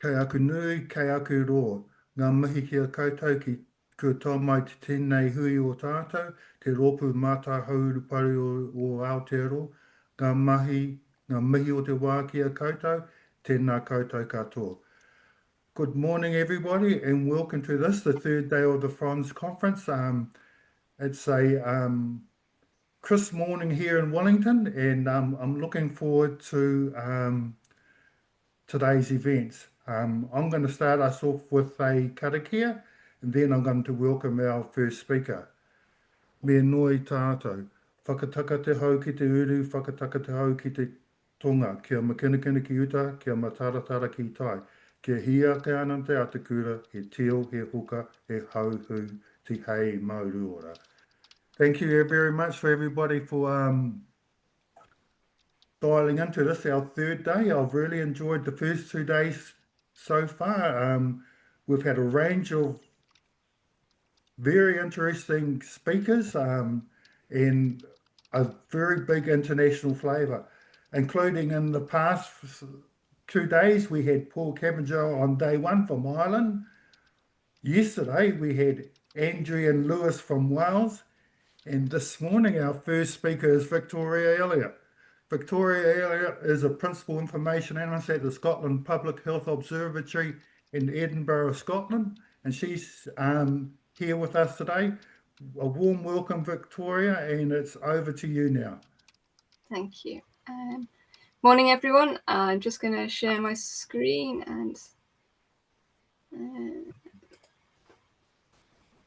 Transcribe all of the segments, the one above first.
Kei aku nui, kei aku rō. Ngā mihi kia koutou ki kua tō mai te tēnei hui o tātou, te rōpu mātā haurupari o Aotearoa. Ngā mihi o te wā kia koutou, tēnā koutou katoa. Good morning, everybody, and welcome to this, the third day of the PHONZ conference. It's a crisp morning here in Wellington, and I'm looking forward to today's events. I'm going to start us off with a karakia, and then I'm going to welcome our first speaker. Me noi tātou, whakataka te hau ki te uru, whakataka te hau ki te tonga, kia makinakina ki uta, kia mataratara ki tai, kia hia te anante a te kura, he teo, he huka, he hauhu, te hei mauruora. Thank you very much for everybody for dialing into this, our third day. I've really enjoyed the first 2 days so far. We've had a range of very interesting speakers and a very big international flavour, including in the past 2 days we had Paul Cabanger on day one from Ireland. Yesterday we had Andrew and Lewis from Wales, and this morning our first speaker is Victoria Elliot. Victoria Elliot is a Principal Information Analyst at the Scotland Public Health Observatory in Edinburgh, Scotland, and she's here with us today. A warm welcome, Victoria, and it's over to you now. Thank you. Morning, everyone. I'm just going to share my screen and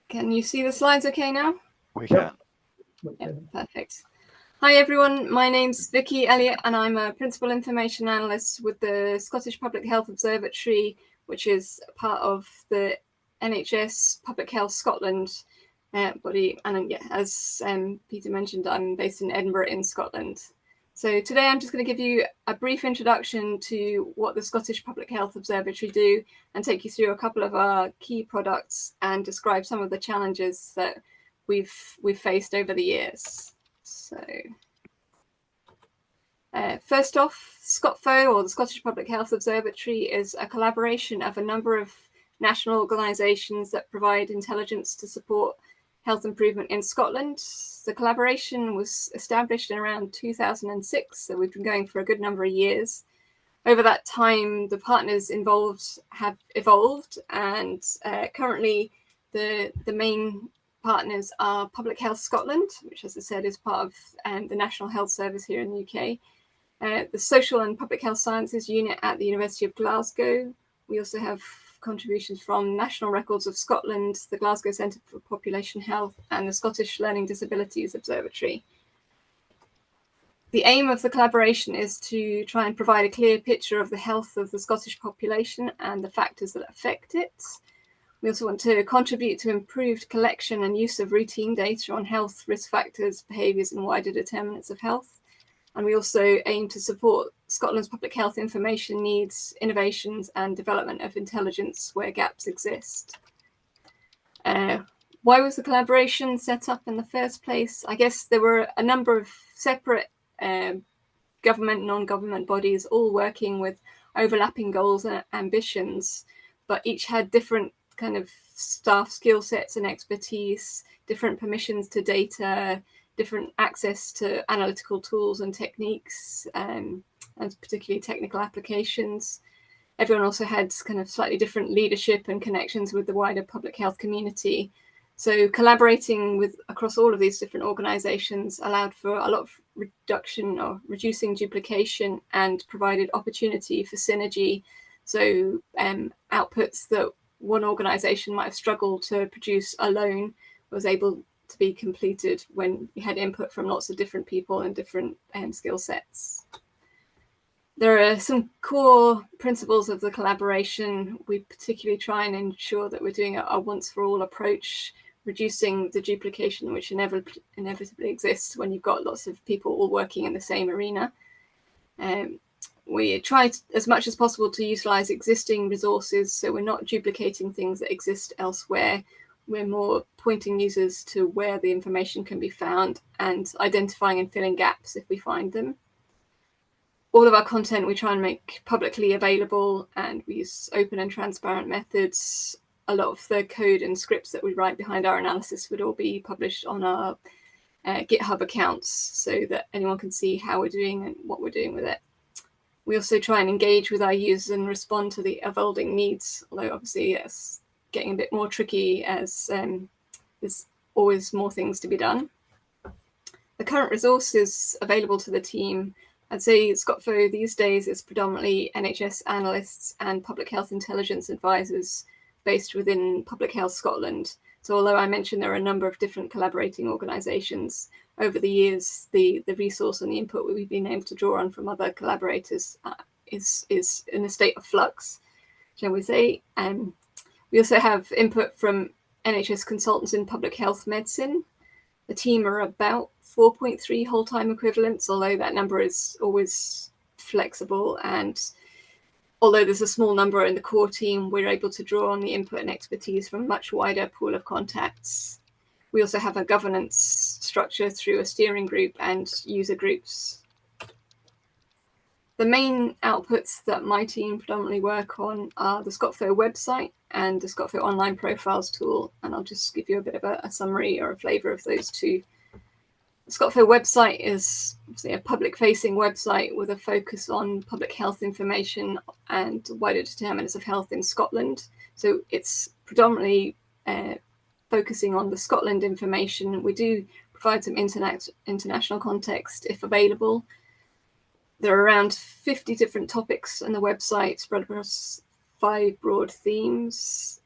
can you see the slides okay now? We can. Yeah, perfect. Hi everyone, my name's Vicky Elliot and I'm a Principal Information Analyst with the Scottish Public Health Observatory, which is part of the NHS Public Health Scotland body. And yeah, as Peter mentioned, I'm based in Edinburgh in Scotland. So today I'm just going to give you a brief introduction to what the Scottish Public Health Observatory do and take you through a couple of our key products and describe some of the challenges that we've faced over the years. So first off, ScotPHO, or the Scottish Public Health Observatory, is a collaboration of a number of national organisations that provide intelligence to support health improvement in Scotland. The collaboration was established in around 2006, so we've been going for a good number of years. Over that time, the partners involved have evolved, and currently the main partners are Public Health Scotland, which, as I said, is part of the National Health Service here in the UK, the Social and Public Health Sciences Unit at the University of Glasgow. We also have contributions from National Records of Scotland, the Glasgow Centre for Population Health, and the Scottish Learning Disabilities Observatory. The aim of the collaboration is to try and provide a clear picture of the health of the Scottish population and the factors that affect it. We also want to contribute to improved collection and use of routine data on health, risk factors, behaviours and wider determinants of health. And we also aim to support Scotland's public health information needs, innovations and development of intelligence where gaps exist. Why was the collaboration set up in the first place? I guess there were a number of separate government, non-government bodies all working with overlapping goals and ambitions, but each had different kind of staff skill sets and expertise, different permissions to data, different access to analytical tools and techniques, and particularly technical applications. Everyone also had kind of slightly different leadership and connections with the wider public health community. So collaborating with across all of these different organisations allowed for a lot of reduction or reducing duplication and provided opportunity for synergy. So outputs that one organisation might have struggled to produce alone was able to be completed when you had input from lots of different people and different skill sets. There are some core principles of the collaboration. We particularly try and ensure that we're doing a once-for-all approach, reducing the duplication which inevitably exists when you've got lots of people all working in the same arena. We try as much as possible to utilise existing resources, so we're not duplicating things that exist elsewhere. We're more pointing users to where the information can be found and identifying and filling gaps if we find them. all of our content we try and make publicly available, and we use open and transparent methods. A lot of the code and scripts that we write behind our analysis would all be published on our GitHub accounts so that anyone can see how we're doing and what we're doing with it. We also try and engage with our users and respond to the evolving needs, although obviously it's getting a bit more tricky as there's always more things to be done. The current resources available to the team, I'd say ScotPHO these days is predominantly NHS analysts and public health intelligence advisors based within Public Health Scotland. So although I mentioned there are a number of different collaborating organisations, over the years, the resource and the input we've been able to draw on from other collaborators is in a state of flux, shall we say. We also have input from NHS consultants in public health medicine. The team are about 4.3 whole-time equivalents, although that number is always flexible. And although there's a small number in the core team, we're able to draw on the input and expertise from a much wider pool of contacts. We also have a governance structure through a steering group and user groups. The main outputs that my team predominantly work on are the ScotPHO website and the ScotPHO online profiles tool. And I'll just give you a bit of a summary or a flavour of those two. The ScotPHO website is obviously a public-facing website with a focus on public health information and wider determinants of health in Scotland. So it's predominantly focusing on the Scotland information. We do provide some international context if available. There are around 50 different topics on the website spread across 5 broad themes.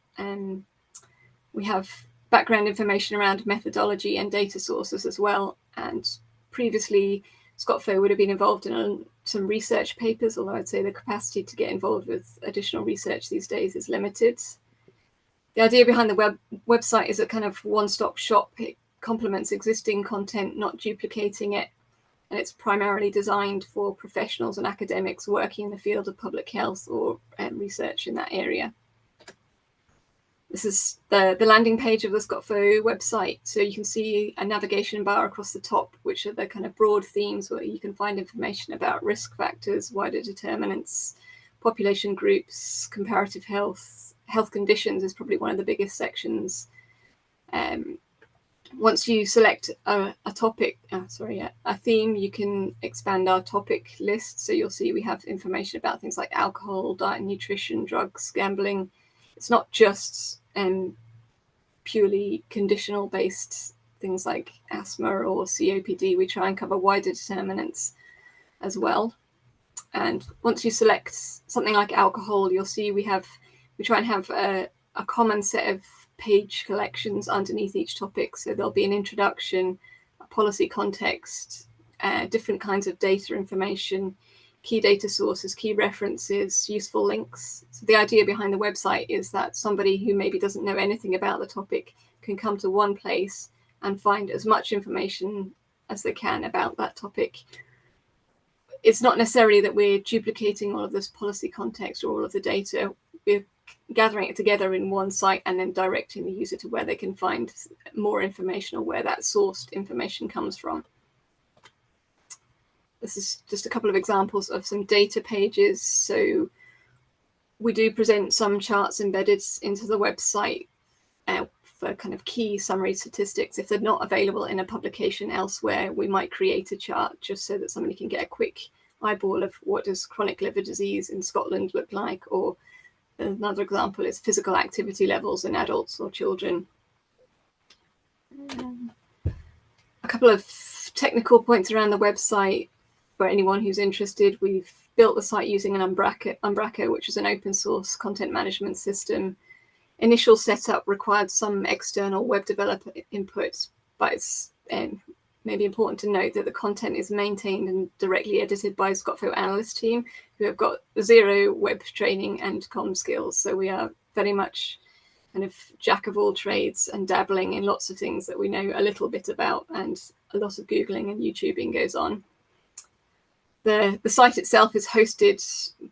We have background information around methodology and data sources as well. And previously, ScotPHO would have been involved in some research papers, although I'd say the capacity to get involved with additional research these days is limited. The idea behind the website is a kind of one-stop shop. It complements existing content, not duplicating it. And it's primarily designed for professionals and academics working in the field of public health or research in that area. This is the landing page of the ScotPHO website. So you can see a navigation bar across the top, which are the kind of broad themes where you can find information about risk factors, wider determinants, population groups, comparative health. Health conditions is probably one of the biggest sections. Once you select a theme, you can expand our topic list. So you'll see we have information about things like alcohol, diet and nutrition, drugs, gambling. It's not just purely conditional based things like asthma or COPD. We try and cover wider determinants as well. And once you select something like alcohol, you'll see we try and have a common set of page collections underneath each topic. So there'll be an introduction, a policy context, different kinds of data information, key data sources, key references, useful links. So the idea behind the website is that somebody who maybe doesn't know anything about the topic can come to one place and find as much information as they can about that topic. It's not necessarily that we're duplicating all of this policy context or all of the data. We're gathering it together in one site and then directing the user to where they can find more information or where that sourced information comes from. This is just a couple of examples of some data pages. So we do present some charts embedded into the website for kind of key summary statistics. If they're not available in a publication elsewhere, we might create a chart just so that somebody can get a quick eyeball of what does chronic liver disease in Scotland look like, or another example is physical activity levels in adults or children. A couple of technical points around the website for anyone who's interested. We've built the site using an Umbraco, which is an open source content management system. Initial setup required some external web developer input, but it's maybe important to note that the content is maintained and directly edited by a ScotPHO analyst team who have got 0 web training and comm skills. So we are very much kind of jack of all trades and dabbling in lots of things that we know a little bit about, and a lot of Googling and YouTubing goes on. The site itself is hosted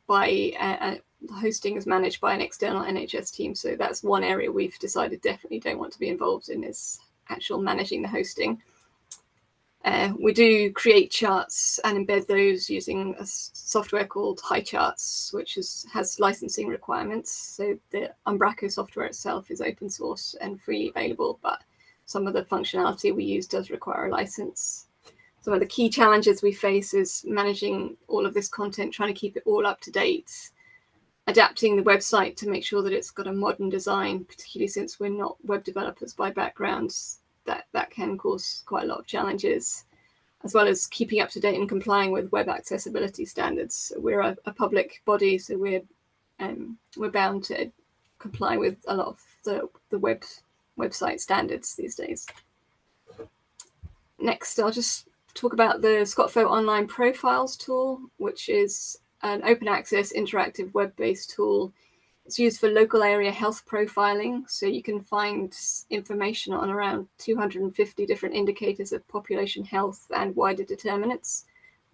by, the hosting is managed by an external NHS team. So that's one area we've decided definitely don't want to be involved in, is actual managing the hosting. We do create charts and embed those using a software called HiCharts, which has licensing requirements. So the Umbraco software itself is open source and freely available, but some of the functionality we use does require a license. Some of the key challenges we face is managing all of this content, trying to keep it all up to date, adapting the website to make sure that it's got a modern design, particularly since we're not web developers by background. That can cause quite a lot of challenges, as well as keeping up to date and complying with web accessibility standards. We're a public body, so we're bound to comply with a lot of the website standards these days. Next, I'll just talk about the ScotPHO online profiles tool, which is an open access interactive web-based tool. It's used for local area health profiling, so you can find information on around 250 different indicators of population health and wider determinants.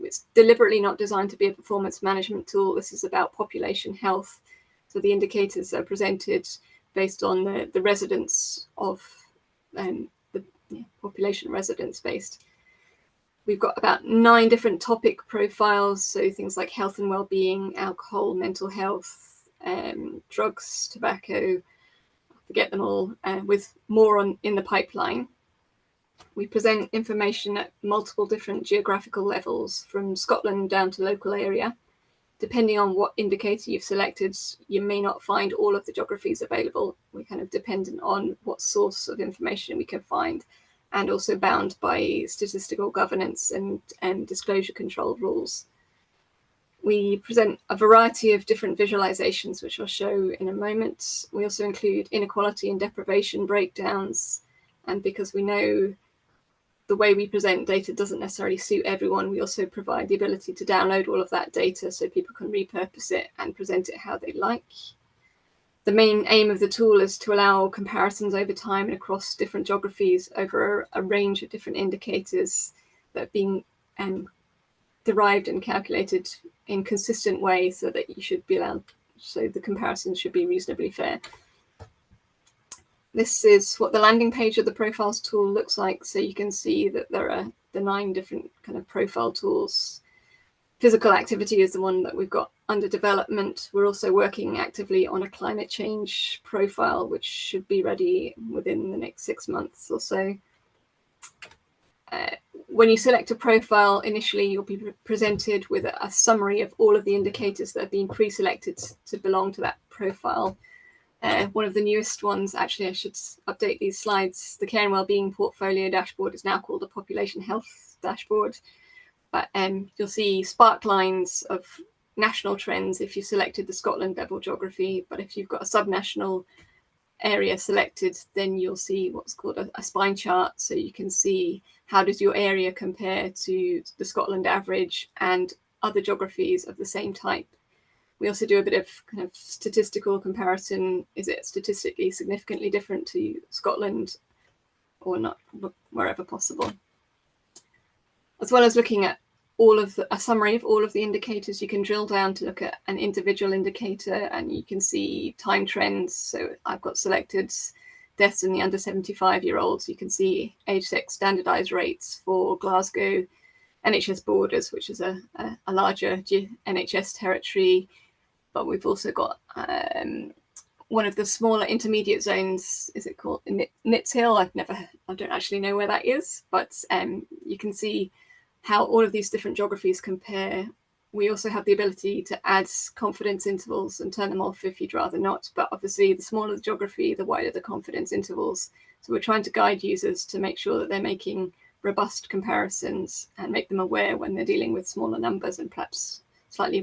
It's deliberately not designed to be a performance management tool. This is about population health. So the indicators are presented based on the residents of the population residents based. We've got about 9 different topic profiles, so things like health and well-being, alcohol, mental health, drugs, tobacco, forget them all, with more in the pipeline. We present information at multiple different geographical levels, from Scotland down to local area. Depending on what indicator you've selected, you may not find all of the geographies available. We're kind of dependent on what source of information we can find, and also bound by statistical governance and disclosure control rules. We present a variety of different visualizations, which I'll show in a moment. We also include inequality and deprivation breakdowns. And because we know the way we present data doesn't necessarily suit everyone, we also provide the ability to download all of that data so people can repurpose it and present it how they like. The main aim of the tool is to allow comparisons over time and across different geographies over a range of different indicators that are being derived and calculated in consistent way, so that you should be allowed, so the comparisons should be reasonably fair. This is what the landing page of the profiles tool looks like. So you can see that there are the 9 different kind of profile tools. Physical activity is the one that we've got under development. We're also working actively on a climate change profile, which should be ready within the next 6 months or so. When you select a profile, initially you'll be presented with a summary of all of the indicators that have been pre-selected to belong to that profile. One of the newest ones, actually I should update these slides, the Care and Wellbeing Portfolio Dashboard is now called a Population Health Dashboard. But you'll see spark lines of national trends if you selected the Scotland level geography. But if you've got a subnational area selected, then you'll see what's called a spine chart. So you can see how does your area compare to the Scotland average and other geographies of the same type. We also do a bit of kind of statistical comparison. Is it statistically significantly different to Scotland or not, wherever possible? As well as looking at a summary of all of the indicators, you can drill down to look at an individual indicator and you can see time trends. So I've got selected deaths in the under 75-year-olds. You can see age sex standardized rates for Glasgow NHS Borders, which is a larger NHS territory. But we've also got one of the smaller intermediate zones. Is it called Nits Hill? I don't actually know where that is, but you can see how all of these different geographies compare. We also have the ability to add confidence intervals and turn them off if you'd rather not. But obviously, the smaller the geography, the wider the confidence intervals. So we're trying to guide users to make sure that they're making robust comparisons and make them aware when they're dealing with smaller numbers and perhaps slightly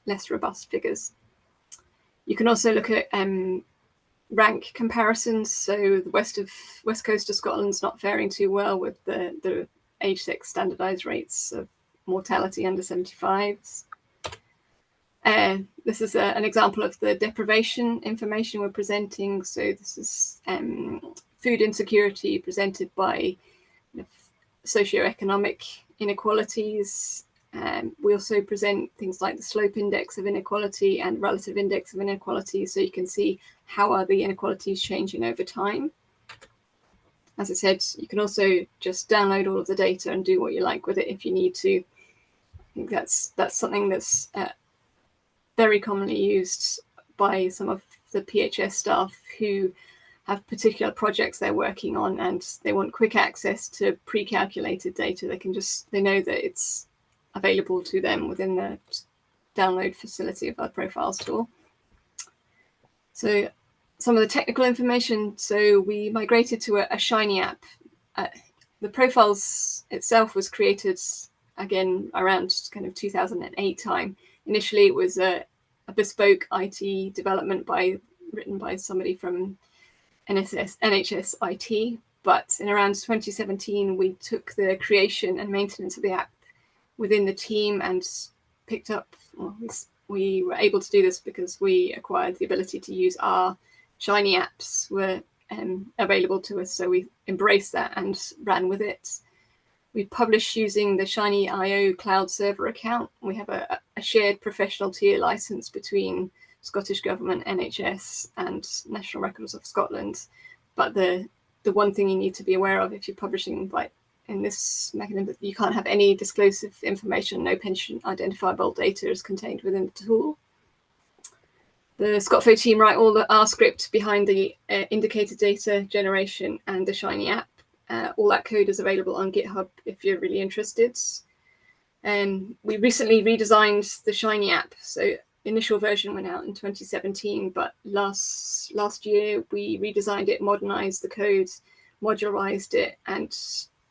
less robust figures. You can also look at rank comparisons. So the west coast of Scotland's not faring too well with the age sex standardized rates of mortality under 75s. This is an example of the deprivation information we're presenting. So this is food insecurity presented by socioeconomic inequalities. We also present things like the slope index of inequality and relative index of inequality, so you can see how are the inequalities changing over time. as I said, you can also just download all of the data and do what you like with it if you need to. I think that's something that's very commonly used by some of the PHS staff who have particular projects they're working on and they want quick access to pre-calculated data. They know that it's available to them within the download facility of our profiles tool. So some of the technical information. So we migrated to a Shiny app. The profiles itself was created again around kind of 2008 time. Initially, it was a bespoke IT development written by somebody from NHS IT. But in around 2017, we took the creation and maintenance of the app within the team and picked up. Well, we were able to do this because we acquired the ability to use our Shiny apps were available to us, so we embraced that and ran with it. We publish using the Shiny IO cloud server account. We have a shared professional tier license between Scottish Government, NHS, and National Records of Scotland. But the one thing you need to be aware of if you're publishing in this mechanism, you can't have any disclosive information. No pension identifiable data is contained within the tool. The ScotPHO team write all the R script behind the indicator data generation and the Shiny app. All that code is available on GitHub if you're really interested. We recently redesigned the Shiny app. So initial version went out in 2017, but last year we redesigned it, modernized the code, modularized it, and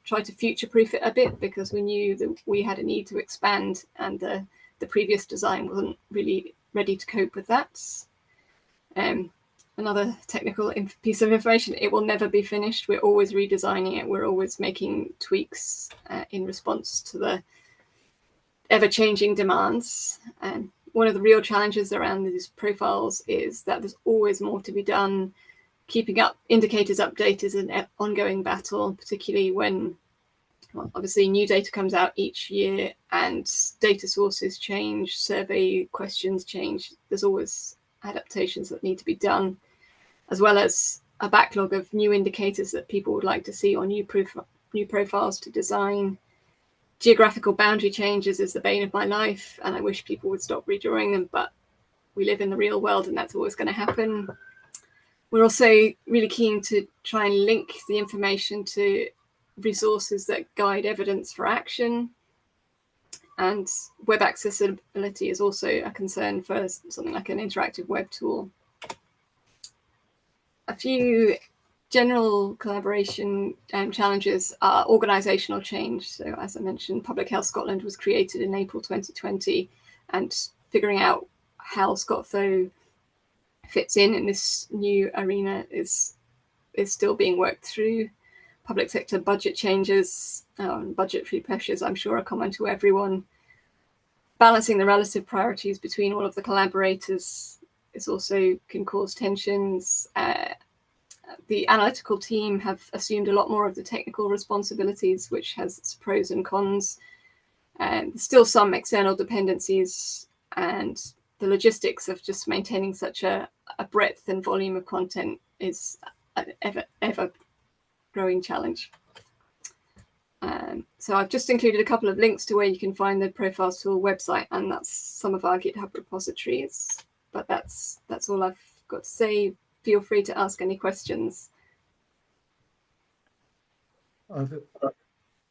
tried to future-proof it a bit because we knew that we had a need to expand, and the previous design wasn't really ready to cope with that. Another technical piece of information, it will never be finished. We're always redesigning it. We're always making tweaks in response to the ever-changing demands. One of the real challenges around these profiles is that there's always more to be done. Keeping up indicators update is an ongoing battle, particularly when, well, obviously new data comes out each year and data sources change, survey questions change. There's always adaptations that need to be done, as well as a backlog of new indicators that people would like to see or new profiles to design. Geographical boundary changes is the bane of my life, and I wish people would stop redrawing them, but we live in the real world and that's always going to happen. We're also really keen to try and link the information to resources that guide evidence for action. And web accessibility is also a concern for something like an interactive web tool. A few general collaboration challenges are organisational change. So as I mentioned, Public Health Scotland was created in April 2020, and figuring out how ScotPHO fits in this new arena is still being worked through. Public sector budget changes, budgetary pressures, I'm sure, are common to everyone. Balancing the relative priorities between all of the collaborators also can cause tensions. The analytical team have assumed a lot more of the technical responsibilities, which has its pros and cons. There's still some external dependencies, and the logistics of just maintaining such a breadth and volume of content is an ever growing challenge. So I've just included a couple of links to where you can find the Profiles Tool website, and that's some of our GitHub repositories. But that's all I've got to say. Feel free to ask any questions.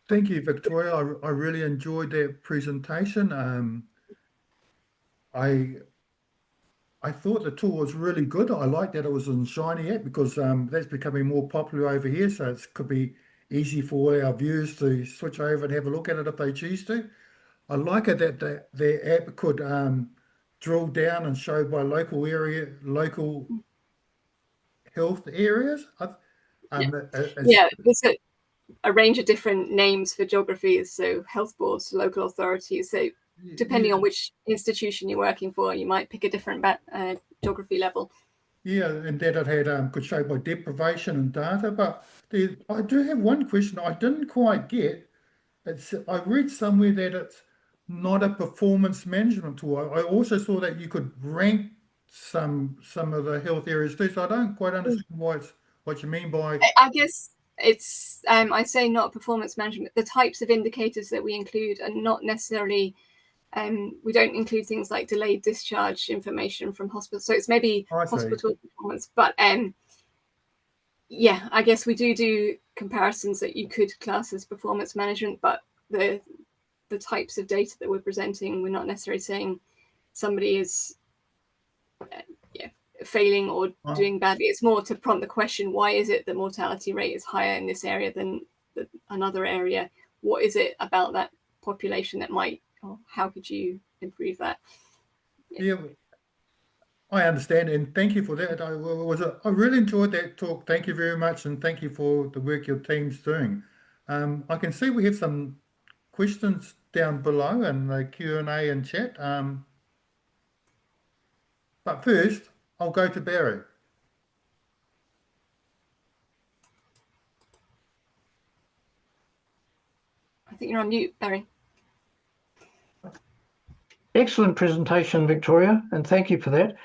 Thank you, Victoria. I really enjoyed that presentation. I thought the tool was really good. I like that it was in Shiny app because that's becoming more popular over here. So it could be easy for our viewers to switch over and have a look at it if they choose to. I like it that the app could drill down and show by local health areas. There's a range of different names for geographies, so health boards, local authorities. So depending on which institution you're working for, you might pick a different geography level. Yeah, and that it had could show by deprivation and data. But I do have one question I didn't quite get. I read somewhere that it's not a performance management tool. I also saw that you could rank some of the health areas too. So I don't quite understand what you mean by. I guess it's, I say not performance management. The types of indicators that we include are not necessarily, we don't include things like delayed discharge information from hospital. So it's maybe hospital performance, but yeah, I guess we do comparisons that you could class as performance management, but the types of data that we're presenting, we're not necessarily saying somebody is failing or doing badly. It's more to prompt the question, why is it the mortality rate is higher in this area than another area? What is it about that population that might, or how could you improve that? Yeah, I understand, and thank you for that. I really enjoyed that talk. Thank you very much, and thank you for the work your team's doing. I can see we have some questions down below in the Q&A and chat. But first, I'll go to Barry. I think you're on mute, Barry. Excellent presentation, Victoria, and thank you for that.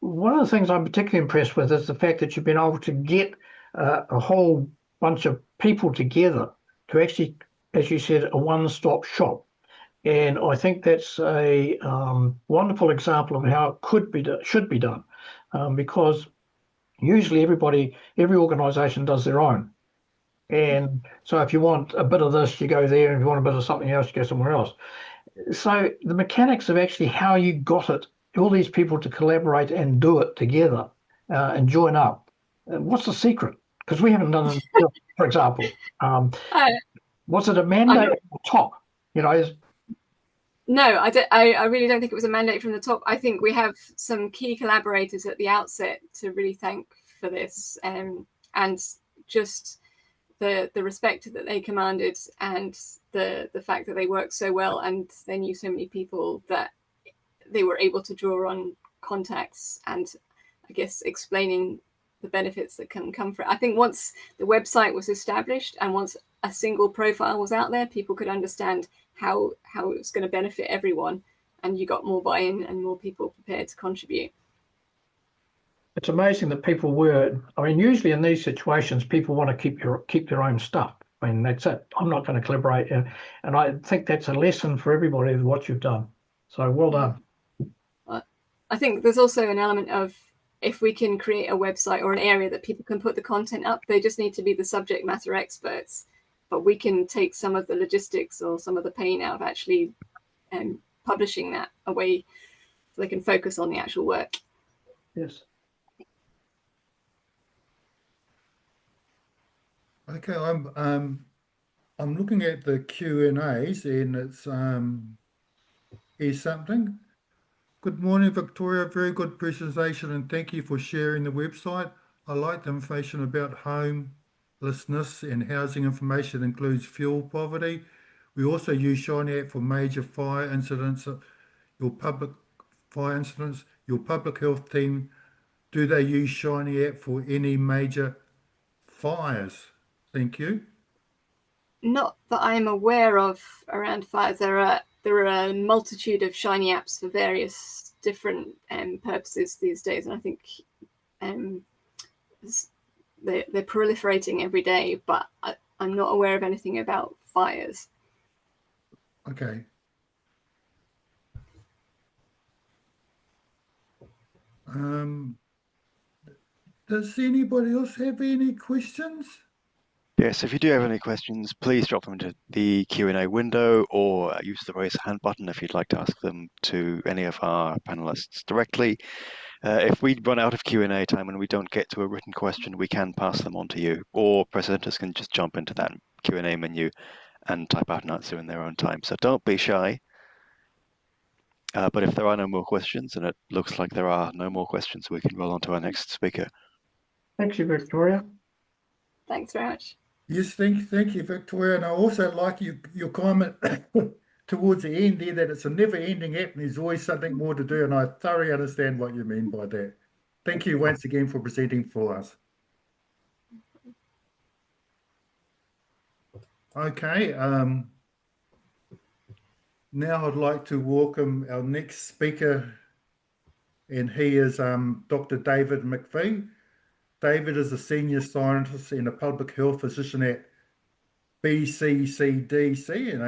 One of the things I'm particularly impressed with is the fact that you've been able to get a whole bunch of people together to actually, as you said, a one-stop shop. And I think that's a wonderful example of how it should be done, because usually every organisation does their own. And so if you want a bit of this, you go there, and if you want a bit of something else, you go somewhere else. So the mechanics of actually how you got all these people to collaborate and do it together and join up. What's the secret? Because we haven't done it, for example. Was it a mandate at the top? No, I really don't think it was a mandate from the top. I think we have some key collaborators at the outset to really thank for this, and just the respect that they commanded, and the fact that they worked so well, and they knew so many people that they were able to draw on contacts, and I guess explaining the benefits that can come from it. I think once the website was established and once a single profile was out there, people could understand how it was going to benefit everyone, and you got more buy-in and more people prepared to contribute. It's amazing that people usually in these situations, people want to keep their own stuff. I mean, that's it. I'm not going to collaborate. And I think that's a lesson for everybody, what you've done. So well done. I think there's also an element of, if we can create a website or an area that people can put the content up, they just need to be the subject matter experts. But we can take some of the logistics or some of the pain out of actually publishing that away, so they can focus on the actual work. Yes. Okay, I'm looking at the Q&As, and it's here's something. Good morning, Victoria. Very good presentation, and thank you for sharing the website. I like the information about homelessness, and housing information includes fuel poverty. We also use Shiny App for major fire incidents. Your public health team, do they use Shiny App for any major fires? Thank you. Not that I'm aware of around fires. There are a multitude of Shiny apps for various different purposes these days, and I think they're proliferating every day, but I'm not aware of anything about fires. Okay. Does anybody else have any questions? Yes, if you do have any questions, please drop them into the Q&A window, or use the raise hand button if you'd like to ask them to any of our panelists directly. If we run out of Q&A time and we don't get to a written question, we can pass them on to you, or presenters can just jump into that Q&A menu and type out an answer in their own time. So don't be shy. But if there are no more questions, and it looks like there are no more questions, we can roll on to our next speaker. Thank you, Victoria. Thanks very much. Yes, thank you, Victoria. And I also like your comment towards the end there, that it's a never-ending app and there's always something more to do, and I thoroughly understand what you mean by that. Thank you once again for presenting for us. Okay, now I'd like to welcome our next speaker, and he is Dr. David McVea. David is a senior scientist and a public health physician at BCCDC, and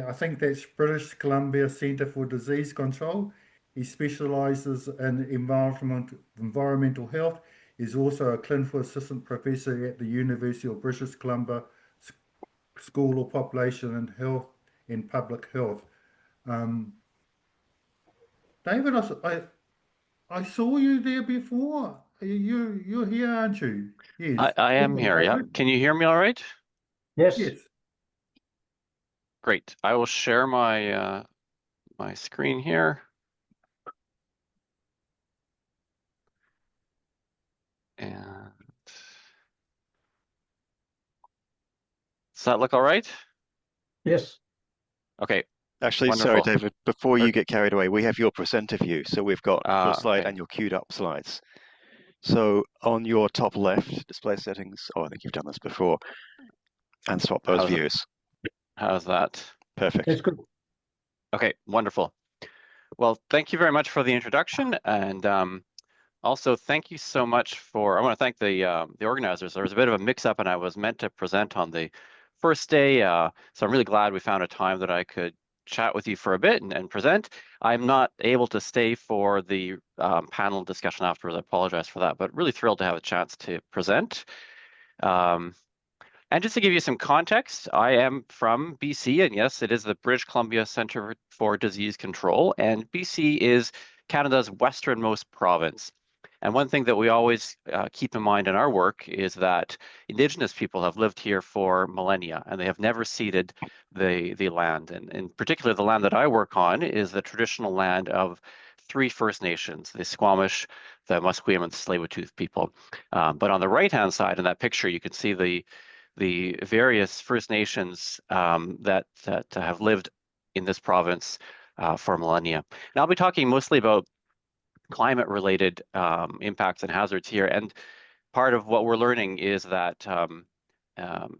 I think that's British Columbia Centre for Disease Control. He specialises in environmental health. He's also a clinical assistant professor at the University of British Columbia School of Population and Health and Public Health. David, I saw you there before. You're here, aren't you? Yes. I am here, yeah. Can you hear me all right? Yes. Yes. Great. I will share my my screen here. And does that look all right? Yes. Okay. Actually, Wonderful. sorry, David, before you get carried away, we have your presenter view. So we've got your slide okay. and your queued up slides. So on your top left, display settings, oh, I think you've done this before, and swap those views. How's that? Perfect. That's good. Okay, wonderful. Well, thank you very much for the introduction, and also thank you so much for, I want to thank the organizers. There was a bit of a mix-up and I was meant to present on the first day, so I'm really glad we found a time that I could chat with you for a bit and present. I'm not able to stay for the panel discussion afterwards. I apologize for that, but really thrilled to have a chance to present. And just to give you some context, I am from BC, and yes, it is the British Columbia Centre for Disease Control, and BC is Canada's westernmost province. And one thing that we always keep in mind in our work is that Indigenous people have lived here for millennia, and they have never ceded the land. And in particular, the land that I work on is the traditional land of 3 First Nations, the Squamish, the Musqueam, and the Tsleil-Waututh people. But on the right-hand side in that picture, you can see the various First Nations that have lived in this province for millennia. And I'll be talking mostly about climate-related impacts and hazards here. And part of what we're learning is that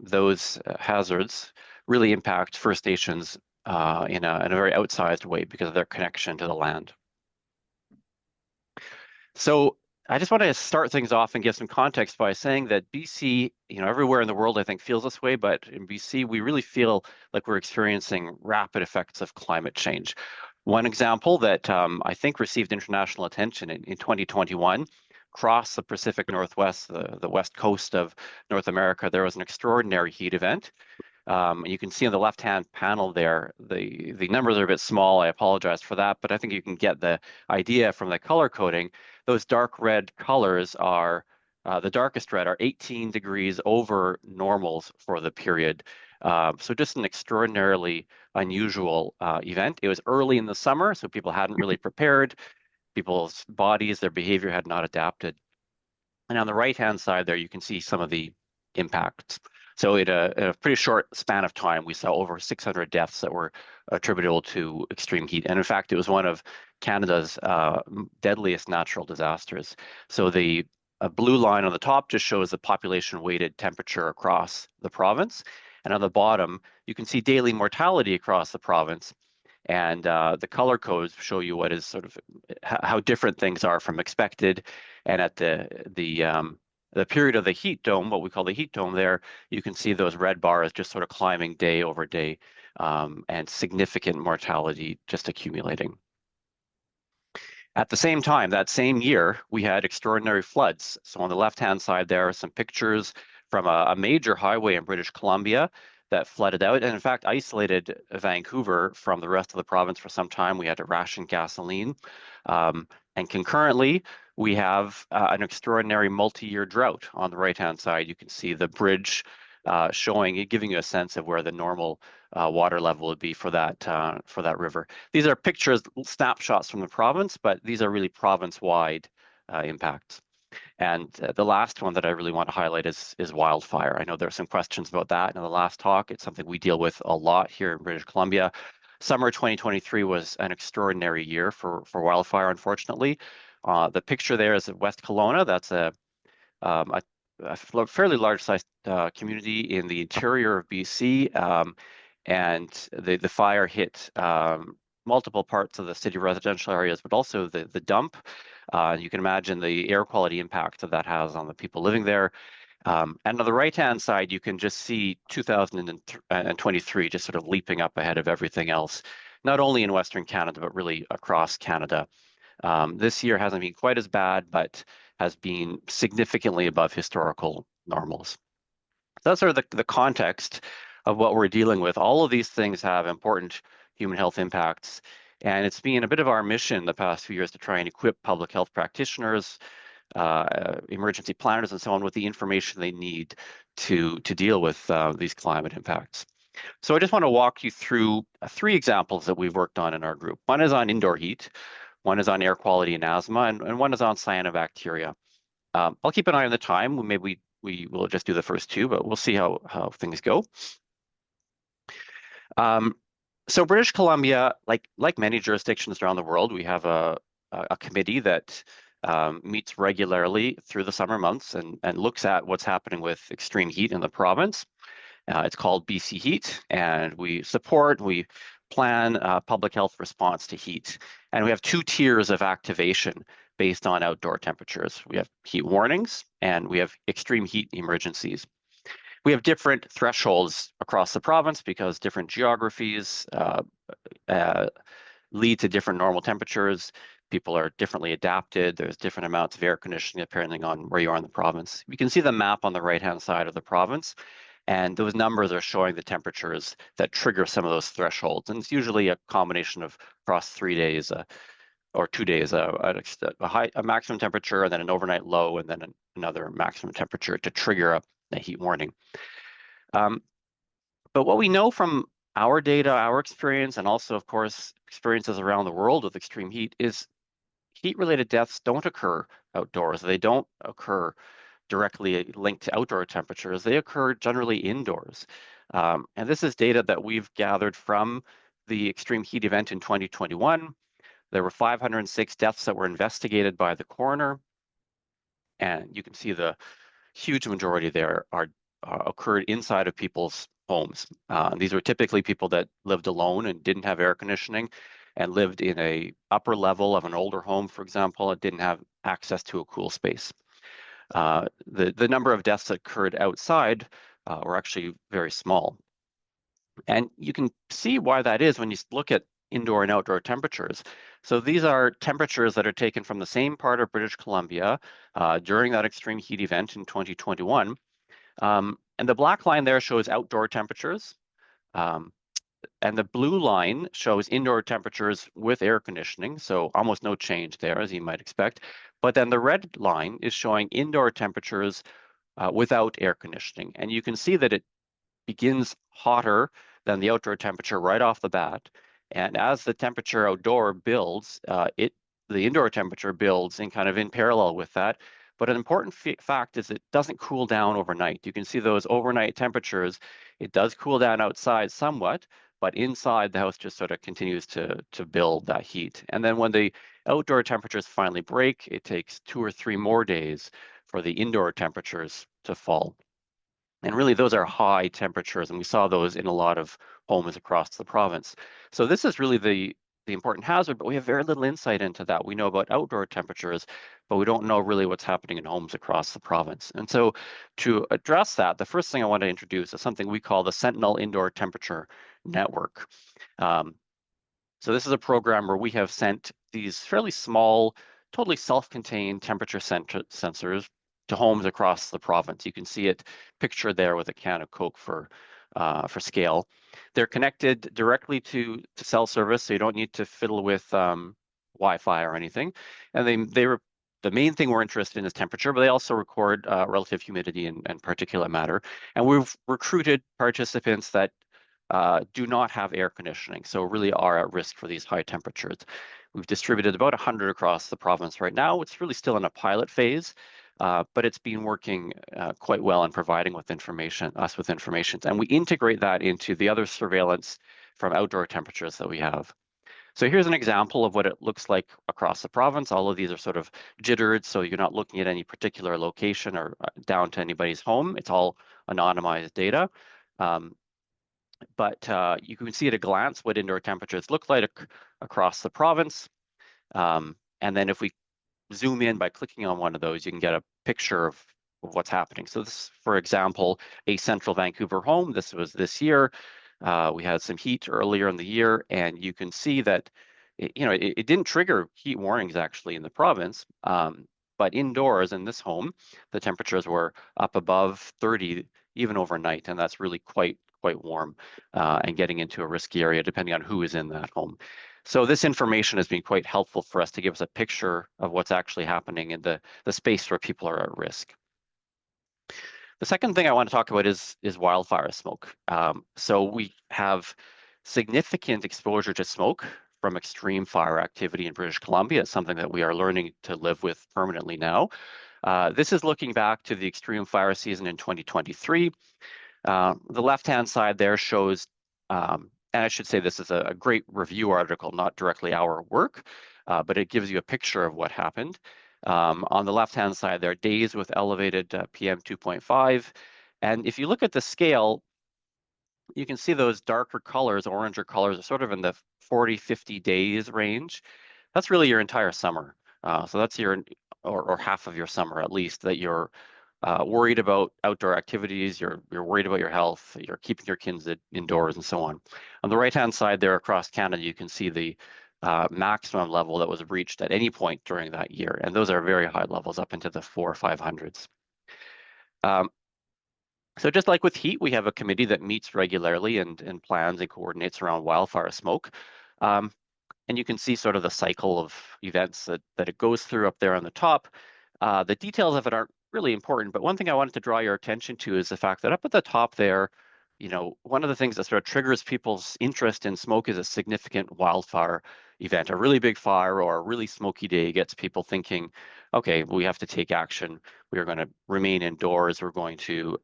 those hazards really impact First Nations in a very outsized way because of their connection to the land. So I just want to start things off and give some context by saying that BC, everywhere in the world, I think, feels this way, but in BC, we really feel like we're experiencing rapid effects of climate change. One example that I think received international attention in 2021, across the Pacific Northwest, the west coast of North America, there was an extraordinary heat event. You can see on the left-hand panel there, the numbers are a bit small. I apologize for that, but I think you can get the idea from the color coding. Those dark red colors are, the darkest red are 18 degrees over normals for the period. So just an extraordinarily unusual event. It was early in the summer, so people hadn't really prepared. People's bodies, their behavior had not adapted. And on the right-hand side there, you can see some of the impacts. So in a pretty short span of time, we saw over 600 deaths that were attributable to extreme heat. And in fact, it was one of Canada's deadliest natural disasters. So the blue line on the top just shows the population-weighted temperature across the province. And on the bottom, you can see daily mortality across the province. And the color codes show you what is sort of how different things are from expected. And at the period of the heat dome, what we call the heat dome there, you can see those red bars just sort of climbing day over day and significant mortality just accumulating. At the same time, that same year, we had extraordinary floods. So on the left-hand side, there are some pictures from a major highway in British Columbia that flooded out and in fact isolated Vancouver from the rest of the province for some time. We had to ration gasoline. And concurrently, we have an extraordinary multi-year drought. On the right-hand side, you can see the bridge giving you a sense of where the normal water level would be for that river. These are pictures, snapshots from the province, but these are really province-wide impacts. And the last one that I really want to highlight is wildfire. I know there are some questions about that in the last talk. It's something we deal with a lot here in British Columbia. Summer 2023 was an extraordinary year for wildfire, unfortunately. The picture there is at West Kelowna. That's a fairly large-sized community in the interior of BC, and the fire hit multiple parts of the city residential areas, but also the dump. You can imagine the air quality impact that has on the people living there. And on the right-hand side, you can just see 2023 just sort of leaping up ahead of everything else, not only in Western Canada, but really across Canada. This year hasn't been quite as bad, but has been significantly above historical normals. So that's sort of the context of what we're dealing with. All of these things have important human health impacts, and it's been a bit of our mission the past few years to try and equip public health practitioners, emergency planners, and so on with the information they need to deal with these climate impacts. So I just want to walk you through 3 examples that we've worked on in our group. One is on indoor heat, one is on air quality and asthma, and one is on cyanobacteria. I'll keep an eye on the time. Maybe we will just do the first 2, but we'll see how things go. So British Columbia, like many jurisdictions around the world, we have a committee that meets regularly through the summer months and looks at what's happening with extreme heat in the province. It's called BC Heat, and we plan public health response to heat. And we have 2 tiers of activation based on outdoor temperatures. We have heat warnings and we have extreme heat emergencies. We have different thresholds across the province because different geographies lead to different normal temperatures. People are differently adapted. There's different amounts of air conditioning depending on where you are in the province. You can see the map on the right-hand side of the province, and those numbers are showing the temperatures that trigger some of those thresholds. And it's usually a combination of across 3 days or 2 days, a maximum temperature and then an overnight low and then another maximum temperature to trigger a heat warning. But what we know from our data, our experience, and also, of course, experiences around the world with extreme heat is heat-related deaths don't occur outdoors. They don't occur directly linked to outdoor temperatures. They occur generally indoors. And this is data that we've gathered from the extreme heat event in 2021. There were 506 deaths that were investigated by the coroner. And you can see the huge majority there occurred inside of people's homes. These were typically people that lived alone and didn't have air conditioning and lived in a upper level of an older home, for example, and didn't have access to a cool space. The number of deaths that occurred outside were actually very small. And you can see why that is when you look at indoor and outdoor temperatures. So these are temperatures that are taken from the same part of British Columbia during that extreme heat event in 2021. And the black line there shows outdoor temperatures. And the blue line shows indoor temperatures with air conditioning, so almost no change there, as you might expect. But then the red line is showing indoor temperatures without air conditioning. And you can see that it begins hotter than the outdoor temperature right off the bat. And as the temperature outdoor builds, the indoor temperature builds in kind of in parallel with that. But an important fact is it doesn't cool down overnight. You can see those overnight temperatures. It does cool down outside somewhat, but inside the house just sort of continues to build that heat. And then when the outdoor temperatures finally break, it takes 2 or 3 more days for the indoor temperatures to fall. And really those are high temperatures, and we saw those in a lot of homes across the province. So this is really the important hazard, but we have very little insight into that. We know about outdoor temperatures, but we don't know really what's happening in homes across the province. And so to address that, the first thing I want to introduce is something we call the Sentinel Indoor Temperature Network. So this is a program where we have sent these fairly small, totally self-contained temperature sensors to homes across the province. You can see it pictured there with a can of Coke for scale. They're connected directly to cell service, so you don't need to fiddle with Wi-Fi or anything. And the main thing we're interested in is temperature, but they also record relative humidity and particulate matter. And we've recruited participants that do not have air conditioning, so really are at risk for these high temperatures. We've distributed about 100 across the province right now. It's really still in a pilot phase, but it's been working quite well in providing us with information. And we integrate that into the other surveillance from outdoor temperatures that we have. So here's an example of what it looks like across the province. All of these are sort of jittered, so you're not looking at any particular location or down to anybody's home. It's all anonymized data. But you can see at a glance what indoor temperatures look like across the province. And then if we zoom in by clicking on one of those, you can get a picture of what's happening. So this, for example, a central Vancouver home. This was this year. We had some heat earlier in the year, and you can see that it didn't trigger heat warnings actually in the province, but indoors in this home, the temperatures were up above 30 even overnight, and that's really quite warm and getting into a risky area depending on who is in that home. So this information has been quite helpful for us to give us a picture of what's actually happening in the space where people are at risk. The second thing I want to talk about is wildfire smoke. So we have significant exposure to smoke from extreme fire activity in British Columbia. It's something that we are learning to live with permanently now. This is looking back to the extreme fire season in 2023. The left-hand side there shows, and I should say this is a great review article, not directly our work, but it gives you a picture of what happened. On the left-hand side there, days with elevated PM 2.5. And if you look at the scale, you can see those darker colors, oranger colors, are sort of in the 40, 50 days range. That's really your entire summer. So that's your, or half of your summer at least, that you're worried about outdoor activities, you're worried about your health, you're keeping your kids indoors and so on. On the right-hand side there across Canada, you can see the maximum level that was reached at any point during that year. And those are very high levels, up into the 400s or 500s. So just like with heat, we have a committee that meets regularly and plans and coordinates around wildfire smoke. And you can see sort of the cycle of events that it goes through up there on the top. The details of it aren't really important, but one thing I wanted to draw your attention to is the fact that up at the top there, one of the things that sort of triggers people's interest in smoke is a significant wildfire event. A really big fire or a really smoky day gets people thinking, okay, we have to take action. We are going to remain indoors. We're going to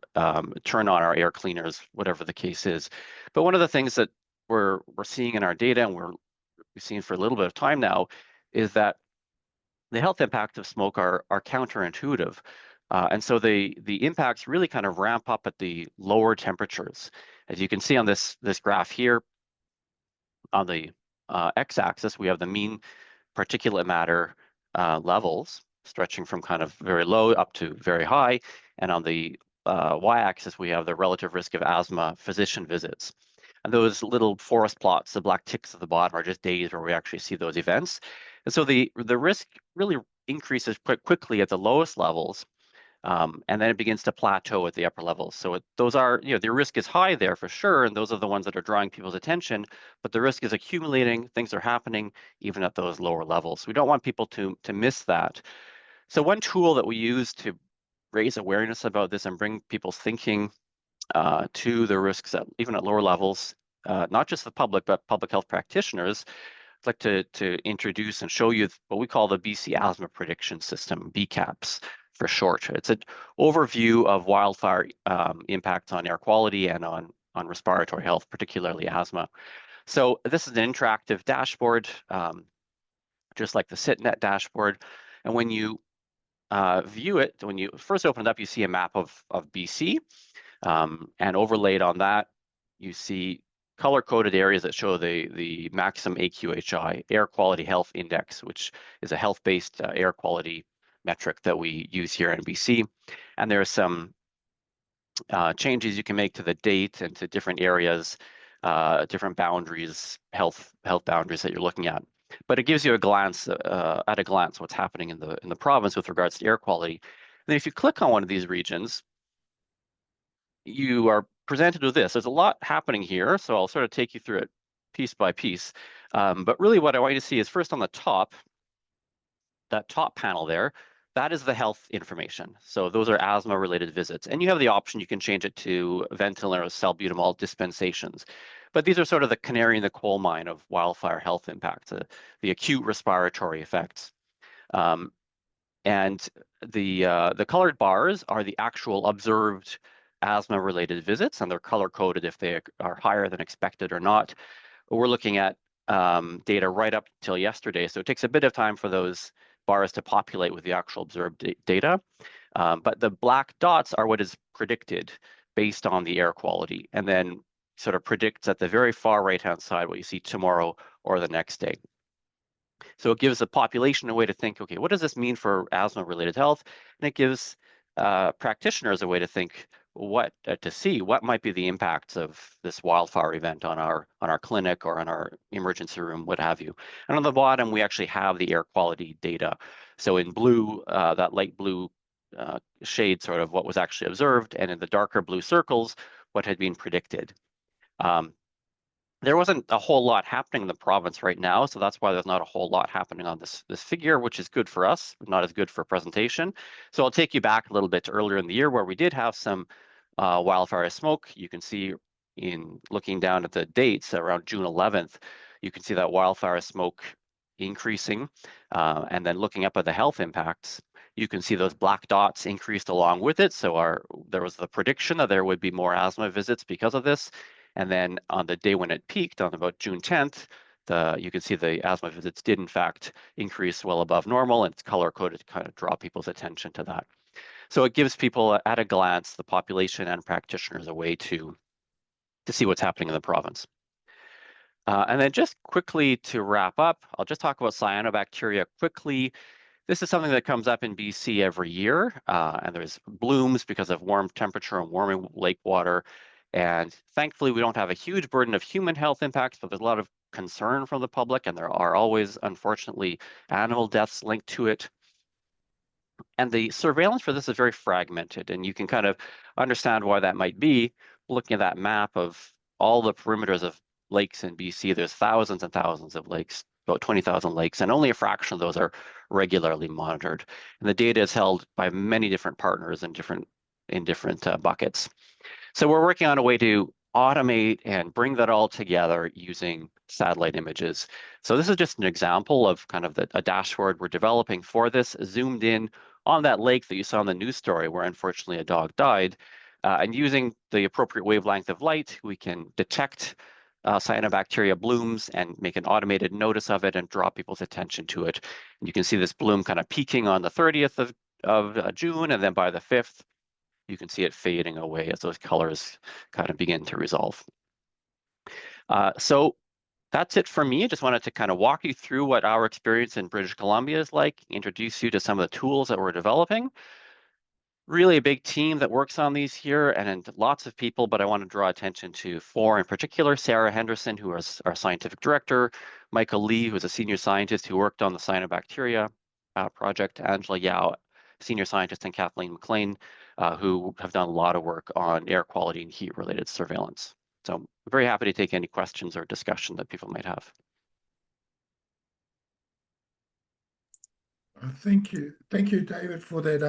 turn on our air cleaners, whatever the case is. But one of the things that we're seeing in our data, and we've seen for a little bit of time now, is that the health impacts of smoke are counterintuitive. And so the impacts really kind of ramp up at the lower temperatures. As you can see on this graph here, on the x-axis, we have the mean particulate matter levels stretching from kind of very low up to very high. And on the y-axis, we have the relative risk of asthma physician visits. And those little forest plots, the black ticks at the bottom, are just days where we actually see those events. And so the risk really increases quite quickly at the lowest levels, and then it begins to plateau at the upper levels. So those are, the risk is high there for sure, and those are the ones that are drawing people's attention, but the risk is accumulating, things are happening even at those lower levels. We don't want people to miss that. So one tool that we use to raise awareness about this and bring people's thinking to the risks even at lower levels, not just the public, but public health practitioners, I'd like to introduce and show you what we call the BC Asthma Prediction System, BCAPS for short. It's an overview of wildfire impacts on air quality and on respiratory health, particularly asthma. So this is an interactive dashboard, just like the SITNet dashboard. And when you view it, when you first open it up, you see a map of BC. And overlaid on that, you see color-coded areas that show the maximum AQHI, Air Quality Health Index, which is a health-based air quality metric that we use here in BC. And there are some changes you can make to the date and to different areas, different boundaries, health boundaries that you're looking at. But it gives you a glance, at a glance, what's happening in the province with regards to air quality. And then if you click on one of these regions, you are presented with this. There's a lot happening here, so I'll sort of take you through it piece by piece. But really what I want you to see is first on the top, that top panel there, that is the health information. So those are asthma-related visits. And you have the option, you can change it to ventilator salbutamol dispensations. But these are sort of the canary in the coal mine of wildfire health impacts, the acute respiratory effects. And the colored bars are the actual observed asthma-related visits, and they're color-coded if they are higher than expected or not. We're looking at data right up till yesterday, so it takes a bit of time for those bars to populate with the actual observed data. But the black dots are what is predicted based on the air quality, and then sort of predicts at the very far right-hand side what you see tomorrow or the next day. So it gives the population a way to think, okay, what does this mean for asthma-related health? And it gives practitioners a way to think, to see what might be the impacts of this wildfire event on our clinic or on our emergency room, what have you. And on the bottom, we actually have the air quality data. So in blue, that light blue shade, sort of what was actually observed, and in the darker blue circles, what had been predicted. There wasn't a whole lot happening in the province right now, so that's why there's not a whole lot happening on this figure, which is good for us, but not as good for presentation. So I'll take you back a little bit to earlier in the year where we did have some wildfire smoke. You can see in looking down at the dates around June 11th, you can see that wildfire smoke increasing. And then looking up at the health impacts, you can see those black dots increased along with it. So there was the prediction that there would be more asthma visits because of this. And then on the day when it peaked on about June 10th, you can see the asthma visits did in fact increase well above normal, and it's color-coded to kind of draw people's attention to that. So it gives people at a glance, the population and practitioners, a way to see what's happening in the province. And then just quickly to wrap up, I'll just talk about cyanobacteria quickly. This is something that comes up in BC every year, and there's blooms because of warm temperature and warming lake water. And thankfully, we don't have a huge burden of human health impacts, but there's a lot of concern from the public, and there are always, unfortunately, animal deaths linked to it. And the surveillance for this is very fragmented, and you can kind of understand why that might be. Looking at that map of all the perimeters of lakes in BC, there's thousands and thousands of lakes, about 20,000 lakes, and only a fraction of those are regularly monitored. And the data is held by many different partners in different buckets. So we're working on a way to automate and bring that all together using satellite images. So this is just an example of kind of a dashboard we're developing for this, zoomed in on that lake that you saw in the news story where unfortunately a dog died. And using the appropriate wavelength of light, we can detect cyanobacteria blooms and make an automated notice of it and draw people's attention to it. And you can see this bloom kind of peaking on the 30th of June, and then by the 5th, you can see it fading away as those colors kind of begin to resolve. So that's it for me. I just wanted to kind of walk you through what our experience in British Columbia is like, introduce you to some of the tools that we're developing. Really a big team that works on these here, and lots of people, but I want to draw attention to 4 in particular: Sarah Henderson, who is our scientific director, Michael Lee, who is a senior scientist who worked on the cyanobacteria project, Angela Yao, senior scientist, and Kathleen McLean, who have done a lot of work on air quality and heat-related surveillance. So I'm very happy to take any questions or discussion that people might have. Thank you, David, for that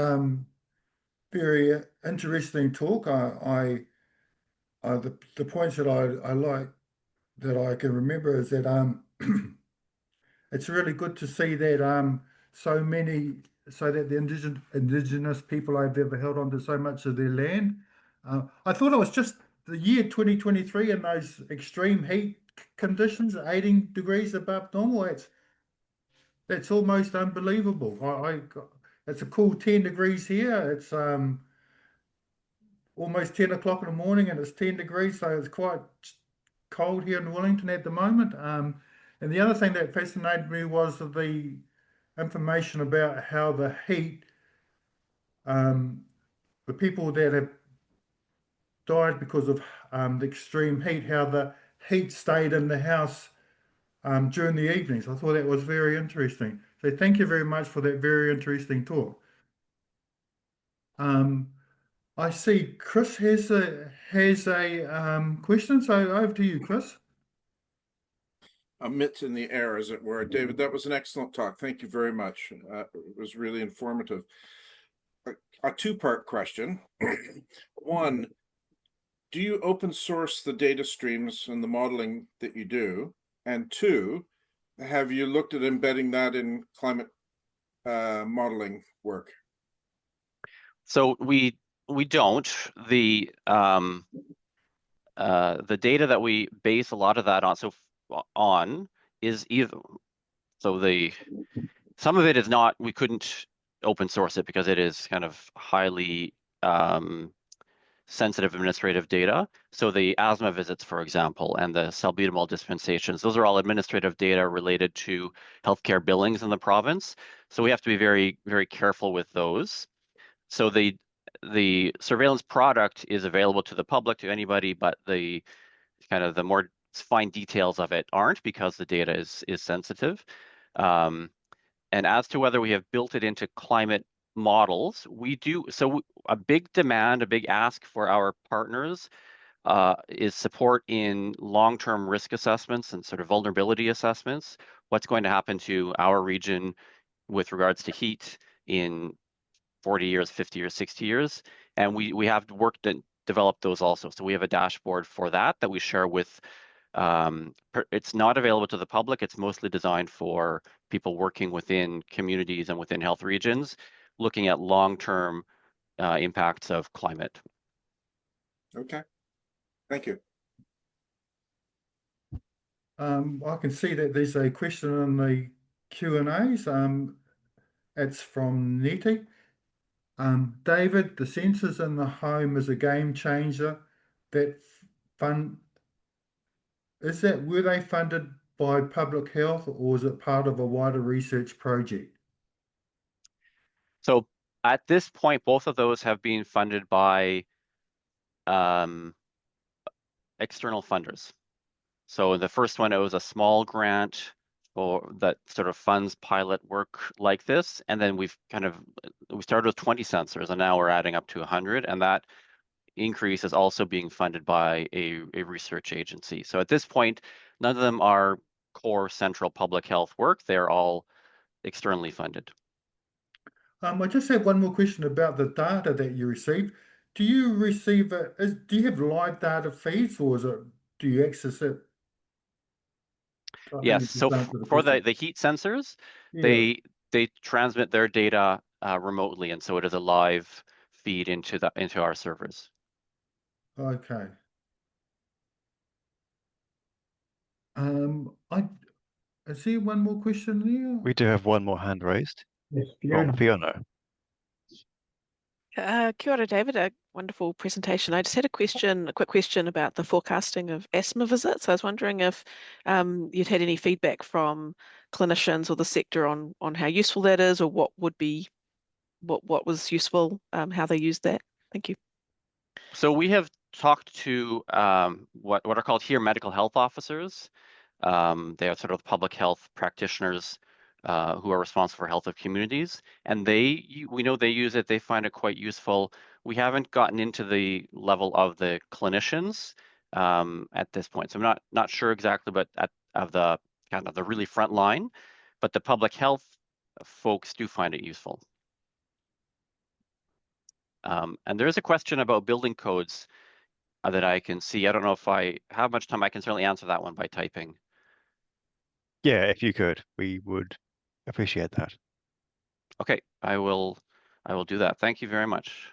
very interesting talk. The points that I like that I can remember is that it's really good to see that so that the indigenous people I've ever held on to so much of their land. I thought it was just the year 2023 and those extreme heat conditions, 18 degrees above normal. That's almost unbelievable. It's a cool 10 degrees here. It's almost 10 o'clock in the morning and it's 10 degrees, so it's quite cold here in Wellington at the moment. And the other thing that fascinated me was the information about how the heat, the people that have died because of the extreme heat, how the heat stayed in the house during the evenings. I thought that was very interesting. So thank you very much for that very interesting talk. I see Chris has a question, so over to you, Chris. A mitt in the air, as it were. David, that was an excellent talk. Thank you very much. It was really informative. A two-part question. One, do you open source the data streams and the modeling that you do? And two, have you looked at embedding that in climate modeling work? So we don't. The data that we base a lot of that on is either, so some of it is not, we couldn't open source it because it is kind of highly sensitive administrative data. So the asthma visits, for example, and the salbutamol dispensations, those are all administrative data related to healthcare billings in the province. So we have to be very, very careful with those. So the surveillance product is available to the public, to anybody, but the kind of the more fine details of it aren't, because the data is sensitive. And as to whether we have built it into climate models, we do. So a big demand, a big ask for our partners is support in long-term risk assessments and sort of vulnerability assessments. What's going to happen to our region with regards to heat in 40 years, 50 years, 60 years. And we have worked and developed those also. So we have a dashboard for that we share with, it's not available to the public. It's mostly designed for people working within communities and within health regions, looking at long-term impacts of climate. Okay, thank you. I can see that there's a question in the Q&As. It's from Neti. David, the sensors in the home is a game changer. Were they funded by public health, or is it part of a wider research project? So at this point, both of those have been funded by external funders. So the first one, it was a small grant that sort of funds pilot work like this. And then we started with 20 sensors, and now we're adding up to 100. And that increase is also being funded by a research agency. So at this point, none of them are core central public health work. They're all externally funded. I just have one more question about the data that you receive. Do you receive do you have live data feeds, or do you access it? Yes, so for the heat sensors, yeah, they transmit their data remotely, and so it is a live feed into our servers. Okay. I see one more question there. We do have one more hand raised. Yes, From Fiona. Fiona. Kia ora, David. A wonderful presentation. I just had a quick question about the forecasting of asthma visits. I was wondering if you'd had any feedback from clinicians or the sector on how useful that is, or what was useful, how they used that. Thank you. So we have talked to what are called here medical health officers. They are sort of public health practitioners who are responsible for health of communities, and we know they use it. They find it quite useful. We haven't gotten into the level of the clinicians at this point, so I'm not sure exactly, but of the kind of the really front line, but the public health folks do find it useful. And there is a question about building codes that I can see. I don't know if I have much time. I can certainly answer that one by typing. Yeah, if you could, we would appreciate that. Okay, I will do that. Thank you very much.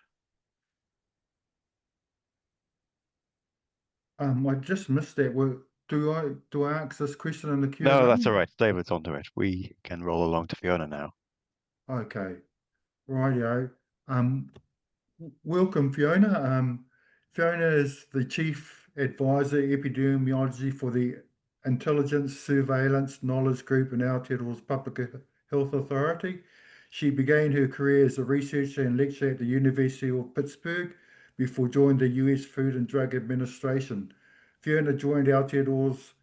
I just missed that. Do I ask this question in the Q&A? No, that's all right. David's onto it. We can roll along to Fiona now. Okay, rightio. Welcome, Fiona. Fiona is the Chief Advisor Epidemiology for the Intelligence Surveillance Knowledge Group in Aotearoa's Public Health Authority. She began her career as a researcher and lecturer at the University of Pittsburgh before joining the US Food and Drug Administration. Fiona joined Aotearoa's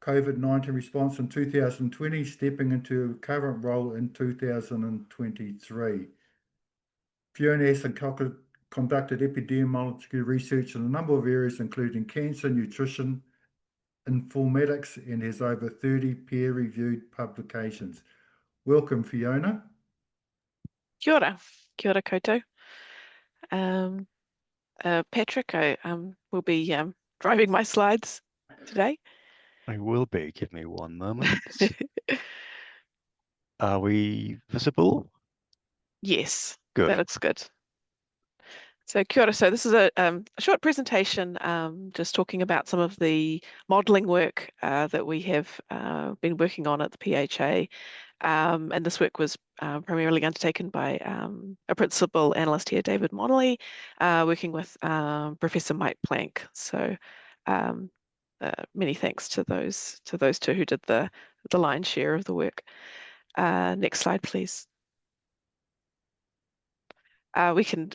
COVID-19 response in 2020, stepping into her current role in 2023. Fiona has conducted epidemiological research in a number of areas, including cancer, nutrition, informatics, and has over 30 peer-reviewed publications. Welcome, Fiona. Kia ora koutou. Patrick, I will be driving my slides today. I will be. Give me one moment. Are we visible? Yes, Good. that looks good. So kia ora. So this is a short presentation just talking about some of the modelling work that we have been working on at the PHA. And this work was primarily undertaken by a principal analyst here, David Monley, working with Professor Mike Plank. So many thanks to those two who did the lion's share of the work. Next slide, please. We can,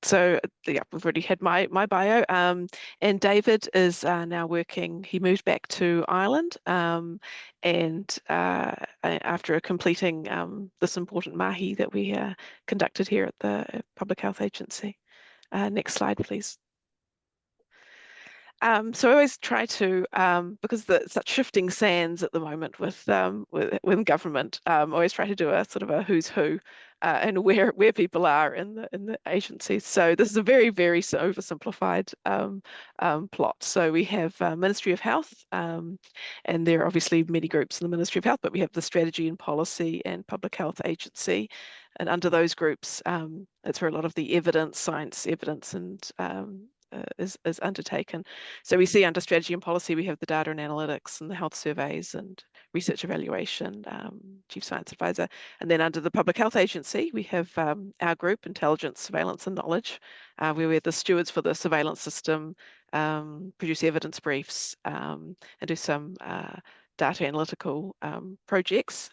so yeah, we've already had my bio, and David is now working, he moved back to Ireland, and after completing this important mahi that we conducted here at the Public Health Agency. Next slide, please. So I always try to, because there's such shifting sands at the moment with government, I always try to do a sort of a who's who and where people are in the agencies. So this is a very, very oversimplified plot. So we have Ministry of Health, and there are obviously many groups in the Ministry of Health, but we have the Strategy and Policy and Public Health Agency. And under those groups, that's where a lot of the science evidence and is undertaken. So we see under strategy and policy, we have the data and analytics and the health surveys and research evaluation, chief science advisor. And then under the Public Health Agency, we have our group, Intelligence, Surveillance and Knowledge, where we're the stewards for the surveillance system, produce evidence briefs, and do some data analytical projects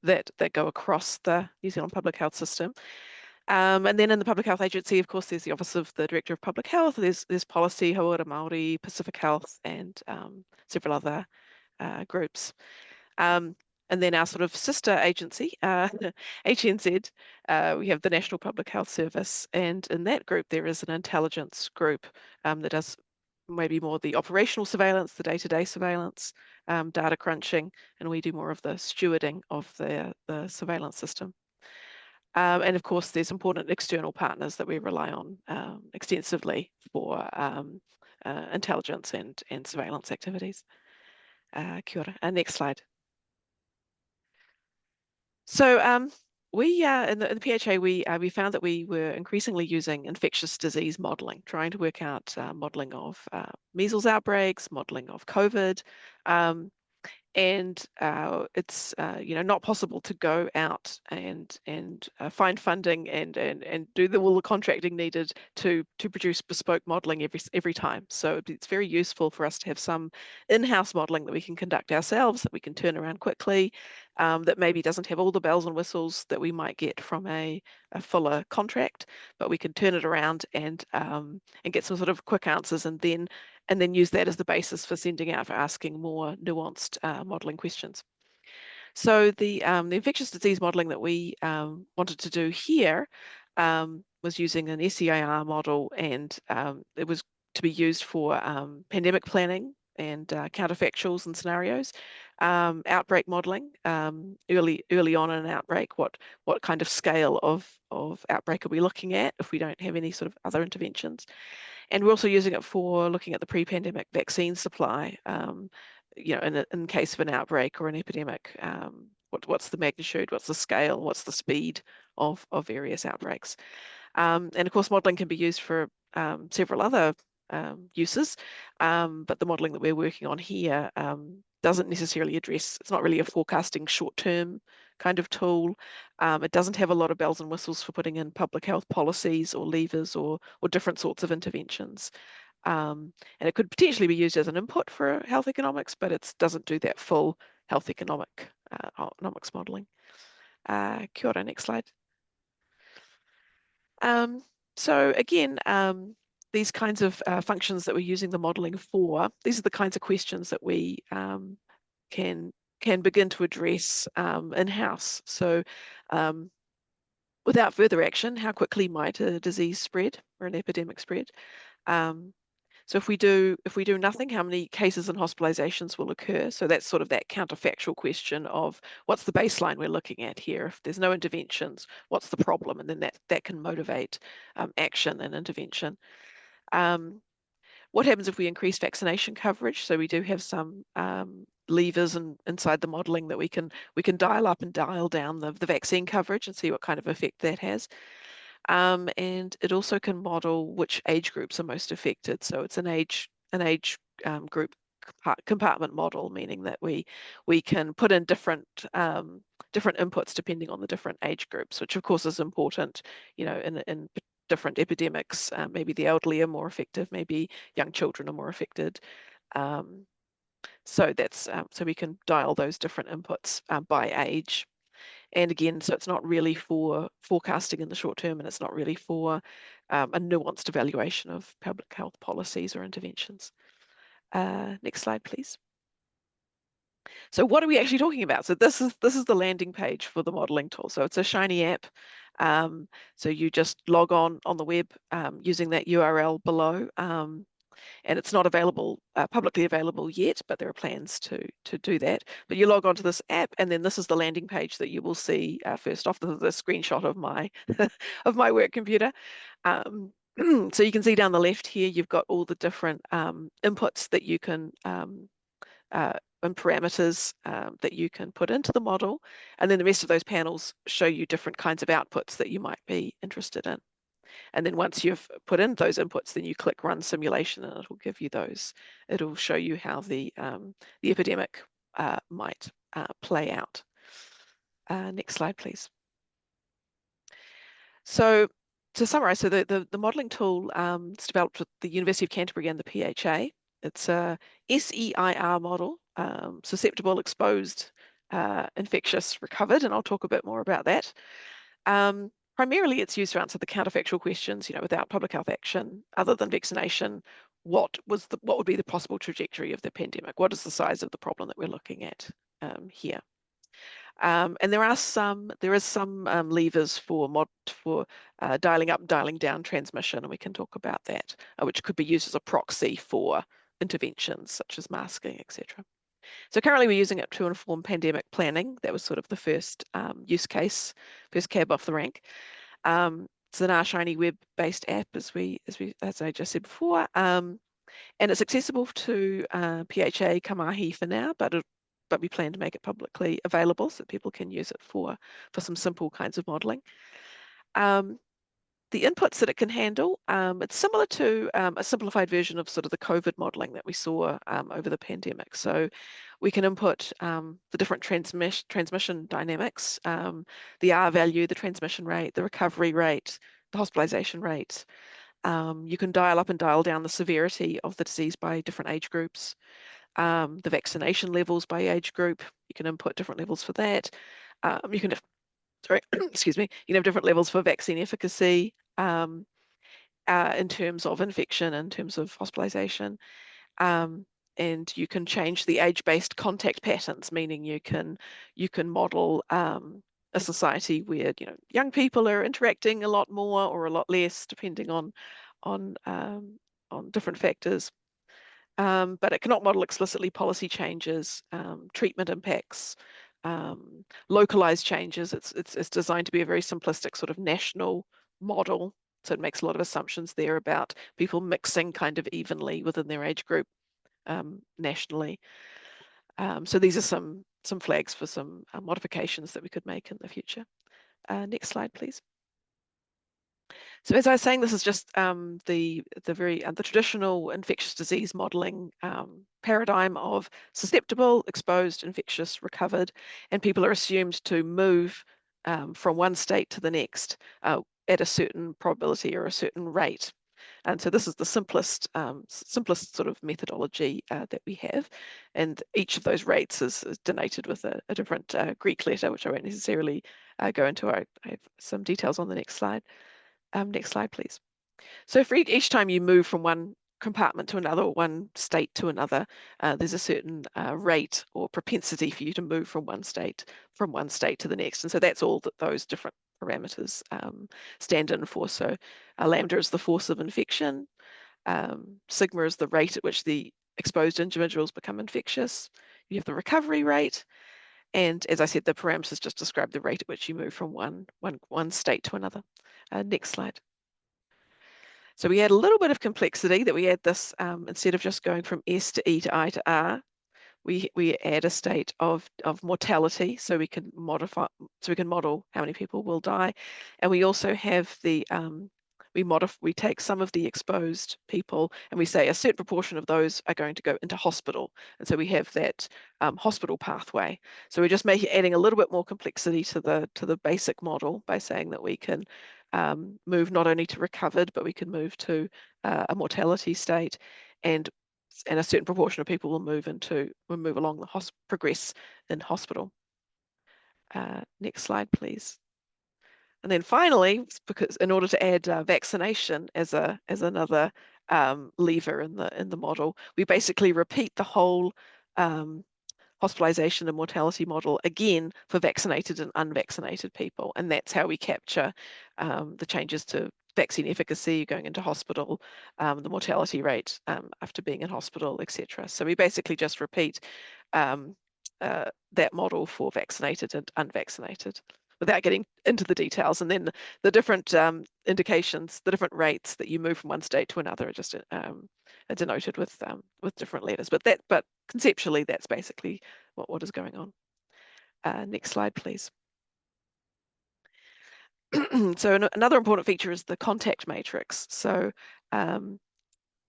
that go across the New Zealand public health system. And then in the Public Health Agency, of course, there's the Office of the Director of Public Health, there's Policy, Hauora Māori, Pacific Health, and several other groups. And then our sort of sister agency, HNZ, we have the National Public Health Service, and in that group there is an intelligence group that does maybe more the operational surveillance, the day-to-day surveillance, data crunching, and we do more of the stewarding of the surveillance system. And of course, there's important external partners that we rely on extensively for intelligence and surveillance activities. Kia ora. Next slide. So we in the PHA we found that we were increasingly using infectious disease modelling, trying to work out modelling of measles outbreaks, modelling of COVID. And it's not possible to go out and find funding and do all the contracting needed to produce bespoke modelling every time. So it's very useful for us to have some in-house modelling that we can conduct ourselves, that we can turn around quickly, that maybe doesn't have all the bells and whistles that we might get from a fuller contract, but we can turn it around and get some sort of quick answers, and then use that as the basis for sending out for asking more nuanced modelling questions. So the infectious disease modelling that we wanted to do here was using an SEIR model, and it was to be used for pandemic planning and counterfactuals and scenarios, outbreak modelling, early on in an outbreak, what kind of scale of outbreak are we looking at if we don't have any sort of other interventions. And we're also using it for looking at the pre-pandemic vaccine supply, in case of an outbreak or an epidemic, what's the magnitude, what's the scale, what's the speed of various outbreaks. And of course, modelling can be used for several other uses, but the modelling that we're working on here doesn't necessarily address, it's not really a forecasting short-term kind of tool. It doesn't have a lot of bells and whistles for putting in public health policies or levers or different sorts of interventions. And it could potentially be used as an input for health economics, but it doesn't do that full health economics modelling. Kia ora, next slide. So again, these kinds of functions that we're using the modelling for, these are the kinds of questions that we can begin to address in-house. So without further action, how quickly might a disease spread or an epidemic spread? So if we do nothing, how many cases and hospitalizations will occur? So that's sort of that counterfactual question of what's the baseline we're looking at here? If there's no interventions, what's the problem? And then that can motivate action and intervention. What happens if we increase vaccination coverage? So we do have some levers inside the modelling that we can dial up and dial down the vaccine coverage and see what kind of effect that has. And it also can model which age groups are most affected. So it's an age group compartment model, meaning that we can put in different inputs depending on the different age groups, which of course is important, you know, in different epidemics. Maybe the elderly are more affected, maybe young children are more affected. So that's so we can dial those different inputs by age. And again, so it's not really for forecasting in the short term, and it's not really for a nuanced evaluation of public health policies or interventions. Next slide, please. So what are we actually talking about? So this is the landing page for the modeling tool. So it's a shiny app. So you just log on the web using that URL below. And it's not available, publicly available yet, but there are plans to do that. But you log onto this app, and then this is the landing page that you will see first off. This is a screenshot of my of my work computer. So you can see down the left here, you've got all the different inputs that you can and parameters that you can put into the model, and then the rest of those panels show you different kinds of outputs that you might be interested in. And then once you've put in those inputs, then you click Run Simulation, and it will give you those. It'll show you how the epidemic might play out. Next slide, please. So to summarize, so the modelling tool is developed with the University of Canterbury and the PHA. It's a SEIR model, susceptible, exposed, infectious, recovered, and I'll talk a bit more about that. Primarily, it's used to answer the counterfactual questions, you know, without public health action, other than vaccination, what would be the possible trajectory of the pandemic? What is the size of the problem that we're looking at here? And there is some levers for dialing up and dialing down transmission, and we can talk about that, which could be used as a proxy for interventions such as masking, etc. So currently we're using it to inform pandemic planning. That was sort of the first use case, first cab off the rank. It's an shiny web-based app, as I just said before, and it's accessible to PHA Kamahi for now, but we plan to make it publicly available so people can use it for some simple kinds of modelling. The inputs that it can handle, it's similar to a simplified version of sort of the COVID modelling that we saw over the pandemic. So we can input the different transmission dynamics, the R value, the transmission rate, the recovery rate, the hospitalisation rate. You can dial up and dial down the severity of the disease by different age groups, the vaccination levels by age group. You can input different levels for that. You can excuse me, you can have different levels for vaccine efficacy in terms of infection, in terms of hospitalisation. And you can change the age-based contact patterns, meaning you can model a society where, you know, young people are interacting a lot more or a lot less, depending on different factors. But it cannot model explicitly policy changes, treatment impacts, localized changes. It's designed to be a very simplistic sort of national model. So it makes a lot of assumptions there about people mixing kind of evenly within their age group nationally. So these are some flags for some modifications that we could make in the future. Next slide, please. So as I was saying, this is just the traditional infectious disease modelling paradigm of susceptible, exposed, infectious, recovered, and people are assumed to move from one state to the next at a certain probability or a certain rate. And so this is the simplest sort of methodology that we have, and each of those rates is denoted with a different Greek letter, which I won't necessarily go into. I have some details on the next slide. Next slide, please. So for each time you move from one compartment to another, or one state to another, there's a certain rate or propensity for you to move from one state to the next. And so that's all that those different parameters stand in for. So lambda is the force of infection, sigma is the rate at which the exposed individuals become infectious. You have the recovery rate, and as I said, the parameters just describe the rate at which you move from one state to another. Next slide. So we add a little bit of complexity, that we add this, instead of just going from S to E to I to R, we add a state of mortality, so we can modify, so we can model how many people will die, and we also have the we take some of the exposed people and we say a certain proportion of those are going to go into hospital, and so we have that hospital pathway. So we're just adding a little bit more complexity to the basic model by saying that we can move not only to recovered, but we can move to a mortality state, and a certain proportion of people will move along the progress in hospital. Next slide, please. And then finally, because in order to add vaccination as another lever in the model, we basically repeat the whole hospitalization and mortality model again for vaccinated and unvaccinated people, and that's how we capture the changes to vaccine efficacy going into hospital, the mortality rate after being in hospital, etc. So we basically just repeat that model for vaccinated and unvaccinated, without getting into the details. And then the different indications, the different rates that you move from one state to another are just are denoted with different letters. But conceptually, that's basically what is going on. Next slide, please. So another important feature is the contact matrix. So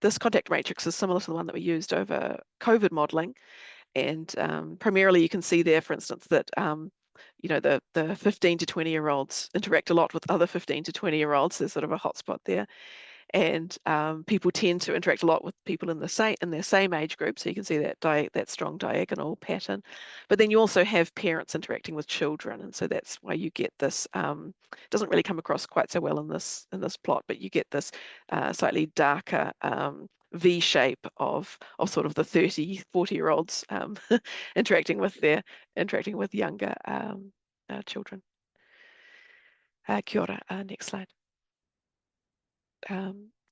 this contact matrix is similar to the one that we used over COVID modeling. And primarily you can see there, for instance, that you know, the 15 to 20-year-olds interact a lot with other 15 to 20-year-olds. There's sort of a hotspot there. And people tend to interact a lot with people in their same age group. So you can see that strong diagonal pattern. But then you also have parents interacting with children, and so that's why you get this. It doesn't really come across quite so well in this plot, but you get this slightly darker V shape of sort of the 30, 40-year-olds interacting with younger children. Kia ora. Next slide.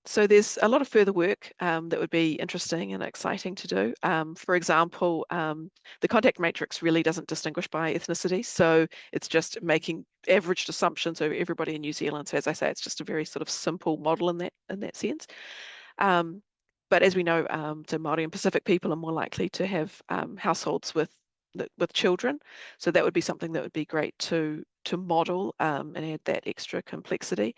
So there's a lot of further work that would be interesting and exciting to do. For example, the contact matrix really doesn't distinguish by ethnicity, so it's just making averaged assumptions over everybody in New Zealand. So as I say, it's just a very sort of simple model in that sense. But as we know, so Māori and Pacific people are more likely to have households with children, so that would be something that would be great to model and add that extra complexity.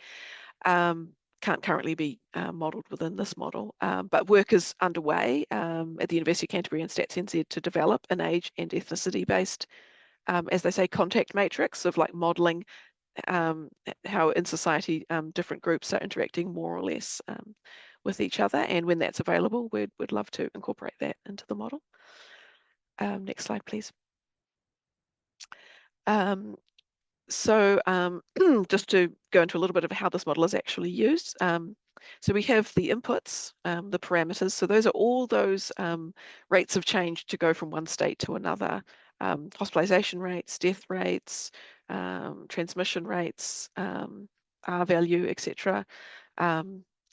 Can't currently be modelled within this model, but work is underway at the University of Canterbury and StatsNZ to develop an age and ethnicity-based, as they say, contact matrix of like modelling how in society different groups are interacting more or less with each other. And when that's available, we'd love to incorporate that into the model. Next slide, please. So just to go into a little bit of how this model is actually used. So we have the inputs, the parameters. So those are all those rates of change to go from one state to another. Hospitalization rates, death rates, transmission rates, R value, etc.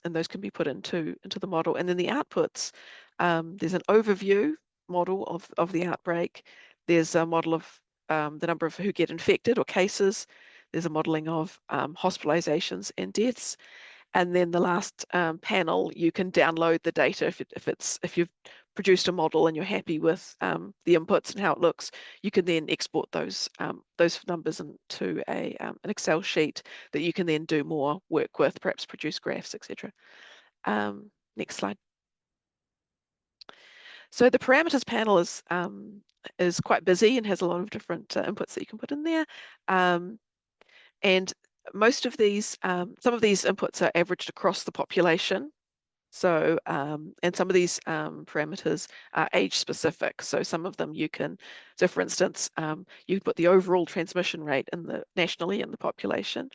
And those can be put into the model. And then the outputs, there's an overview model of the outbreak. There's a model of the number of who get infected or cases. There's a modelling of hospitalizations and deaths. And then the last panel, you can download the data if you've produced a model and you're happy with the inputs and how it looks. You can then export those numbers into an Excel sheet that you can then do more work with, perhaps produce graphs, etc. Next slide. So the parameters panel is quite busy and has a lot of different inputs that you can put in there. And most of these, some of these inputs are averaged across the population. So, and some of these parameters are age specific. So some of them you can, so for instance, you put the overall transmission rate nationally in the population.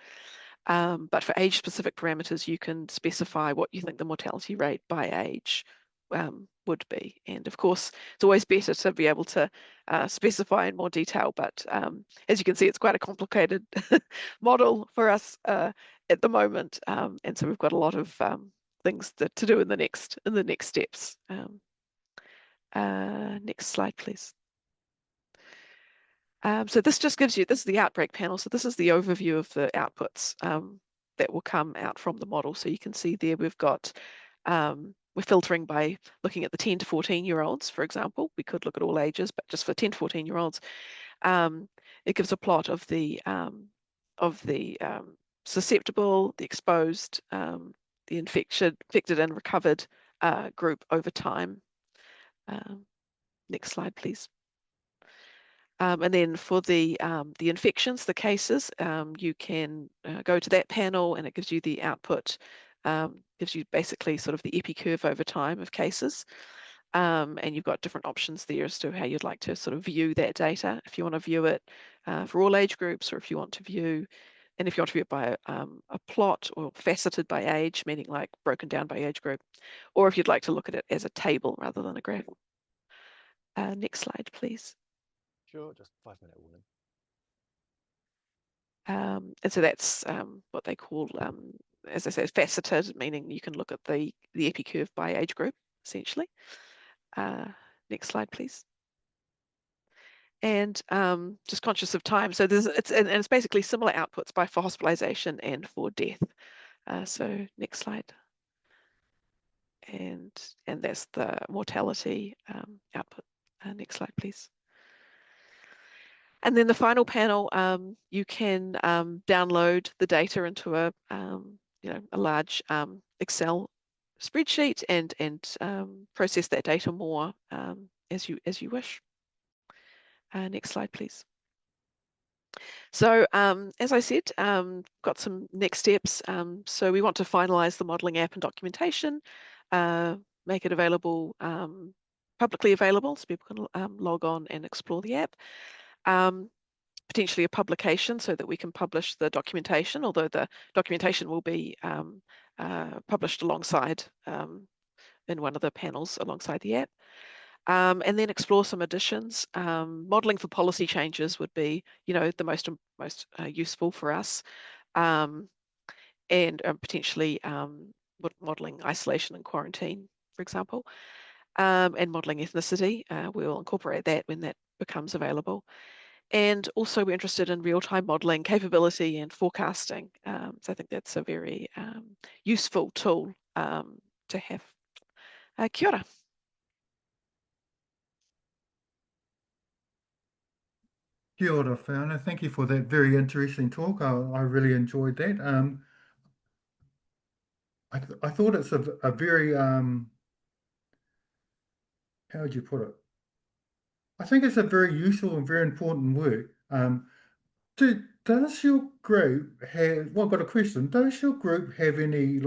But for age specific parameters, you can specify what you think the mortality rate by age would be. And of course, it's always better to be able to specify in more detail, but as you can see, it's quite a complicated model for us at the moment. And so we've got a lot of things to do in the next steps. Next slide, please. So this just gives you, this is the outbreak panel. So this is the overview of the outputs that will come out from the model. So you can see there we've got we're filtering by looking at the 10 to 14-year-olds, for example. We could look at all ages, but just for 10 to 14-year-olds, it gives a plot of the susceptible, the exposed, the infected and recovered group over time. Next slide, please. And then for the infections, the cases, you can go to that panel and it gives you the output, gives you basically sort of the epi curve over time of cases. And you've got different options there as to how you'd like to sort of view that data. If you want to view it for all age groups, or if you want to view, and if you want to view it by a plot or faceted by age, meaning like broken down by age group, or if you'd like to look at it as a table rather than a graph. Next slide, please. Sure, just 5-minute warning. And so that's what they call, as I said, faceted, meaning you can look at the epi curve by age group, essentially. Next slide, please. And just conscious of time, so it's basically similar outputs for hospitalization and for death. So next slide. And that's the mortality output. Next slide, please. And then the final panel, you can download the data into a large Excel spreadsheet and process that data more as you wish. Next slide, please. So as I said, got some next steps. So we want to finalize the modeling app and documentation, make it available, publicly available, so people can log on and explore the app. Potentially a publication so that we can publish the documentation, although the documentation will be published alongside in one of the panels alongside the app. And then explore some additions. Modeling for policy changes would be, the most useful for us, and potentially modeling isolation and quarantine, for example, and modeling ethnicity. We will incorporate that when that becomes available. And also we're interested in real-time modeling capability and forecasting. So I think that's a very useful tool to have. Kia ora. Kia ora, Fiona. Thank you for that very interesting talk. I really enjoyed that. I thought it's a very, how would you put it? I think it's a very useful and very important work. Does your group have, well, I've got a question. Does your group have any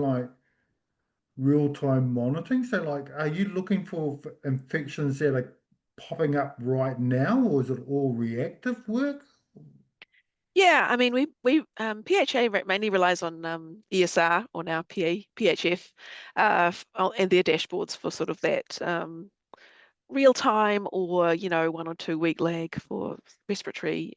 real-time monitoring? So are you looking for infections that are popping up right now, or is it all reactive work? Yeah, I mean, we PHA mainly relies on ESR, or now PHF, and their dashboards for sort of that real time, or 1 or 2 week lag for respiratory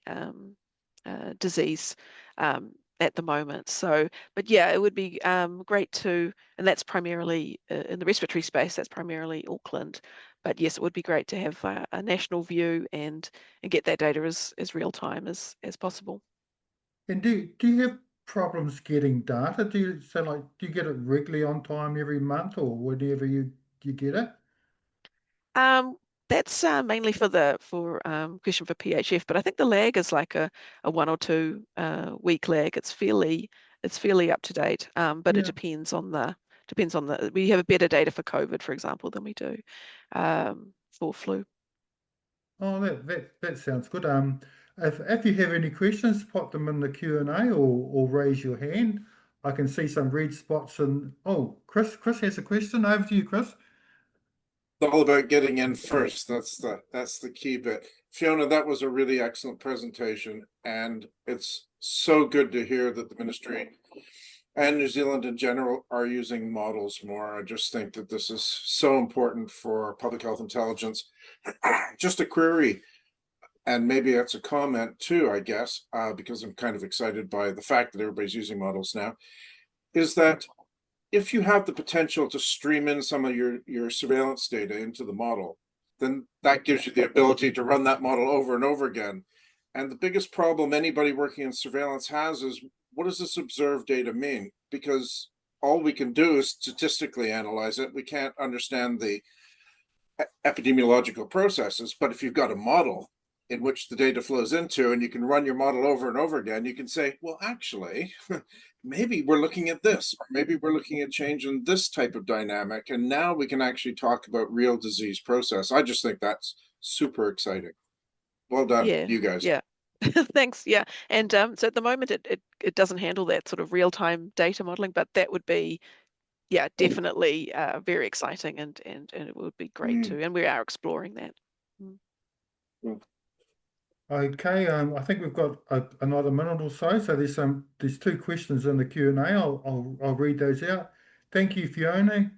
disease at the moment. So, but yeah, it would be great to, and that's primarily in the respiratory space, that's primarily Auckland. But yes, it would be great to have a national view and get that data as real time as possible. And do you have problems getting data? Do you get it regularly on time every month, or whenever you get it? That's mainly for question for PHF, but I think the lag is like a 1 or 2 week lag. It's fairly up to date, but it depends on the we have a better data for COVID, for example, than we do for flu. Oh, that sounds good. If you have any questions, pop them in the Q&A or raise your hand. I can see some red spots and Chris has a question. Over to you, Chris. It's all about getting in first. That's the key bit. Fiona, that was a really excellent presentation, and it's so good to hear that the ministry and New Zealand in general are using models more. I just think that this is so important for public health intelligence. Just a query, and maybe that's a comment too, I guess, because I'm kind of excited by the fact that everybody's using models now, is that if you have the potential to stream in some of your surveillance data into the model, then that gives you the ability to run that model over and over again. And the biggest problem anybody working in surveillance has is, what does this observed data mean? Because all we can do is statistically analyze it. We can't understand the epidemiological processes, but if you've got a model in which the data flows into, and you can run your model over and over again, you can say, well, actually, maybe we're looking at this, or maybe we're looking at change in this type of dynamic, and now we can actually talk about real disease process. I just think that's super exciting. Well done, you guys. Yeah. Thanks. Yeah. And so at the moment it doesn't handle that sort of real-time data modeling, but that would be, yeah, definitely very exciting, and it would be great too. And we are exploring that. Okay, I think we've got another minute or so. So there's two questions in the Q&A. I'll read those out. Thank you, Fiona.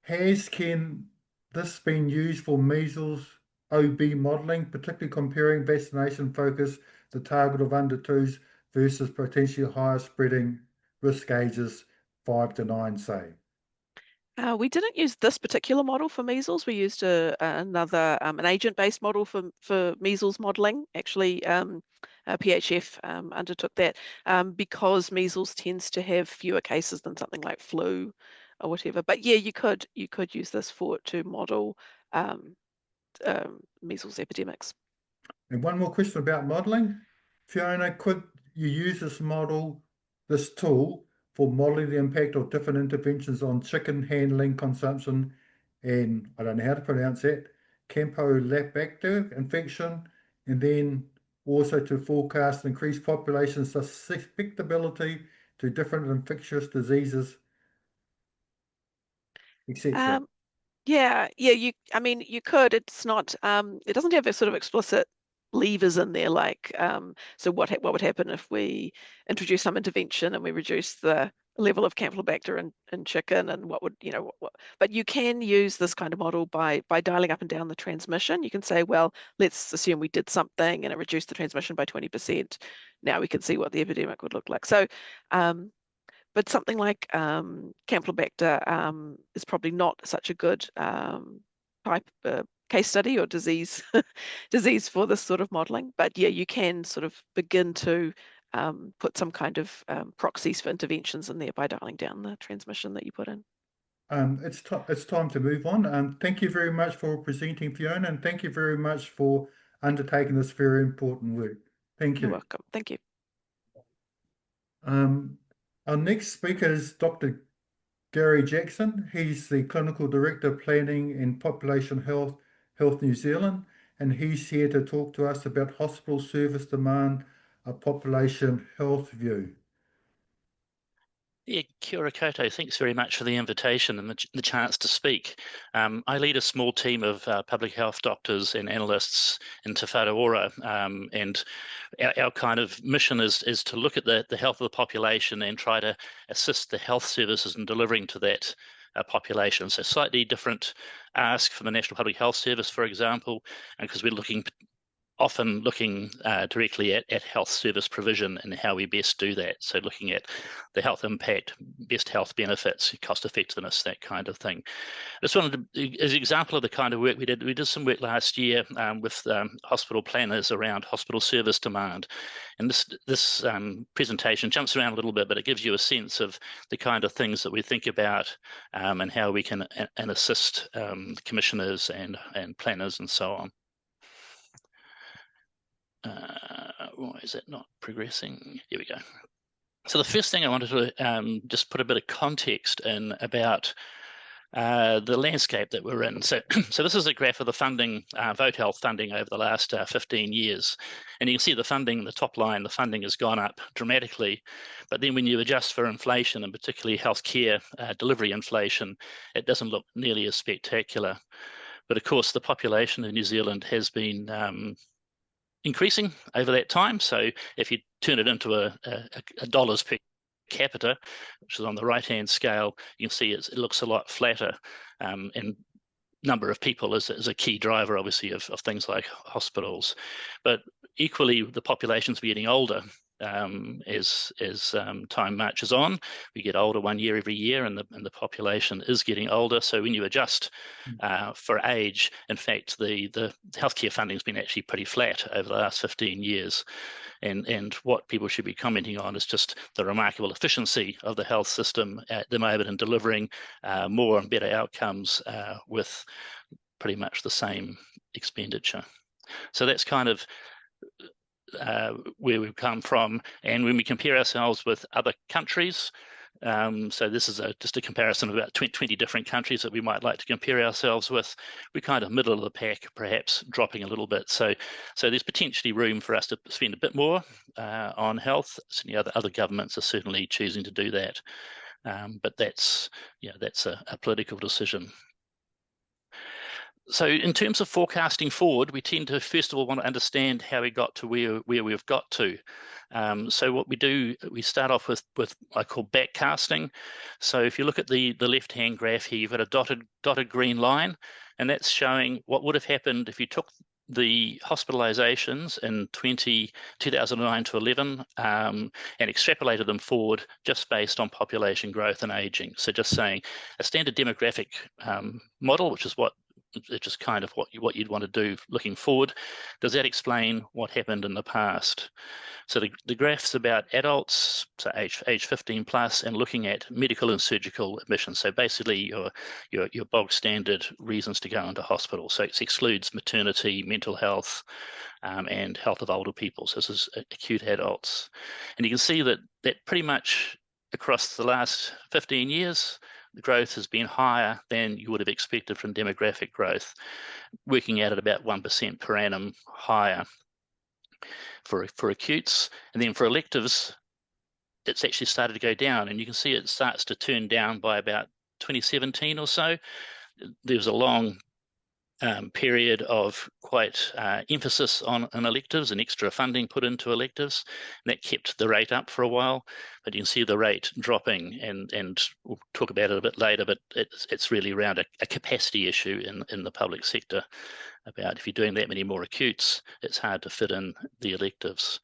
Can this been used for measles OB modelling, particularly comparing vaccination focus, the target of under 2s versus potentially higher spreading risk ages 5 to 9, say? We didn't use this particular model for measles. We used another an agent-based model for measles modelling. Actually, PHF undertook that because measles tends to have fewer cases than something like flu or whatever. But yeah, you could use this to model measles epidemics. And one more question about modelling. Fiona, could you use this tool, for modelling the impact of different interventions on chicken handling consumption and, I don't know how to pronounce that, Campylobacter infection, and then also to forecast increased population susceptibility to different infectious diseases, etc.? Yeah, I mean, you could. It's not. It doesn't have a sort of explicit levers in there, like so what would happen if we introduce some intervention and we reduce the level of Campylobacter in chicken, and what would what, but you can use this kind of model by dialing up and down the transmission. You can say, well, let's assume we did something and it reduced the transmission by 20%. Now we can see what the epidemic would look like. So but something like Campylobacter is probably not such a good case study or disease for this sort of modelling. But yeah, you can sort of begin to put some kind of proxies for interventions in there by dialing down the transmission that you put in. It's time to move on. Thank you very much for presenting, Fiona, and thank you very much for undertaking this very important work. Thank you. You're welcome. Thank you. Our next speaker is Dr. Gary Jackson. He's the Clinical Director of Planning and Population Health New Zealand, and he's here to talk to us about hospital service demand, a population health view. Yeah, kia ora koutou. Thanks very much for the invitation and the chance to speak. I lead a small team of public health doctors and analysts in Te Wharaora, and our kind of mission is to look at the health of the population and try to assist the health services in delivering to that population. So slightly different ask from the National Public Health Service, for example, because we're often looking directly at health service provision and how we best do that. So looking at the health impact, best health benefits, cost effectiveness, that kind of thing. I just wanted to, as an example of the kind of work we did some work last year with hospital planners around hospital service demand. And this presentation jumps around a little bit, but it gives you a sense of the kind of things that we think about and how we can assist commissioners and planners and so on. Why is it not progressing? Here we go. So the first thing I wanted to just put a bit of context in about the landscape that we're in. So this is a graph of the funding, Vote Health funding over the last 15 years. And you can see the funding, the top line, the funding has gone up dramatically. But then when you adjust for inflation, and particularly healthcare delivery inflation, it doesn't look nearly as spectacular. But of course, the population in New Zealand has been increasing over that time. So if you turn it into a dollars per capita, which is on the right-hand scale, you can see it looks a lot flatter. And number of people is a key driver, obviously, of things like hospitals. But equally, the population's getting older. as time marches on. We get older 1 year every year, and the population is getting older. So when you adjust for age, in fact, the healthcare funding has been actually pretty flat over the last 15 years. And what people should be commenting on is just the remarkable efficiency of the health system at the moment in delivering more and better outcomes with pretty much the same expenditure. So that's kind of where we've come from. And when we compare ourselves with other countries, so this is just a comparison of about 20 different countries that we might like to compare ourselves with. We're kind of middle of the pack, perhaps dropping a little bit. So there's potentially room for us to spend a bit more on health. Certainly other governments are certainly choosing to do that. But that's a political decision. So in terms of forecasting forward, we tend to first of all want to understand how we got to where we've got to. So what we do, we start off with what I call backcasting. So if you look at the left-hand graph here, you've got a dotted green line, and that's showing what would have happened if you took the hospitalizations in 2009 to 11 and extrapolated them forward just based on population growth and aging. So just saying a standard demographic model, which is kind of what you'd want to do looking forward. Does that explain what happened in the past? So the graph's about adults, so age 15 plus, and looking at medical and surgical admissions. So basically your bog standard reasons to go into hospital. So it excludes maternity, mental health, and health of older people. So this is acute adults. And you can see that pretty much across the last 15 years, the growth has been higher than you would have expected from demographic growth, working out at about 1% per annum higher for acutes. And then for electives, it's actually started to go down, and you can see it starts to turn down by about 2017 or so. There was a long period of quite emphasis on electives and extra funding put into electives, and that kept the rate up for a while. But you can see the rate dropping, and we'll talk about it a bit later, but it's really around a capacity issue in the public sector. About if you're doing that many more acutes, it's hard to fit in the electives.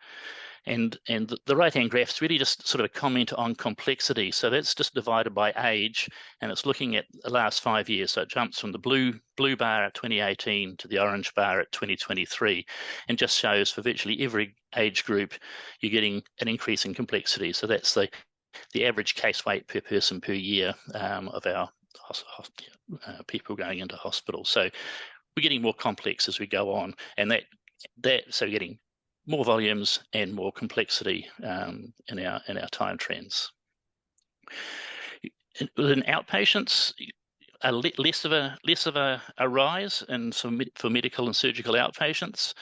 And the right-hand graph is really just sort of a comment on complexity. So that's just divided by age, and it's looking at the last 5 years. So it jumps from the blue bar at 2018 to the orange bar at 2023, and just shows for virtually every age group, you're getting an increase in complexity. So that's the average case weight per person per year of our people going into hospital. So we're getting more complex as we go on, and so we're getting more volumes and more complexity in our time trends. Within outpatients, less of a rise for medical and surgical outpatients,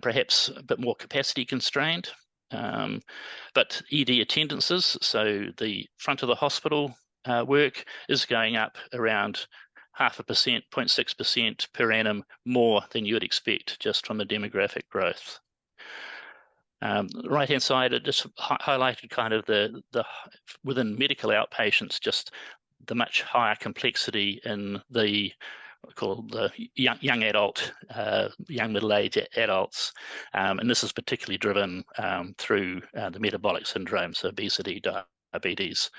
perhaps a bit more capacity constrained. But ED attendances, so the front of the hospital work, is going up around 0.5%, 0.6% per annum more than you would expect just from the demographic growth. The right-hand side, it just highlighted kind of the within medical outpatients, just the much higher complexity in the young adult, young middle-aged adults, and this is particularly driven through the metabolic syndrome, so obesity, diabetes,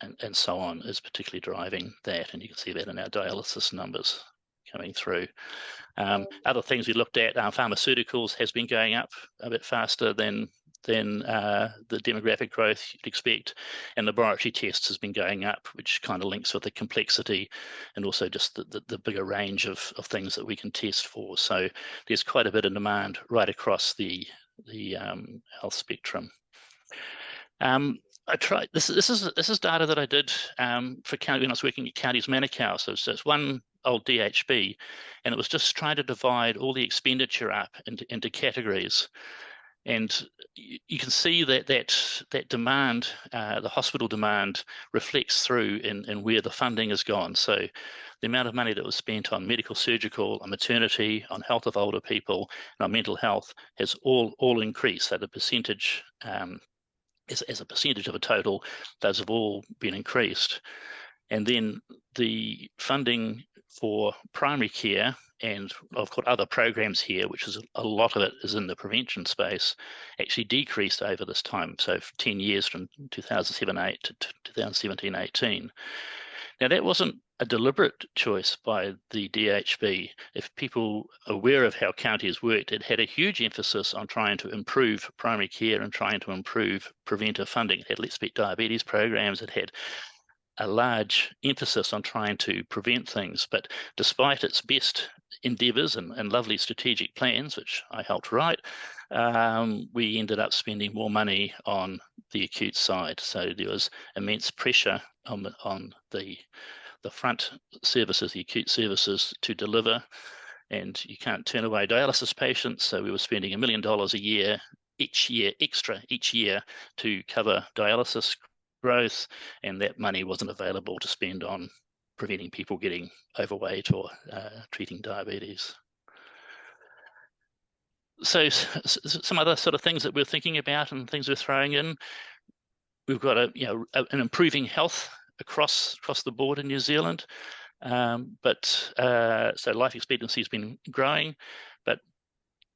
and so on is particularly driving that, and you can see that in our dialysis numbers coming through. Other things we looked at, pharmaceuticals has been going up a bit faster than the demographic growth you'd expect, and laboratory tests has been going up, which kind of links with the complexity and also just the bigger range of things that we can test for. So there's quite a bit of demand right across the health spectrum. I tried this is data that I did for county when I was working at Counties Manukau. So it's one old DHB, and it was just trying to divide all the expenditure up into categories. And you can see that demand, the hospital demand, reflects through in where the funding has gone. So the amount of money that was spent on medical, surgical, on maternity, on health of older people, and on mental health has all increased. So the percentage, as a percentage of a total, those have all been increased. And then the funding for primary care and I've got other programs here, which is a lot of it is in the prevention space, actually decreased over this time. So for 10 years from 2007-8 to 2017-18. Now that wasn't a deliberate choice by the DHB. If people are aware of how counties worked, it had a huge emphasis on trying to improve primary care and trying to improve preventive funding. It had Let's Beat Diabetes programs. It had a large emphasis on trying to prevent things, but despite its best endeavours and lovely strategic plans, which I helped write, we ended up spending more money on the acute side. So there was immense pressure on the front services, the acute services, to deliver, and you can't turn away dialysis patients. So we were spending $1 million a year, each year to cover dialysis growth, and that money wasn't available to spend on preventing people getting overweight or treating diabetes. So some other sort of things that we're thinking about and things we're throwing in. We've got an improving health across the board in New Zealand, so life expectancy has been growing, but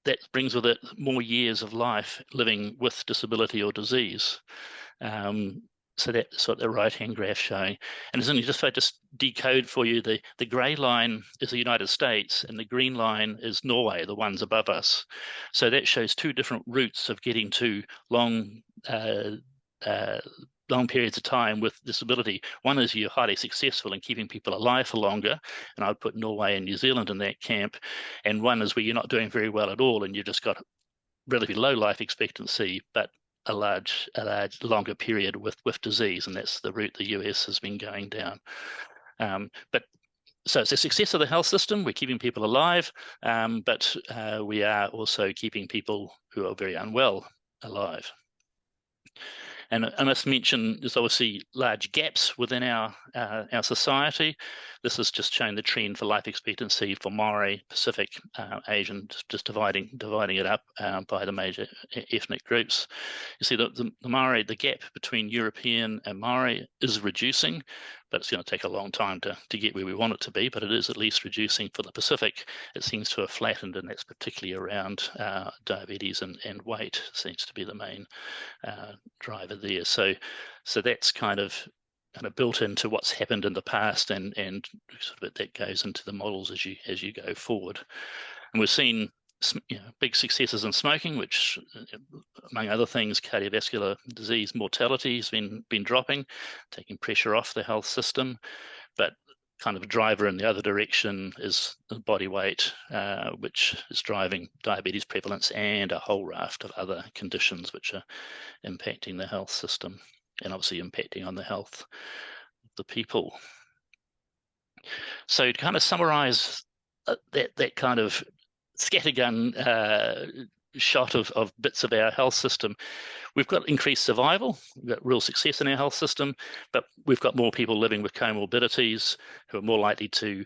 that brings with it more years of life living with disability or disease. So that's what the right-hand graph showing. And if I just decode for you, the grey line is the United States and the green line is Norway, the ones above us. So that shows two different routes of getting to long periods of time with disability. One is you're highly successful in keeping people alive for longer, and I'd put Norway and New Zealand in that camp. And one is where you're not doing very well at all and you've just got relatively low life expectancy, but a large longer period with disease, and that's the route the US has been going down. So it's a success of the health system. We're keeping people alive, but we are also keeping people who are very unwell alive. And I must mention, there's obviously large gaps within our society. This is just showing the trend for life expectancy for Māori, Pacific, Asian, just dividing it up by the major ethnic groups. You see the Māori, the gap between European and Māori is reducing, but it's going to take a long time to get where we want it to be, but it is at least reducing. For the Pacific, it seems to have flattened, and that's particularly around diabetes and weight seems to be the main driver there. So that's kind of built into what's happened in the past, and sort of that goes into the models as you go forward. And we've seen big successes in smoking, which, among other things, cardiovascular disease mortality has been dropping, taking pressure off the health system. But kind of a driver in the other direction is body weight, which is driving diabetes prevalence and a whole raft of other conditions which are impacting the health system and obviously impacting on the health of the people. So to kind of summarize that kind of scattergun shot of bits of our health system, we've got increased survival, we've got real success in our health system, but we've got more people living with comorbidities who are more likely to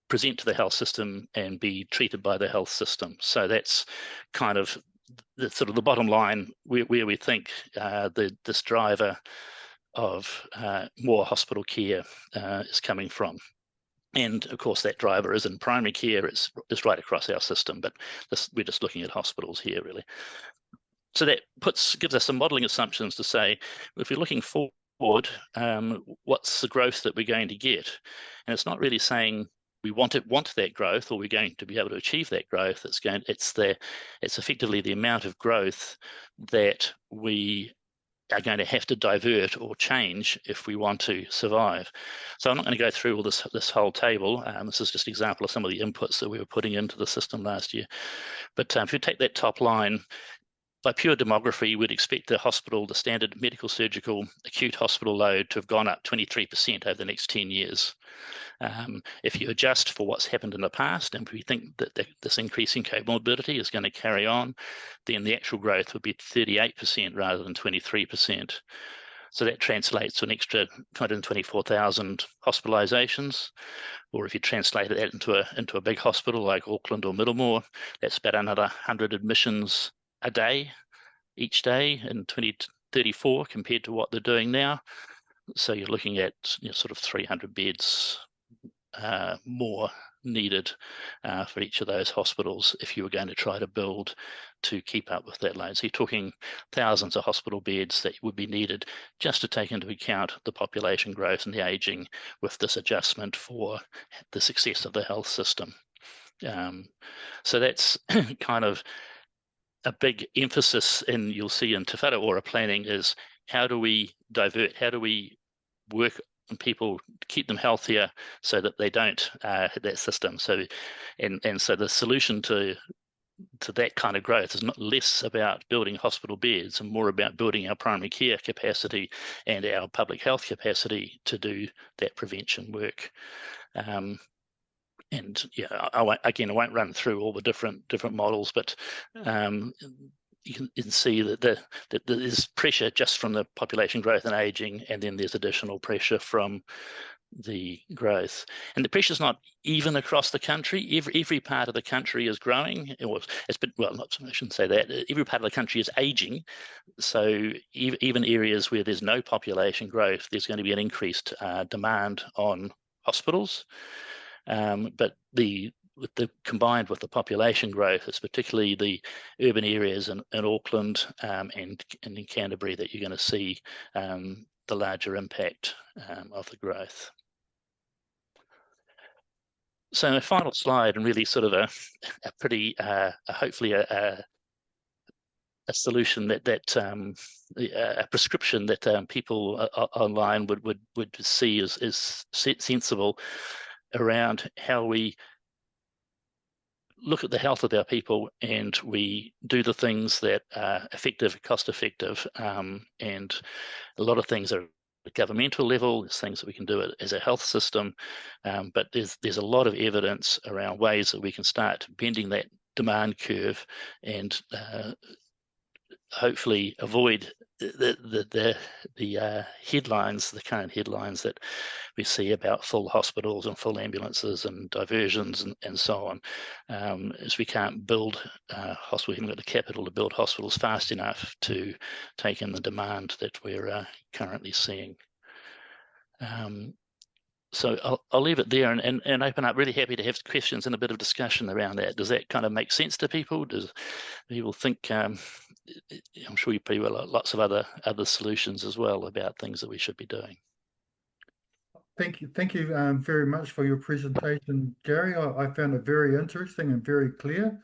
present to the health system and be treated by the health system. So that's kind of the sort of the bottom line where we think this driver of more hospital care is coming from. And of course, that driver is in primary care. It's right across our system, but we're just looking at hospitals here, really. So that gives us some modelling assumptions to say, if we're looking forward, what's the growth that we're going to get? And it's not really saying we want that growth, or we're going to be able to achieve that growth. It's effectively the amount of growth that we are going to have to divert or change if we want to survive. So I'm not going to go through all this whole table. This is just an example of some of the inputs that we were putting into the system last year. But if you take that top line, by pure demography, we'd expect the standard medical surgical acute hospital load to have gone up 23% over the next 10 years. If you adjust for what's happened in the past, and we think that this increase in comorbidity is going to carry on, then the actual growth would be 38% rather than 23%. So that translates to an extra 224,000 hospitalizations, or if you translated that into a big hospital like Auckland or Middlemore, that's about another 100 admissions a day, each day in 2034 compared to what they're doing now. So you're looking at sort of 300 beds more needed for each of those hospitals if you were going to try to build to keep up with that load. So you're talking thousands of hospital beds that would be needed just to take into account the population growth and the ageing with this adjustment for the success of the health system. So that's kind of a big emphasis in, you'll see in Te Whare planning, is how do we divert, how do we work on people to keep them healthier so that they don't hit that system. So and so the solution to that kind of growth is not less about building hospital beds and more about building our primary care capacity and our public health capacity to do that prevention work. And yeah, I won't run through all the different models, but you can see that there's pressure just from the population growth and aging, and then there's additional pressure from the growth. And the pressure is not even across the country. Every part of the country is growing. Well, I shouldn't say that. Every part of the country is aging. So even areas where there's no population growth, there's going to be an increased demand on hospitals. But combined with the population growth, it's particularly the urban areas in Auckland and in Canterbury that you're going to see the larger impact of the growth. So my final slide, and really sort of a pretty, hopefully a solution a prescription that people online would see is sensible around how we look at the health of our people and we do the things that are effective, cost effective, and a lot of things are at governmental level. There's things that we can do as a health system, but there's a lot of evidence around ways that we can start bending that demand curve and hopefully avoid the headlines, the current headlines that we see about full hospitals and full ambulances and diversions and so on, as we can't build hospitals, we haven't got the capital to build hospitals fast enough to take in the demand that we're currently seeing. So I'll leave it there and open up. Really happy to have questions and a bit of discussion around that. Does that kind of make sense to people? Does people think, I'm sure you probably will lots of other solutions as well about things that we should be doing. Thank you very much for your presentation, Gary. I found it very interesting and very clear.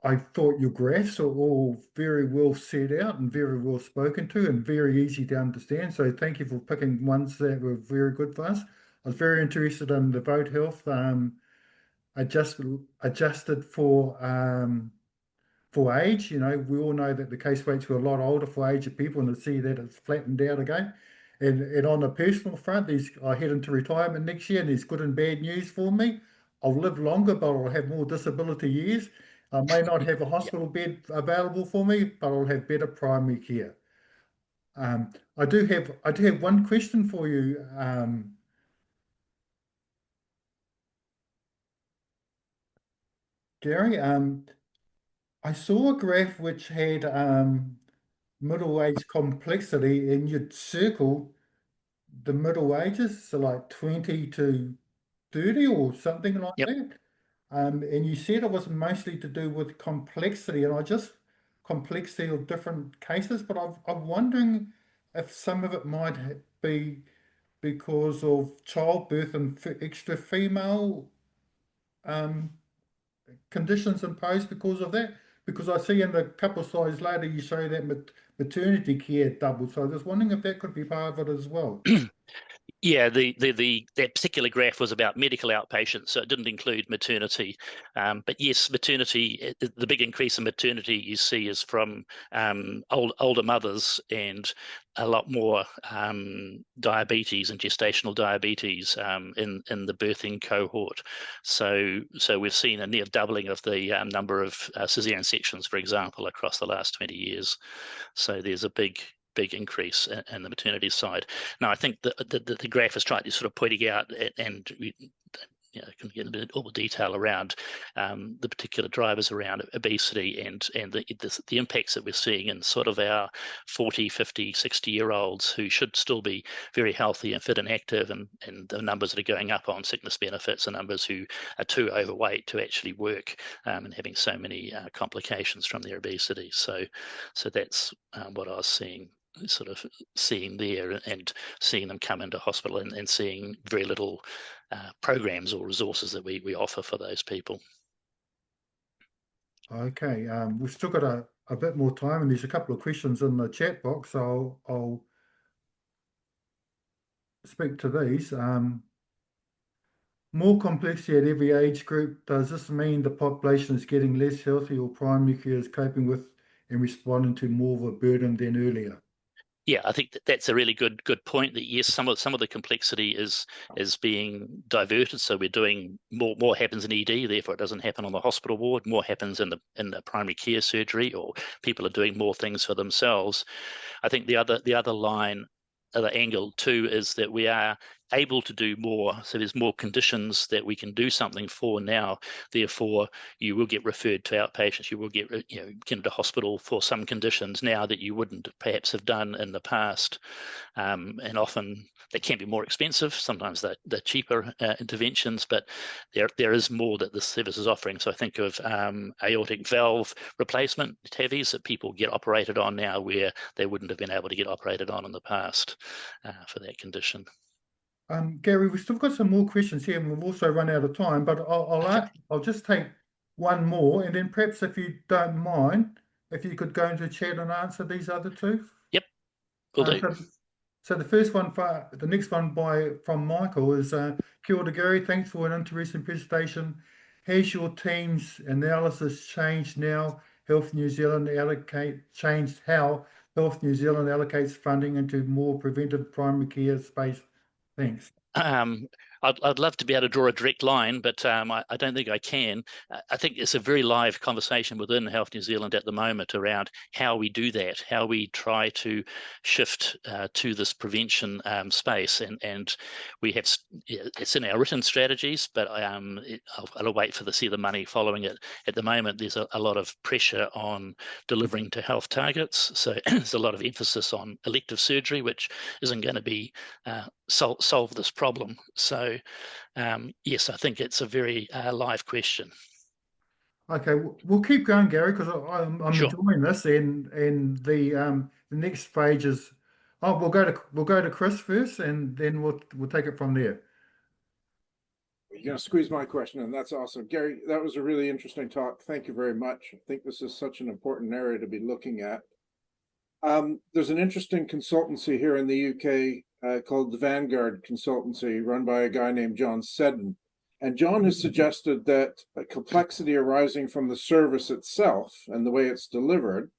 I thought your graphs are all very well set out and very well spoken to and very easy to understand. So thank you for picking ones that were very good for us. I was very interested in the vote health adjusted for age. You know, we all know that the case rates were a lot older for aged people, and to see that it's flattened out again. And on a personal front, I head into retirement next year, and there's good and bad news for me. I'll live longer, but I'll have more disability years. I may not have a hospital bed available for me, but I'll have better primary care. I do have one question for you, Gary. I saw a graph which had middle-age complexity, and you'd circle the middle ages, so like 20 to 30 or something like that. And you said it was mostly to do with complexity, and complexity of different cases, but I'm wondering if some of it might be because of childbirth and extra female conditions imposed because of that. Because I see in a couple of slides later you show that maternity care doubled, so I was wondering if that could be part of it as well. Yeah, that particular graph was about medical outpatients, so it didn't include maternity. But yes, maternity, the big increase in maternity you see is from older mothers and a lot more diabetes and gestational diabetes in the birthing cohort. So we've seen a near doubling of the number of caesarean sections, for example, across the last 20 years. So there's a big increase in the maternity side. Now, I think the graph is trying to sort of pointing out, and can get a bit more detail around the particular drivers around obesity and the impacts that we're seeing in sort of our 40, 50, 60-year-olds who should still be very healthy and fit and active, and the numbers that are going up on sickness benefits, and numbers who are too overweight to actually work, and having so many complications from their obesity. So that's what I was seeing there, and seeing them come into hospital and seeing very little programs or resources that we offer for those people. Okay, we've still got a bit more time, and there's a couple of questions in the chat box, so I'll speak to these. More complexity at every age group. Does this mean the population is getting less healthy, or primary care is coping with and responding to more of a burden than earlier? Yeah, I think that's a really good point. That yes, some of the complexity is being diverted. So we're doing more happens in ED, therefore it doesn't happen on the hospital ward. More happens in the primary care surgery, or people are doing more things for themselves. I think the other angle too is that we are able to do more. So there's more conditions that we can do something for now. Therefore, you will get referred to outpatients. You will get into hospital for some conditions now that you wouldn't perhaps have done in the past. And often they can be more expensive. Sometimes they're cheaper interventions, but there is more that the service is offering. So I think of aortic valve replacement, TAVIs, that people get operated on now where they wouldn't have been able to get operated on in the past for that condition. Gary, we've still got some more questions here, and we've also run out of time, but I'll just take one more, and then perhaps, if you don't mind, if you could go into chat and answer these other two. Yep, will do. So the next one from Michael is, Kia ora Gary, thanks for an interesting presentation. Has your team's analysis changed now Health New Zealand changed how Health New Zealand allocates funding into more preventive primary care space? Thanks. I'd love to be able to draw a direct line, but I don't think I can. I think it's a very live conversation within Health New Zealand at the moment around how we do that, how we try to shift to this prevention space. And we have, it's in our written strategies, but I'll wait to see the money following it. At the moment, there's a lot of pressure on delivering to health targets. So there's a lot of emphasis on elective surgery, which isn't going to be solve this problem. So yes, I think it's a very live question. Okay, we'll keep going, Gary, because I'm Sure. enjoying this, and the next page is, we'll go to Chris first, and then we'll take it from there. You're going to squeeze my question in. That's awesome. Gary, that was a really interesting talk. Thank you very much. I think this is such an important area to be looking at. There's an interesting consultancy here in the UK called the Vanguard Consultancy, run by a guy named John Seddon. And John has suggested that a complexity arising from the service itself and the way it's delivered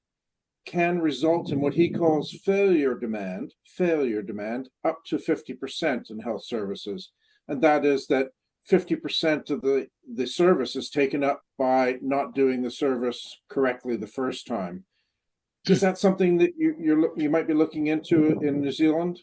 can result in what he calls failure demand up to 50% in health services. And that is that 50% of the service is taken up by not doing the service correctly the first time. Is that something that you might be looking into in New Zealand?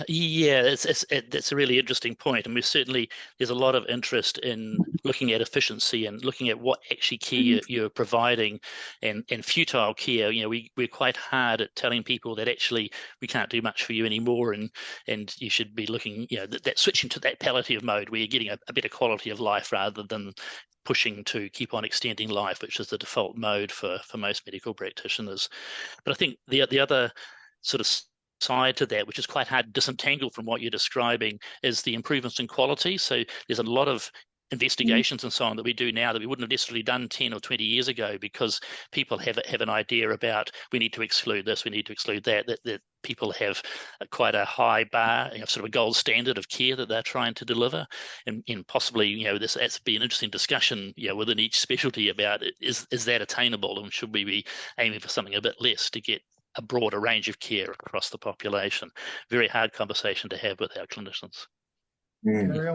Yeah, that's a really interesting point, and there's a lot of interest in looking at efficiency and looking at what actually care you're providing, and futile care. We're quite hard at telling people that actually we can't do much for you anymore, and you should be looking, that switching to that palliative mode where you're getting a better quality of life rather than pushing to keep on extending life, which is the default mode for most medical practitioners. But I think the other sort of side to that, which is quite hard to disentangle from what you're describing, is the improvements in quality. So there's a lot of investigations and so on that we do now that we wouldn't have necessarily done 10 or 20 years ago, because people have an idea about, we need to exclude this, we need to exclude that people have quite a high bar, sort of a gold standard of care that they're trying to deliver, and possibly, that's be an interesting discussion, within each specialty about is that attainable, and should we be aiming for something a bit less to get a broader range of care across the population? Very hard conversation to have with our clinicians. Gary,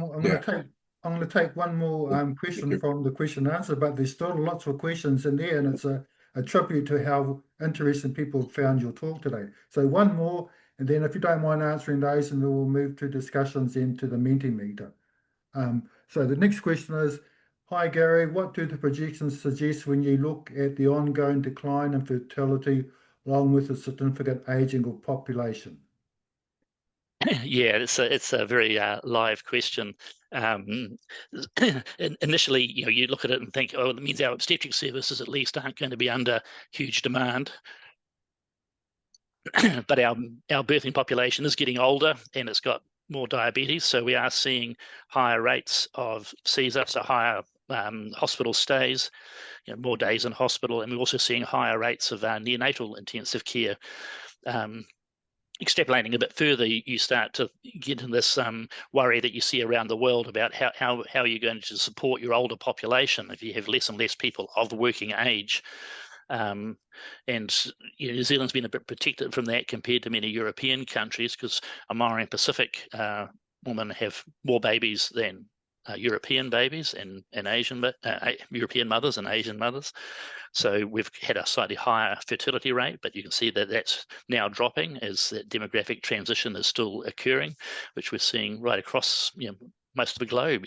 I'm going to take one more question from the question and answer, but there's still lots of questions in there, and it's a tribute to how interesting people found your talk today. So one more, and then if you don't mind answering those, and then we'll move to discussions into the Mentimeter. So the next question is, hi Gary, what do the projections suggest when you look at the ongoing decline in fertility along with the significant ageing of population? Yeah, it's a very live question. Initially, you look at it and think, oh, that means our obstetric services at least aren't going to be under huge demand. But our birthing population is getting older and it's got more diabetes, so we are seeing higher rates of Caesar, so higher hospital stays, more days in hospital, and we're also seeing higher rates of neonatal intensive care. Extrapolating a bit further, you start to get in this worry that you see around the world about how are you going to support your older population if you have less and less people of the working age. And New Zealand's been a bit protected from that compared to many European countries, because a Māori and Pacific women have more babies than European babies and Asian European mothers and Asian mothers. So we've had a slightly higher fertility rate, but you can see that that's now dropping as that demographic transition is still occurring, which we're seeing right across most of the globe.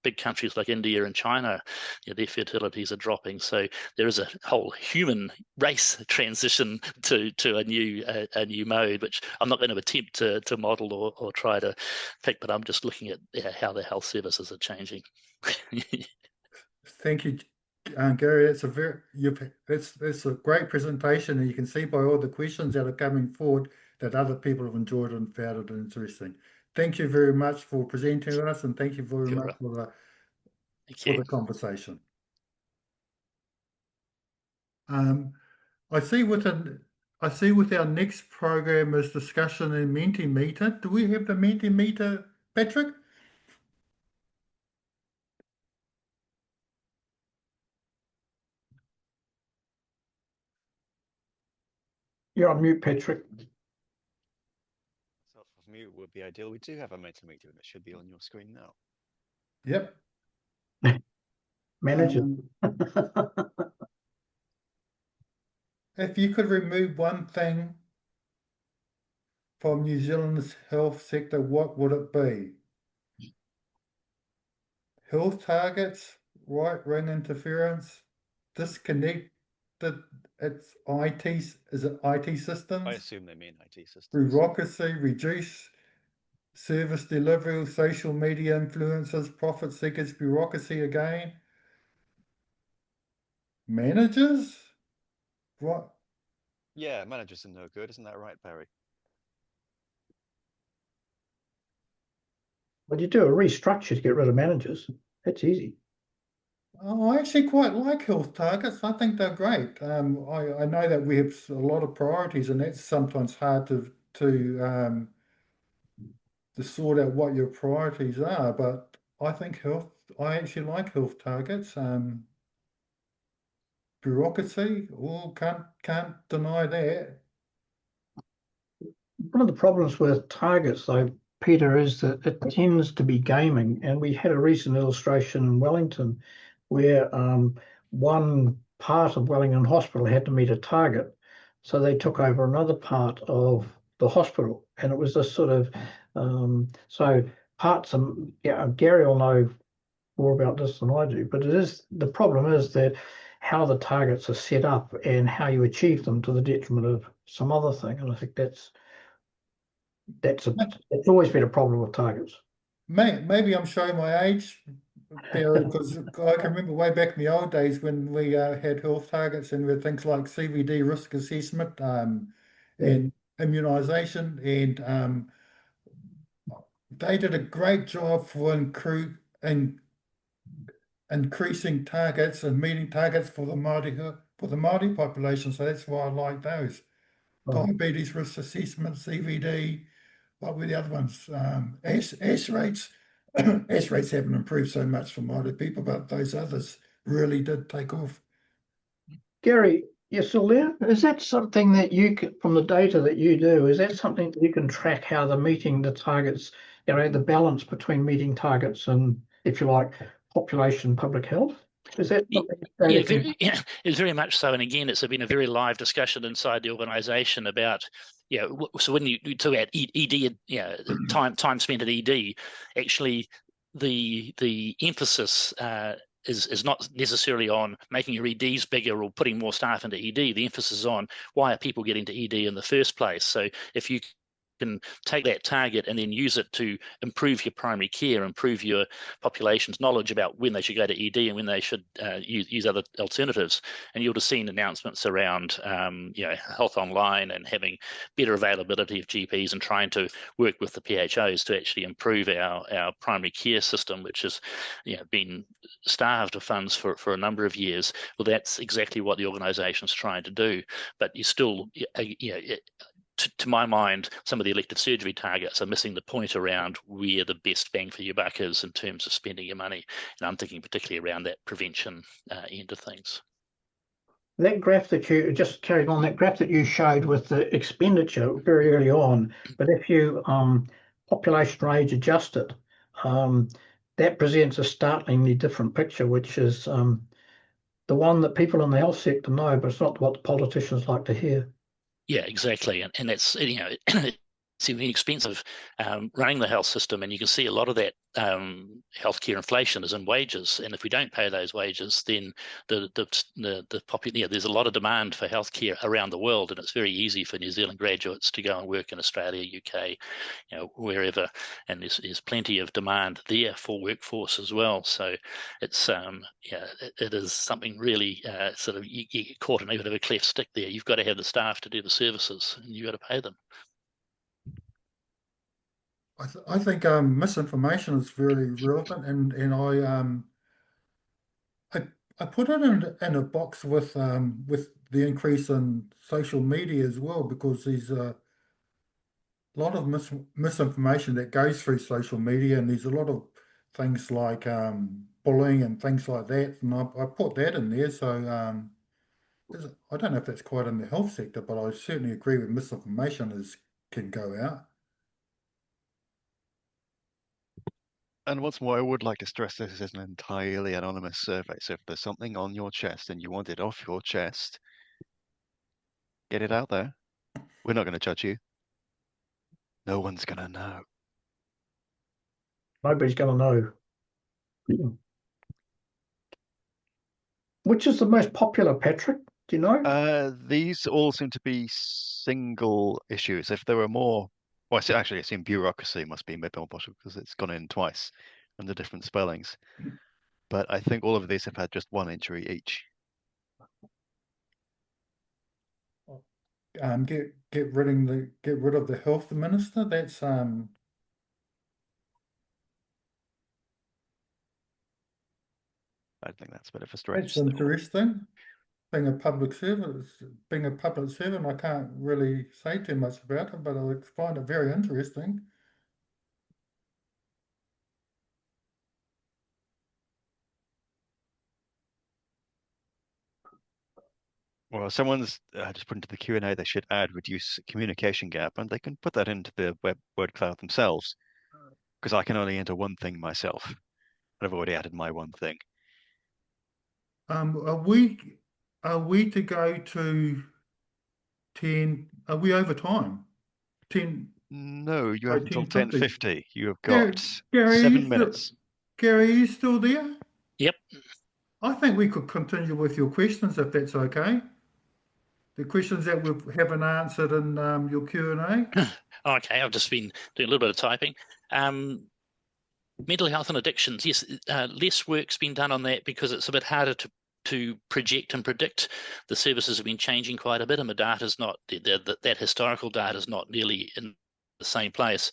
Big countries like India and China, their fertilities are dropping. So there is a whole human race transition to a new mode, which I'm not going to attempt to model or try to pick, but I'm just looking at how the health services are changing. Thank you, Gary. That's a great presentation, and you can see by all the questions that are coming forward that other people have enjoyed and found it interesting. Thank you very much for presenting to us, and thank you very much for the conversation. I see with our next program is discussion in Mentimeter. Do we have the Mentimeter, Patrick? You're on mute, Patrick. Mute would be ideal. We do have a Mentimeter, and it should be on your screen now. Yep. Manager. If you could remove one thing from New Zealand's health sector, what would it be? Health targets, right-wing interference, disconnected, it's IT, is it IT systems? I assume they mean IT systems. Bureaucracy, reduce service delivery, social media influencers, profit seekers, bureaucracy again. Managers? What? Yeah, managers are no good, isn't that right, Barry? Well, you do a restructure to get rid of managers. That's easy. Oh, I actually quite like health targets. I think they're great. I know that we have a lot of priorities, and that's sometimes hard to sort out what your priorities are. But I think I actually like health targets. Bureaucracy, can't deny that. One of the problems with targets, though, Peter, is that it tends to be gaming. And we had a recent illustration in Wellington where one part of Wellington Hospital had to meet a target. So they took over another part of the hospital. And it was this sort of, so parts of, Gary will know more about this than I do, but the problem is that how the targets are set up and how you achieve them to the detriment of some other thing. And I think that's always been a problem with targets. Maybe I'm showing my age, Barry, because I can remember way back in the old days when we had health targets and with things like CVD risk assessment and immunisation, and they did a great job for increasing targets and meeting targets for the Māori population. So that's why I like those. Diabetes risk assessment, CVD. What were the other ones? S rates. S rates haven't improved so much for Māori people, but those others really did take off. Gary, you're still there? Is that something that you can, from the data that you do, is that something that you can track how they're meeting the targets, the balance between meeting targets and, if you like, population public health? Is that something? It's very much so. And again, it's been a very live discussion inside the organisation about, so when you talk about ED, time spent at ED, actually the emphasis is not necessarily on making your EDs bigger or putting more staff into ED. The emphasis is on why are people getting to ED in the first place. So if you can take that target and then use it to improve your primary care, improve your population's knowledge about when they should go to ED and when they should use other alternatives. And you would have seen announcements around health online and having better availability of GPs and trying to work with the PHOs to actually improve our primary care system, which has been starved of funds for a number of years. Well, that's exactly what the organisation's trying to do. But you still, to my mind, some of the elective surgery targets are missing the point around where the best bang for your buck is in terms of spending your money. And I'm thinking particularly around that prevention end of things. That graph that you just carried on, that graph that you showed with the expenditure very early on, but if you population age adjust it, that presents a startlingly different picture, which is the one that people in the health sector know, but it's not what the politicians like to hear. Yeah, exactly. And that's, it's inexpensive running the health system, and you can see a lot of that healthcare inflation is in wages. And if we don't pay those wages, then there's a lot of demand for healthcare around the world, and it's very easy for New Zealand graduates to go and work in Australia, UK, wherever. And there's plenty of demand there for workforce as well. So it's it is something really sort of you get caught in a bit of a cleft stick there. You've got to have the staff to do the services, and you've got to pay them. I think misinformation is very relevant, and I put it in a box with the increase in social media as well, because there's a lot of misinformation that goes through social media, and there's a lot of things like bullying and things like that, and I put that in there. So I don't know if that's quite in the health sector, but I certainly agree with misinformation can go out. And once more, I would like to stress this is an entirely anonymous survey. So if there's something on your chest and you want it off your chest, get it out there. We're not going to judge you. No one's going to know. Nobody's going to know. Which is the most popular, Patrick? Do you know? These all seem to be single issues. If there were more, well, I assume bureaucracy must be a bit more possible because it's gone in twice under different spellings. But I think all of these have had just one injury each. Get rid of the health minister. That's I think that's a bit of a stretch. That's interesting. Being a public servant, I can't really say too much about it, but I find it very interesting. Well, someone's just put into the Q&A they should add reduce communication gap, and they can put that into the word cloud themselves, because I can only enter one thing myself, and I've already added my one thing. Are we to go to 10? Are we over time? 10? No, you have until 10:50. 10:50. You have got Gary, 7 minutes. Gary, are you still there? Yep. I think we could continue with your questions if that's okay. The questions that we haven't answered in your Q&A. Okay, I've just been doing a little bit of typing. Mental health and addictions, yes, less work's been done on that because it's a bit harder to project and predict. The services have been changing quite a bit, and the data's not, that historical data is not nearly in the same place.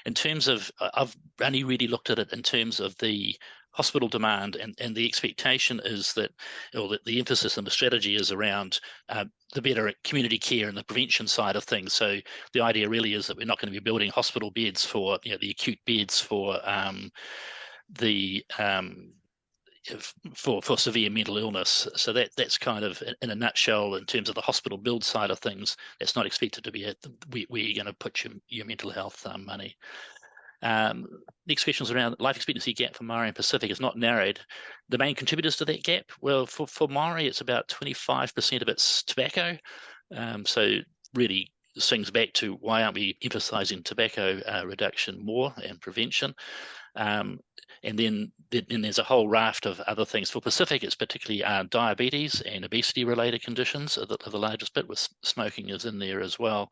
In terms of, I've only really looked at it in terms of the hospital demand, and the expectation is that, or the emphasis and the strategy is around the better community care and the prevention side of things. So the idea really is that we're not going to be building hospital beds for the acute beds for for severe mental illness. So that's kind of in a nutshell in terms of the hospital build side of things. That's not expected to be where you're going to put your mental health money. Next question is around life expectancy gap for Māori and Pacific is not narrowed. The main contributors to that gap, well, for Māori, it's about 25% of it's tobacco. So really swings back to why aren't we emphasising tobacco reduction more and prevention? And then there's a whole raft of other things. For Pacific, it's particularly diabetes and obesity-related conditions are the largest bit, with smoking is in there as well.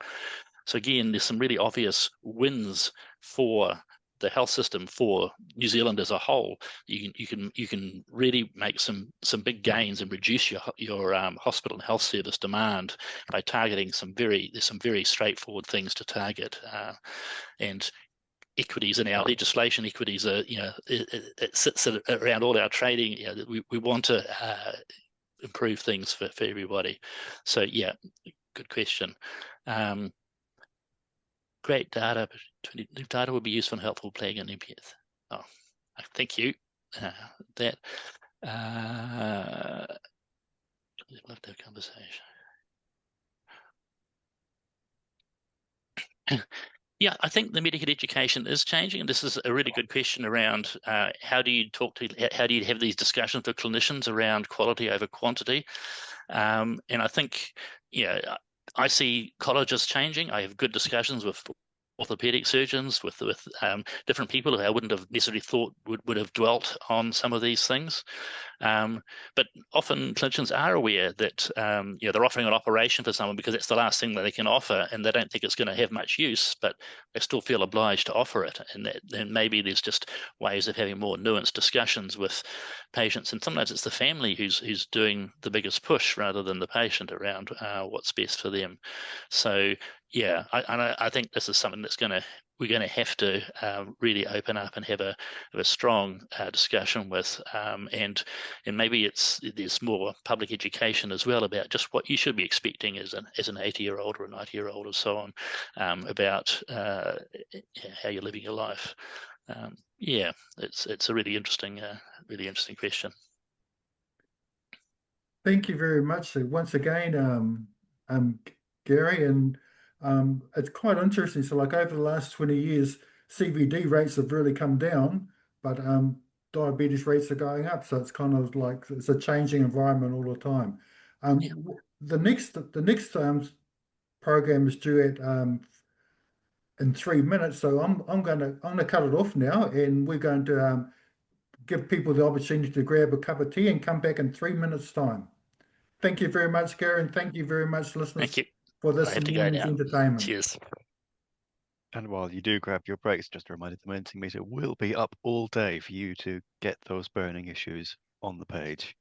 So again, there's some really obvious wins for the health system for New Zealand as a whole. You can really make some big gains and reduce your hospital and health service demand by targeting there's some very straightforward things to target, and equities in our legislation. Equities are, it sits around all our trading. We want to improve things for everybody. So yeah, good question. Great data. Data will be useful and helpful playing an MPS. Oh, thank you. That love to have a conversation. Yeah, I think the medical education is changing, and this is a really good question around how do you have these discussions with clinicians around quality over quantity, and I think, I see colleges changing. I have good discussions with orthopedic surgeons, with different people who I wouldn't have necessarily thought would have dwelt on some of these things. But often clinicians are aware that they're offering an operation for someone because it's the last thing that they can offer, and they don't think it's going to have much use, but they still feel obliged to offer it. And then maybe there's just ways of having more nuanced discussions with patients, and sometimes it's the family who's doing the biggest push rather than the patient around what's best for them. So yeah, I think this is something we're going to have to really open up and have a strong discussion with, and maybe there's more public education as well about just what you should be expecting as an 80-year-old or a 90-year-old or so on, about how you're living your life. Yeah, it's a really interesting question. Thank you very much. So once again, Gary, and it's quite interesting. So like over the last 20 years, CVD rates have really come down, but diabetes rates are going up. So it's kind of like it's a changing environment all the time. Yeah. The next program is due at in 3 minutes. So I'm gonna cut it off now, and we're going to give people the opportunity to grab a cup of tea and come back in 3 minutes' time. Thank you very much, Gary, and thank you very much, listeners, Thank you. for this I have to go now. entertainment. Cheers. And while you do grab your breaks, just a reminder, the Momentum Meter will be up all day for you to get those burning issues on the page.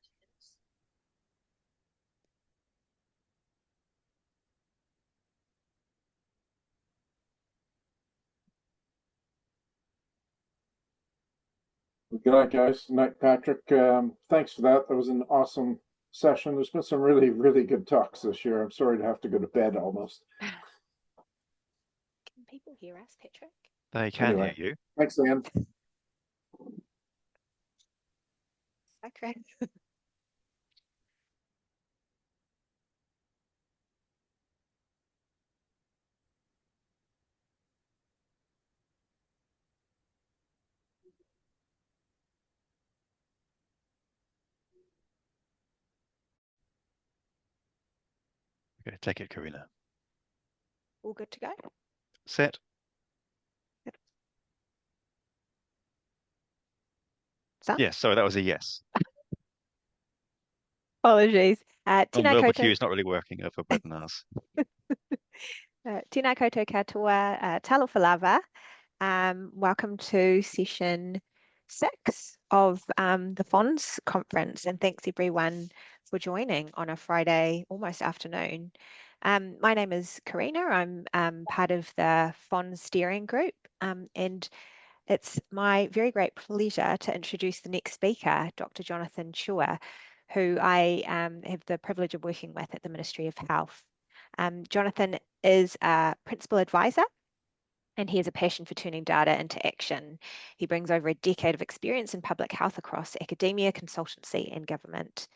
Good night, guys. Good night, Patrick. Thanks for that. That was an awesome session. There's been some really, really good talks this year. I'm sorry to have to go to bed almost. Can people hear us, Patrick? They can hear you. Thanks, Lynn. Okay. Okay, take it, Karina. All good to go? Set. Son? Yes, sorry, that was a yes. Apologies. Tēnā Barbecue koutou. is not really working over webinars. Tēnā koutou katoa, talofa lava. Welcome to session 6 of the PHONZ conference, and thanks everyone for joining on a Friday almost afternoon. My name is Karina. I'm part of the PHONZ steering group, and it's my very great pleasure to introduce the next speaker, Dr. Johnathan Chua, who I have the privilege of working with at the Ministry of Health. Johnathan is a principal advisor, and he has a passion for turning data into action. He brings over a decade of experience in public health across academia, consultancy, and government.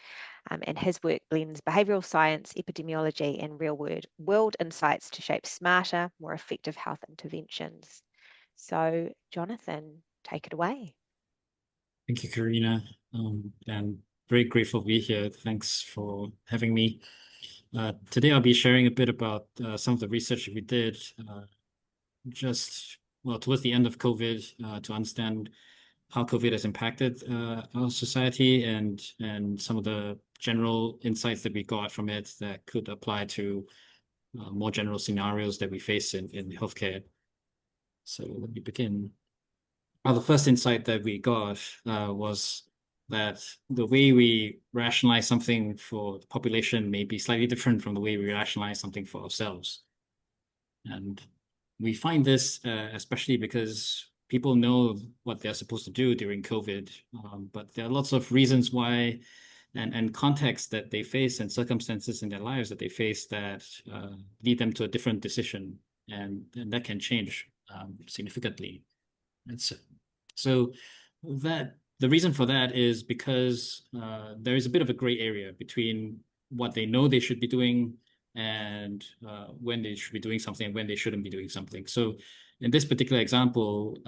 And his work blends behavioural science, epidemiology, and real-world insights to shape smarter, more effective health interventions. So, Johnathan, take it away. Thank you, Karina. And very grateful to be here. Thanks for having me. Today, I'll be sharing a bit about some of the research that we did towards the end of COVID to understand how COVID has impacted our society and some of the general insights that we got from it that could apply to more general scenarios that we face in healthcare. So let me begin. The first insight that we got was that the way we rationalize something for the population may be slightly different from the way we rationalize something for ourselves. And we find this especially because people know what they're supposed to do during COVID, but there are lots of reasons why and contexts that they face and circumstances in their lives that they face that lead them to a different decision, and that can change significantly. So that the reason for that is because there is a bit of a gray area between what they know they should be doing and when they should be doing something and when they shouldn't be doing something. So in this particular example,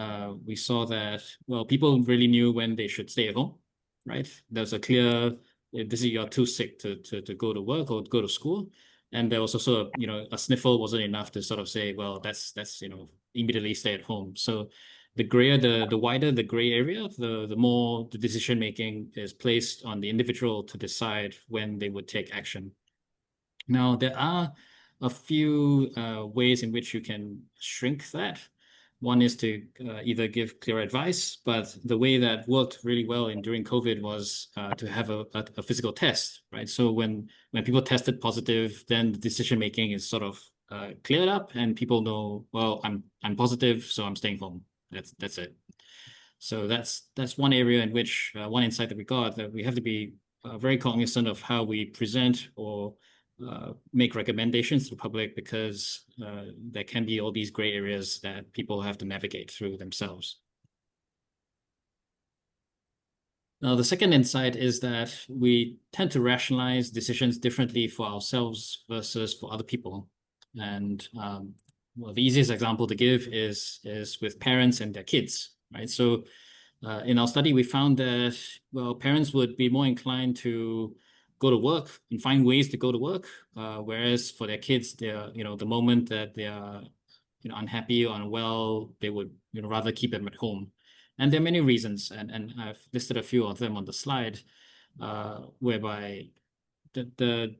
we saw that, well, people really knew when they should stay at home, right? There's a clear, this is you're too sick to go to work or go to school. And there was also, a sniffle wasn't enough to sort of say, well, that's immediately stay at home. So the grayer, the wider the gray area, the more the decision making is placed on the individual to decide when they would take action. Now, there are a few ways in which you can shrink that. One is to either give clear advice, but the way that worked really well during COVID was to have a physical test, right? So when people tested positive, then the decision making is sort of cleared up, and people know, well, I'm positive, so I'm staying home. That's it. So that's one area in which one insight that we got, that we have to be very cognizant of how we present or make recommendations to the public, because there can be all these gray areas that people have to navigate through themselves. Now, the second insight is that we tend to rationalize decisions differently for ourselves versus for other people. And well, the easiest example to give is with parents and their kids, right? So in our study, we found that, well, parents would be more inclined to go to work and find ways to go to work, whereas for their kids, they're, the moment that they are, unhappy or unwell, they would, rather keep them at home. And there are many reasons, and I've listed a few of them on the slide, whereby the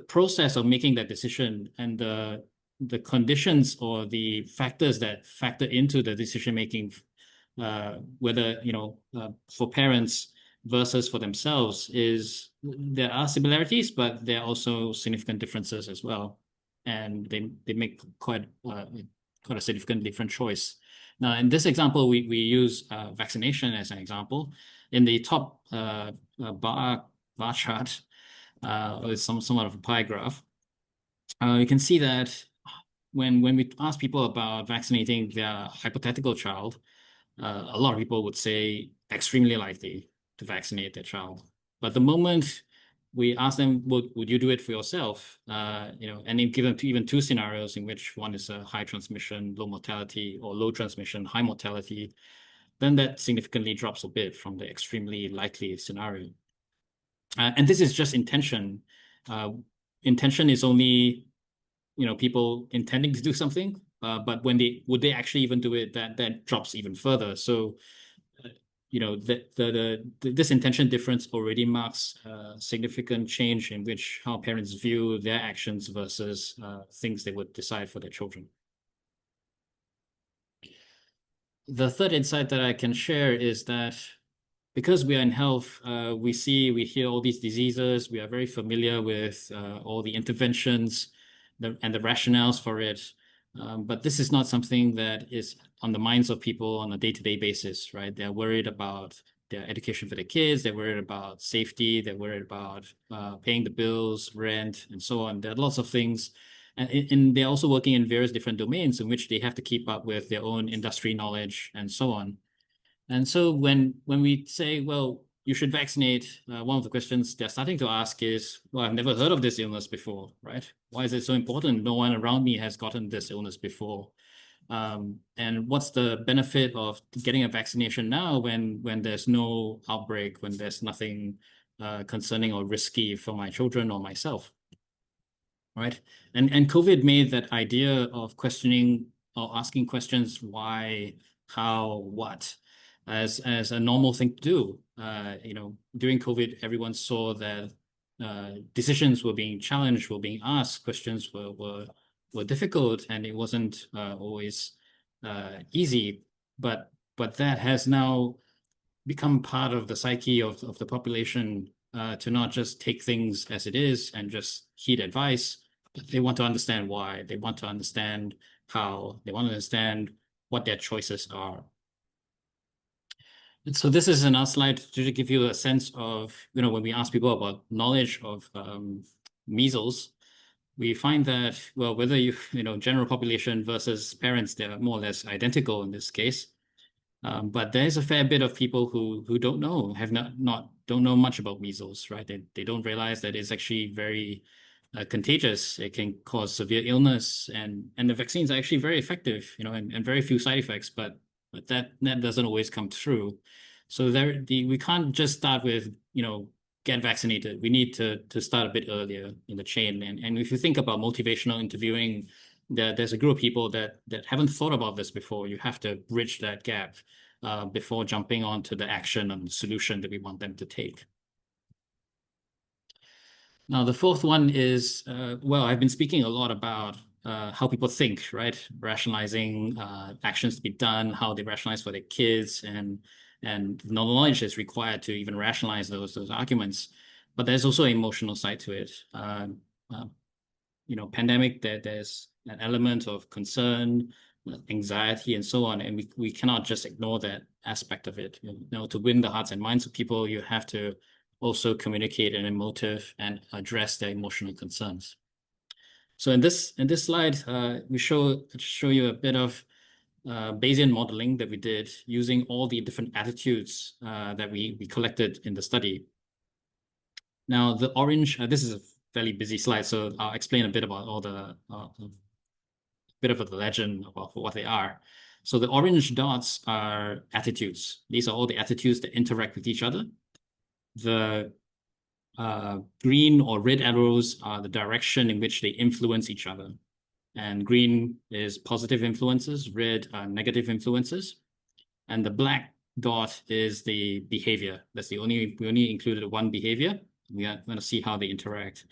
process of making that decision and the conditions or the factors that factor into the decision making, whether for parents versus for themselves, is there are similarities, but there are also significant differences as well, and they make quite a significant different choice. Now, in this example, we use vaccination as an example. In the top bar chart, with somewhat of a pie graph, you can see that when we ask people about vaccinating their hypothetical child, a lot of people would say extremely likely to vaccinate their child. But the moment we ask them, would you do it for yourself? And then give them even two scenarios in which one is a high transmission, low mortality, or low transmission, high mortality, then that significantly drops a bit from the extremely likely scenario. And this is just intention. Intention is only, people intending to do something, but would they actually even do it, that drops even further. So, this intention difference already marks a significant change in how parents view their actions versus things they would decide for their children. The third insight that I can share is that because we are in health, we hear all these diseases. We are very familiar with all the interventions and the rationales for it. But this is not something that is on the minds of people on a day-to-day basis, right? They're worried about their education for their kids. They're worried about safety. They're worried about paying the bills, rent, and so on. There are lots of things. And they're also working in various different domains in which they have to keep up with their own industry knowledge and so on. And so when we say, well, you should vaccinate, one of the questions they're starting to ask is, well, I've never heard of this illness before, right? Why is it so important? No one around me has gotten this illness before. And what's the benefit of getting a vaccination now when there's no outbreak, when there's nothing concerning or risky for my children or myself, right? And COVID made that idea of questioning or asking questions, why, how, what, as a normal thing to do. During COVID, everyone saw that decisions were being challenged, were being asked, questions were difficult, and it wasn't always easy. But that has now become part of the psyche of the population, to not just take things as it is and just heed advice, but they want to understand why. They want to understand how. They want to understand what their choices are. And so this is another slide to give you a sense of, when we ask people about knowledge of measles, we find that, well, whether general population versus parents, they're more or less identical in this case. But there's a fair bit of people who don't know, don't know much about measles, right? They don't realize that it's actually very contagious. It can cause severe illness, and the vaccines are actually very effective, and very few side effects, but that doesn't always come through. So we can't just start with, get vaccinated. We need to start a bit earlier in the chain. And if you think about motivational interviewing, there's a group of people that haven't thought about this before. You have to bridge that gap before jumping on to the action and the solution that we want them to take. Now, the fourth one is, I've been speaking a lot about how people think, right? Rationalizing actions to be done, how they rationalize for their kids, and knowledge is required to even rationalize those arguments. But there's also an emotional side to it. Pandemic, there's an element of concern, anxiety, and so on, and we cannot just ignore that aspect of it. To win the hearts and minds of people, you have to also communicate an emotive and address their emotional concerns. So in this slide, we show you a bit of Bayesian modeling that we did using all the different attitudes that we collected in the study. Now, the orange, this is a fairly busy slide, so I'll explain a bit about all the bit of the legend about what they are. So the orange dots are attitudes. These are all the attitudes that interact with each other. The green or red arrows are the direction in which they influence each other. And green is positive influences, red are negative influences. And the black dot is the behavior. We only included one behavior. We are going to see how they interact.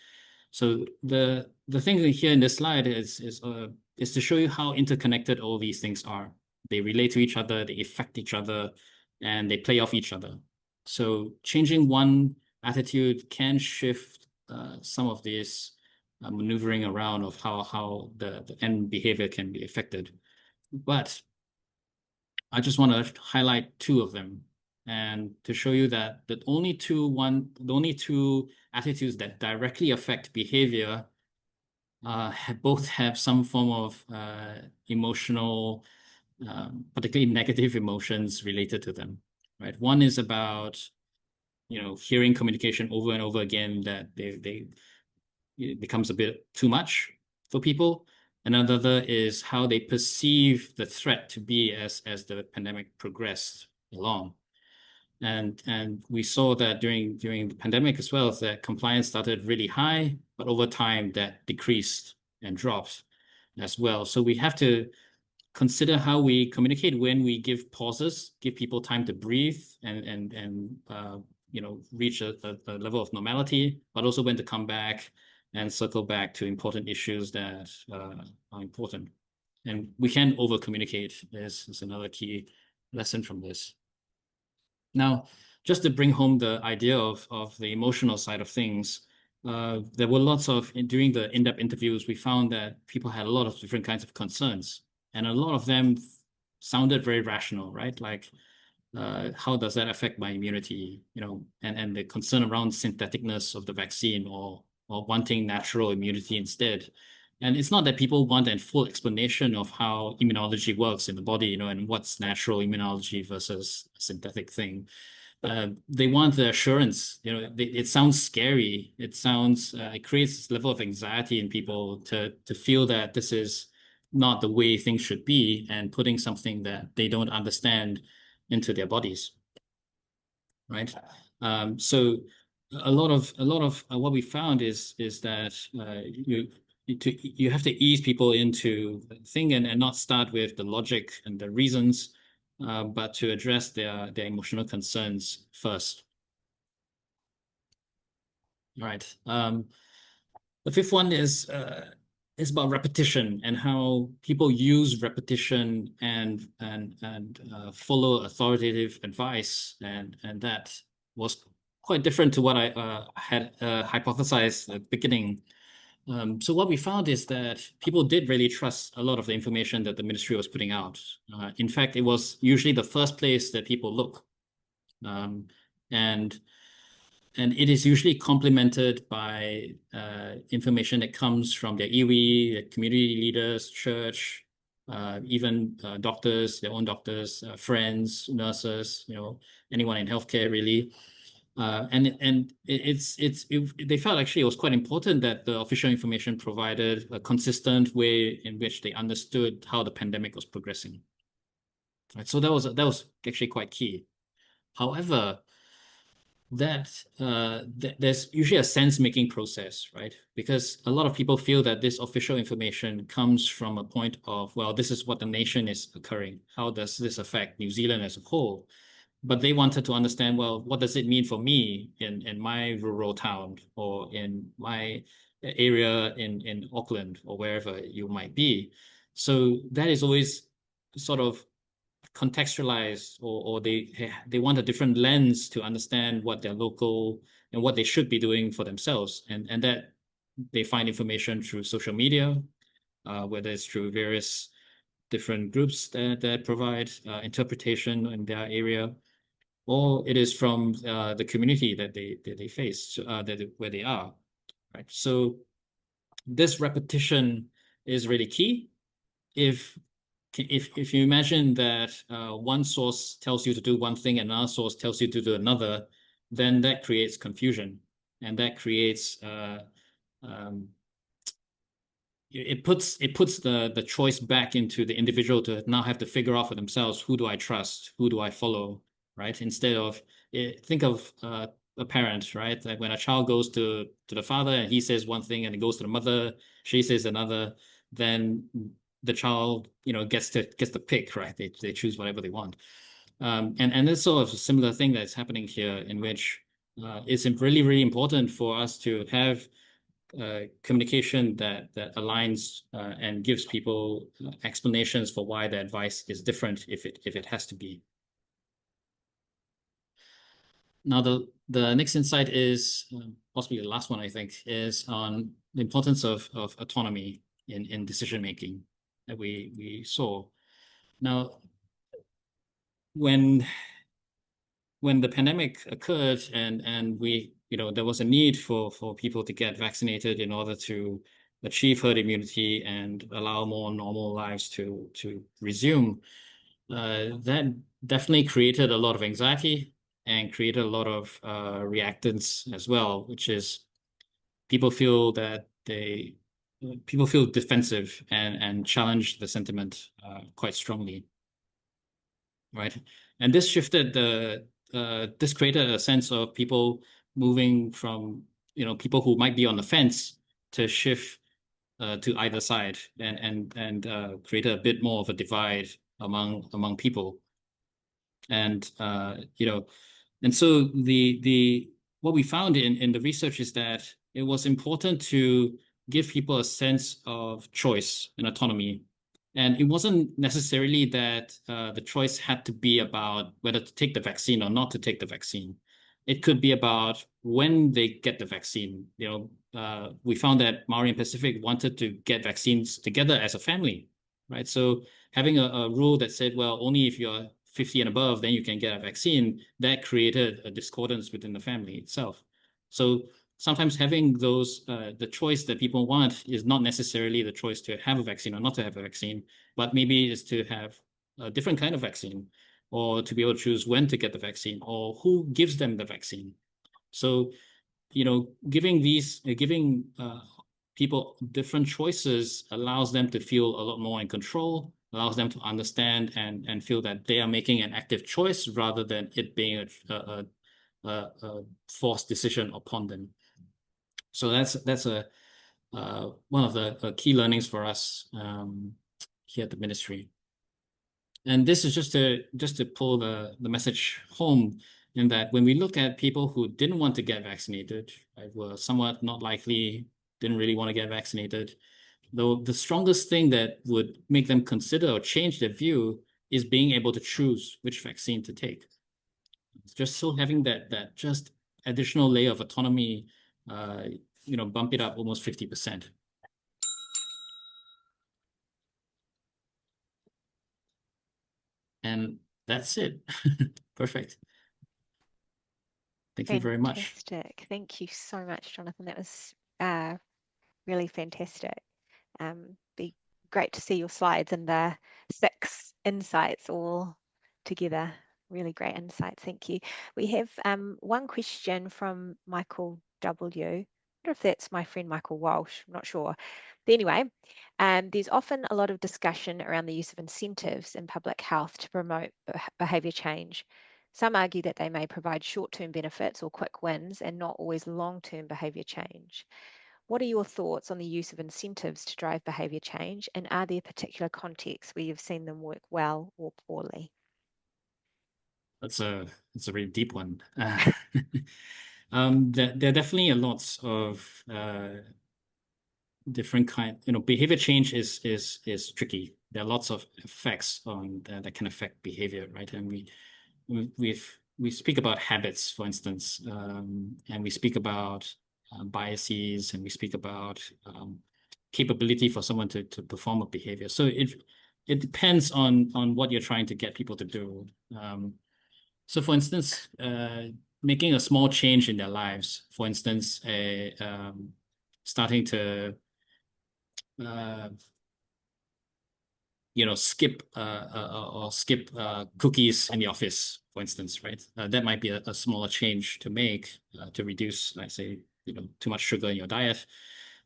So the thing here in this slide is to show you how interconnected all these things are. They relate to each other, they affect each other, and they play off each other. So changing one attitude can shift some of this maneuvering around of how the end behavior can be affected. But I just want to highlight two of them, and to show you that the only two attitudes that directly affect behavior both have some form of emotional, particularly negative emotions related to them, right? One is about, hearing communication over and over again that it becomes a bit too much for people. Another is how they perceive the threat to be as the pandemic progressed along. And we saw that during the pandemic as well, that compliance started really high, but over time that decreased and dropped as well. So we have to consider how we communicate when we give pauses, give people time to breathe and reach a level of normality, but also when to come back and circle back to important issues that are important. And we can over communicate. Is another key lesson from this. Now, just to bring home the idea of the emotional side of things, there were lots of, during the in-depth interviews, we found that people had a lot of different kinds of concerns, and a lot of them sounded very rational, right? Like, how does that affect my immunity? And the concern around syntheticness of the vaccine or wanting natural immunity instead. And it's not that people want a full explanation of how immunology works in the body, and what's natural immunology versus a synthetic thing. They want the assurance. It sounds scary. It creates this level of anxiety in people to feel that this is not the way things should be, and putting something that they don't understand into their bodies, right? So a lot of what we found is that you have to ease people into the thing and not start with the logic and the reasons, but to address their emotional concerns first. Right. The fifth one is about repetition and how people use repetition and follow authoritative advice, and that was quite different to what I had hypothesized at the beginning. So what we found is that people did really trust a lot of the information that the ministry was putting out. In fact, it was usually the first place that people look, and it is usually complemented by information that comes from their iwi, their community leaders, church, even doctors, their own doctors, friends, nurses, anyone in healthcare really. They felt actually it was quite important that the official information provided a consistent way in which they understood how the pandemic was progressing. Right, so that was actually quite key. However, there's usually a sense-making process, right? Because a lot of people feel that this official information comes from a point of, well, this is what the nation is occurring. How does this affect New Zealand as a whole? But they wanted to understand, well, what does it mean for me in my rural town or in my area in Auckland or wherever you might be? So that is always sort of contextualized, or they want a different lens to understand what their local and what they should be doing for themselves, and that they find information through social media, whether it's through various different groups that provide interpretation in their area, or it is from the community that they face, where they are, right? So this repetition is really key. If you imagine that one source tells you to do one thing and another source tells you to do another, then that creates confusion, and that creates it puts the choice back into the individual to now have to figure out for themselves, who do I trust, who do I follow, right? Instead of think of a parent, right? Like when a child goes to the father and he says one thing, and it goes to the mother, she says another, then the child, gets to pick, right? They choose whatever they want. And it's sort of a similar thing that's happening here, in which it's really, really important for us to have communication that aligns and gives people explanations for why the advice is different, if it has to be. Now, the next insight is possibly the last one, I think, is on the importance of autonomy in decision making that we saw. Now, when the pandemic occurred and we, there was a need for people to get vaccinated in order to achieve herd immunity and allow more normal lives to resume, that definitely created a lot of anxiety and created a lot of reactance as well, which is people feel defensive and challenge the sentiment quite strongly, right? And this shifted this created a sense of people moving from, people who might be on the fence to shift to either side, and created a bit more of a divide among people. And and so what we found in the research is that it was important to give people a sense of choice and autonomy. And it wasn't necessarily that the choice had to be about whether to take the vaccine or not to take the vaccine. It could be about when they get the vaccine. We found that Māori and Pacific wanted to get vaccines together as a family, right? So having a rule that said, well, only if you're 50 and above, then you can get a vaccine, that created a discordance within the family itself. So sometimes having the choice that people want is not necessarily the choice to have a vaccine or not to have a vaccine, but maybe is to have a different kind of vaccine, or to be able to choose when to get the vaccine, or who gives them the vaccine. So, giving people different choices allows them to feel a lot more in control, allows them to understand and feel that they are making an active choice rather than it being a forced decision upon them. So that's one of the key learnings for us here at the ministry. And this is just to pull the message home, in that when we look at people who didn't want to get vaccinated, right, were somewhat not likely, didn't really want to get vaccinated, though the strongest thing that would make them consider or change their view is being able to choose which vaccine to take. Just so having that just additional layer of autonomy, bump it up almost 50%. And that's it. Perfect. Thank you very much. Fantastic. Thank you so much, Johnathan. That was really fantastic. Be great to see your slides and the 6 insights all together. Really great insights. Thank you. We have one question from Michael W. I wonder if that's my friend Michael Walsh. I'm not sure. But anyway, there's often a lot of discussion around the use of incentives in public health to promote behaviour change. Some argue that they may provide short-term benefits or quick wins and not always long-term behaviour change. What are your thoughts on the use of incentives to drive behaviour change, and are there particular contexts where you've seen them work well or poorly? That's a really deep one. There are definitely a lots of different kind. Behavior change is tricky. There are lots of effects on that can affect behavior, right? And we speak about habits, for instance, and we speak about biases, and we speak about capability for someone to perform a behavior. So it depends on what you're trying to get people to do. So for instance, making a small change in their lives, for instance, starting to skip cookies in the office, for instance, right? That might be a smaller change to make to reduce, let's say, too much sugar in your diet.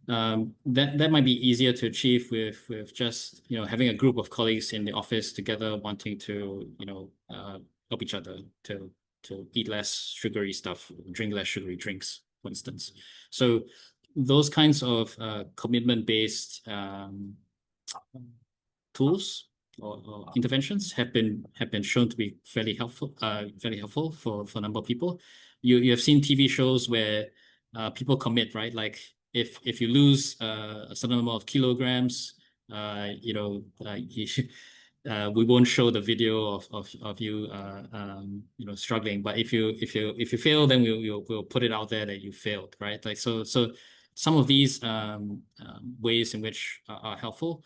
That might be easier to achieve with just having a group of colleagues in the office together, wanting to help each other to eat less sugary stuff, drink less sugary drinks, for instance. So those kinds of commitment-based tools or interventions have been shown to be fairly helpful for a number of people. You have seen TV shows where people commit, right? Like if you lose a certain amount of kilograms, we won't show the video of you struggling, but if you fail, then we'll put it out there that you failed, right? Like so some of these ways in which are helpful.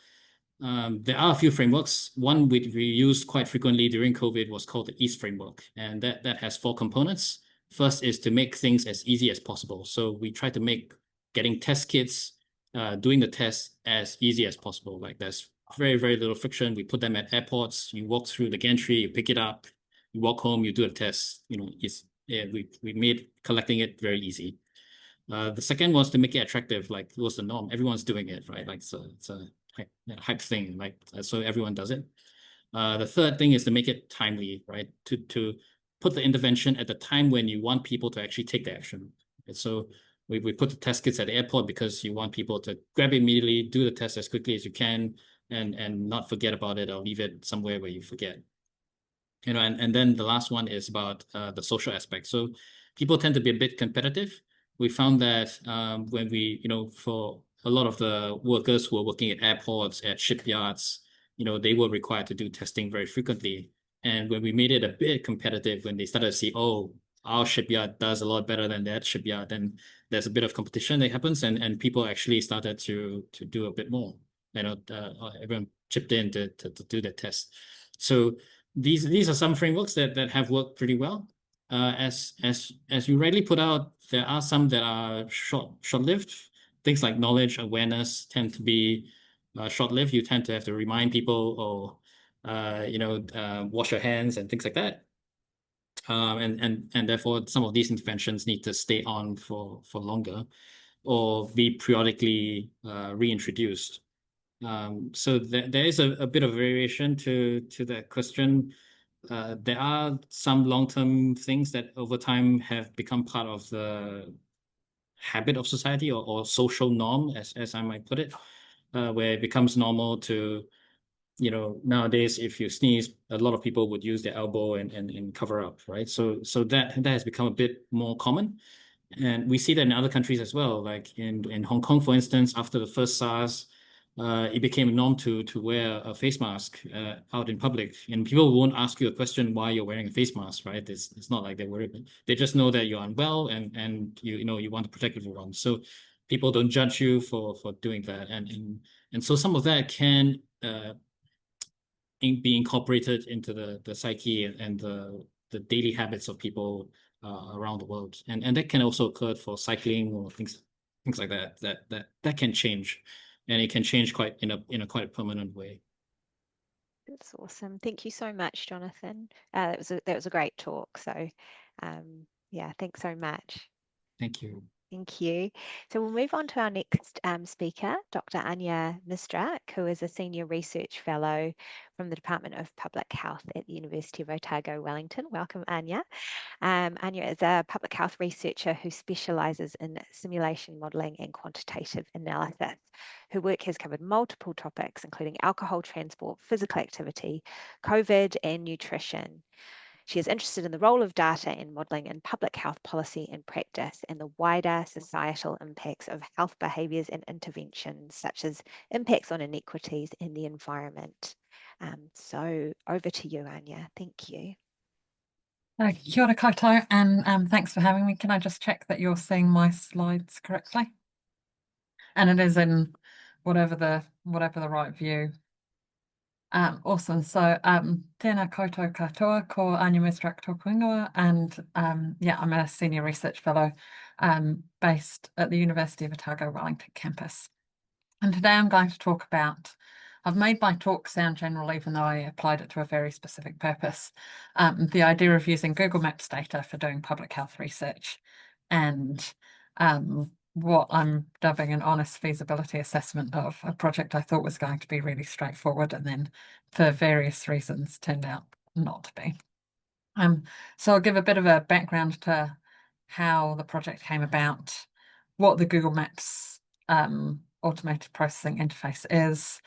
There are a few frameworks. One we used quite frequently during COVID was called the EAST framework, and that has 4 components. First is to make things as easy as possible. So we try to make getting test kits, doing the test as easy as possible. Like there's very, very little friction. We put them at airports. You walk through the gantry, you pick it up, you walk home, you do a test. We made collecting it very easy. The second was to make it attractive. Like it was the norm. Everyone's doing it, right? Like so it's a hype thing, like so everyone does it. The third thing is to make it timely, right? To put the intervention at the time when you want people to actually take the action. Okay, so we put the test kits at the airport because you want people to grab it immediately, do the test as quickly as you can, and not forget about it or leave it somewhere where you forget. And then the last one is about the social aspect. So people tend to be a bit competitive. We found that when we, for a lot of the workers who are working at airports, at shipyards, they were required to do testing very frequently. And when we made it a bit competitive, when they started to see, oh, our shipyard does a lot better than that shipyard, then there's a bit of competition that happens, and people actually started to do a bit more. Everyone chipped in to do the test. So these are some frameworks that have worked pretty well. As you rightly put out, there are some that are short-lived. Things like knowledge, awareness tend to be short-lived. You tend to have to remind people, or wash your hands and things like that. And therefore, some of these interventions need to stay on for longer, or be periodically reintroduced. So there is a bit of variation to that question. There are some long-term things that over time have become part of the habit of society or social norm, as I might put it, where it becomes normal you know, nowadays, if you sneeze, a lot of people would use their elbow and cover up, right? So that has become a bit more common. And we see that in other countries as well, like in Hong Kong, for instance, after the first SARS, it became a norm to wear a face mask out in public. And people won't ask you a question why you're wearing a face mask, right? It's not like they're worried. They just know that you're unwell and you know you want to protect everyone. So people don't judge you for doing that. And so some of that can be incorporated into the psyche and the daily habits of people around the world, and that can also occur for cycling or things like that can change, and it can change quite in a quite permanent way. That's awesome. Thank you so much, Johnathan. That was a great talk. So, yeah, thanks so much. Thank you. Thank you. So we'll move on to our next speaker, Dr. Anja Mizdrak, who is a Senior Research Fellow from the Department of Public Health at the University of Otago, Wellington. Welcome, Anja. Anja is a public health researcher who specialises in simulation modelling and quantitative analysis. Her work has covered multiple topics, including alcohol transport, physical activity, COVID, and nutrition. She is interested in the role of data in modelling in public health policy and practice and the wider societal impacts of health behaviours and interventions, such as impacts on inequities in the environment. So over to you, Anja. Thank you. Kia ora koutou, and thanks for having me. Can I just check that you're seeing my slides correctly? And it is in whatever the right view. Awesome. So tēnā koutou katoa, ko Anja Mizdrak tōku ingoa, and yeah, I'm a Senior Research Fellow based at the University of Otago Wellington campus. And today I'm going to talk about, I've made my talk sound general even though I applied it to a very specific purpose, the idea of using Google Maps data for doing public health research, and what I'm dubbing an honest feasibility assessment of a project I thought was going to be really straightforward and then for various reasons turned out not to be. So I'll give a bit of a background to how the project came about, what the Google Maps automated processing interface is,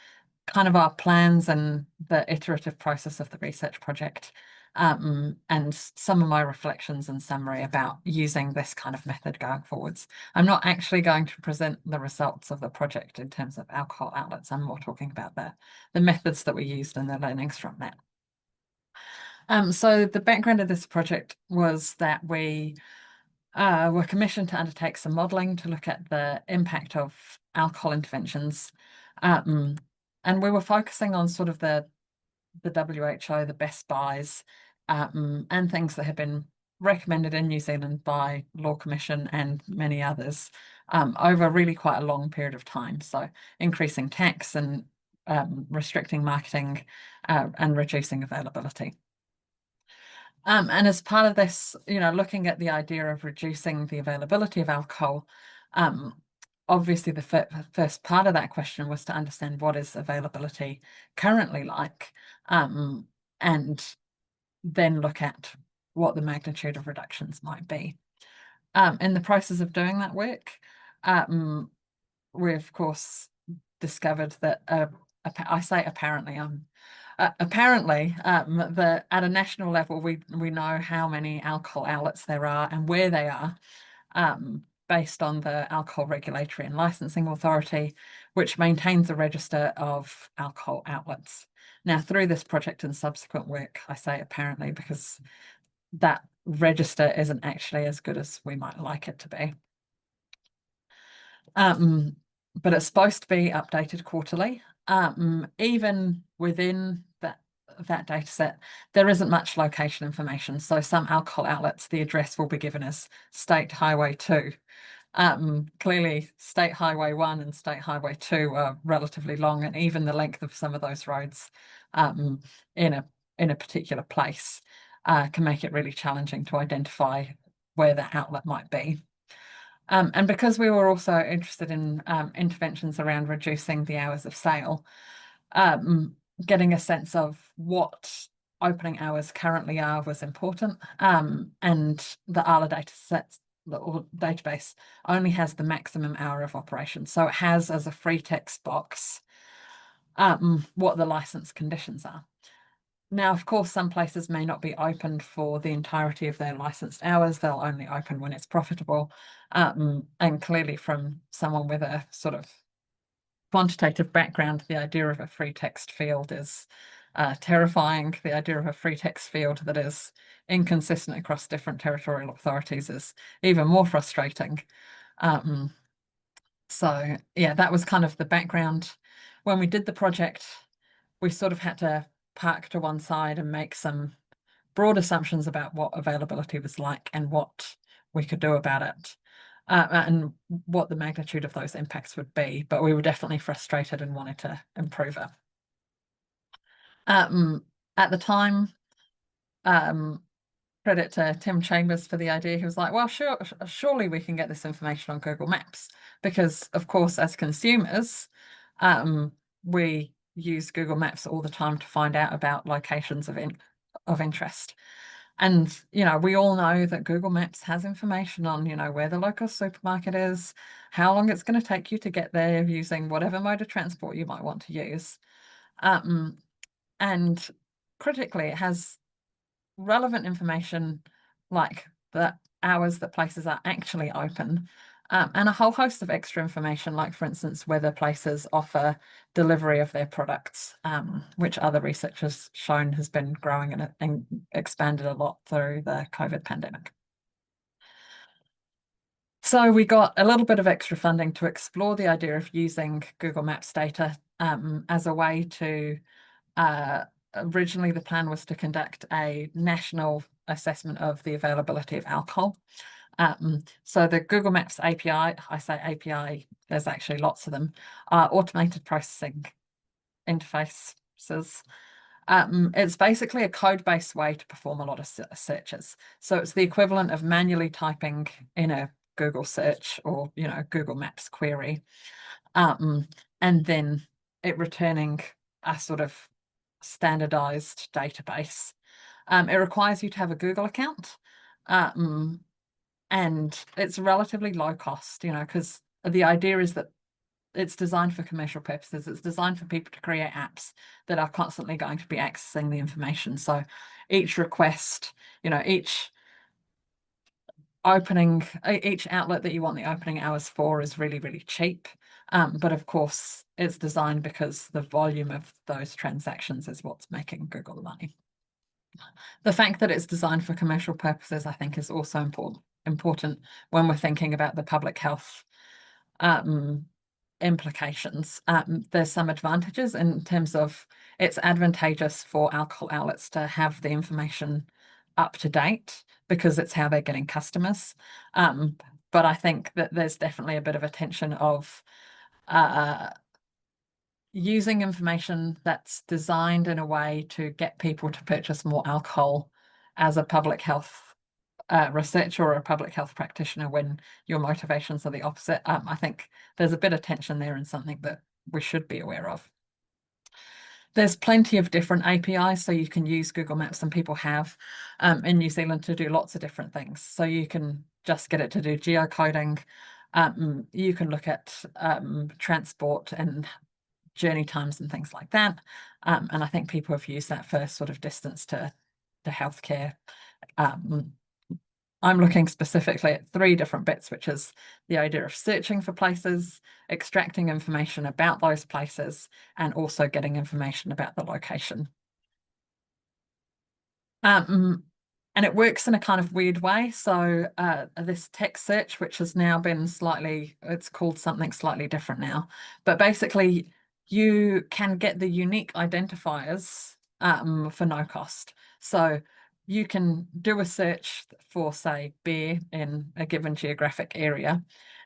kind of our plans and the iterative process of the research project, and some of my reflections and summary about using this kind of method going forwards. I'm not actually going to present the results of the project in terms of alcohol outlets. I'm more talking about the methods that we used and the learnings from that. So the background of this project was that we were commissioned to undertake some modelling to look at the impact of alcohol interventions, and we were focusing on sort of the WHO, the best buys, and things that had been recommended in New Zealand by Law Commission and many others over really quite a long period of time. So increasing tax and restricting marketing and reducing availability. And as part of this, you know, looking at the idea of reducing the availability of alcohol, obviously the first part of that question was to understand what is availability currently like, and then look at what the magnitude of reductions might be. In the process of doing that work, we of course discovered that, I say apparently, apparently, at a national level, we know how many alcohol outlets there are and where they are, based on the Alcohol Regulatory and Licensing Authority, which maintains a register of alcohol outlets. Now, through this project and subsequent work, I say apparently because that register isn't actually as good as we might like it to be. But it's supposed to be updated quarterly. Even within that data set, there isn't much location information. So some alcohol outlets, the address will be given as State Highway 2. Clearly, State Highway 1 and State Highway 2 are relatively long, and even the length of some of those roads in a particular place can make it really challenging to identify where the outlet might be. And because we were also interested in interventions around reducing the hours of sale, getting a sense of what opening hours currently are was important, and the ALA database only has the maximum hour of operation. So it has as a free text box what the license conditions are. Now, of course, some places may not be opened for the entirety of their licensed hours. They'll only open when it's profitable. And clearly from someone with a sort of quantitative background, the idea of a free text field is terrifying. The idea of a free text field that is inconsistent across different territorial authorities is even more frustrating. So yeah, that was kind of the background. When we did the project, we sort of had to park to one side and make some broad assumptions about what availability was like and what we could do about it, and what the magnitude of those impacts would be. But we were definitely frustrated and wanted to improve it. At the time, credit to Tim Chambers for the idea. He was like, well, surely we can get this information on Google Maps, because of course, as consumers, we use Google Maps all the time to find out about locations of interest. And, you know, we all know that Google Maps has information on, you know, where the local supermarket is, how long it's going to take you to get there using whatever mode of transport you might want to use. And critically, it has relevant information like the hours that places are actually open, and a whole host of extra information, like, for instance, whether places offer delivery of their products, which other research has shown has been growing and expanded a lot through the COVID pandemic. So we got a little bit of extra funding to explore the idea of using Google Maps data as a way to, originally the plan was to conduct a national assessment of the availability of alcohol. So the Google Maps API, I say API, there's actually lots of them, are automated processing interfaces. It's basically a code-based way to perform a lot of searches. So it's the equivalent of manually typing in a Google search or, you know, Google Maps query, and then it returning a sort of standardized database. It requires you to have a Google account, and it's relatively low cost, you know, because the idea is that it's designed for commercial purposes. It's designed for people to create apps that are constantly going to be accessing the information. So each request, you know, each outlet that you want the opening hours for is really, really cheap. But of course, it's designed because the volume of those transactions is what's making Google money. The fact that it's designed for commercial purposes, I think, is also important when we're thinking about the public health implications. There's some advantages in terms of it's advantageous for alcohol outlets to have the information up to date because it's how they're getting customers. But I think that there's definitely a bit of a tension of using information that's designed in a way to get people to purchase more alcohol as a public health researcher or a public health practitioner when your motivations are the opposite. I think there's a bit of tension there and something that we should be aware of. There's plenty of different APIs, so you can use Google Maps, and people have in New Zealand to do lots of different things. So you can just get it to do geocoding. You can look at transport and journey times and things like that. And I think people have used that for sort of distance to healthcare. I'm looking specifically at 3 different bits, which is the idea of searching for places, extracting information about those places, and also getting information about the location. And it works in a kind of weird way. So this text search, which has now been it's called something slightly different now, but basically you can get the unique identifiers for no cost. So you can do a search for, say, beer in a given geographic area,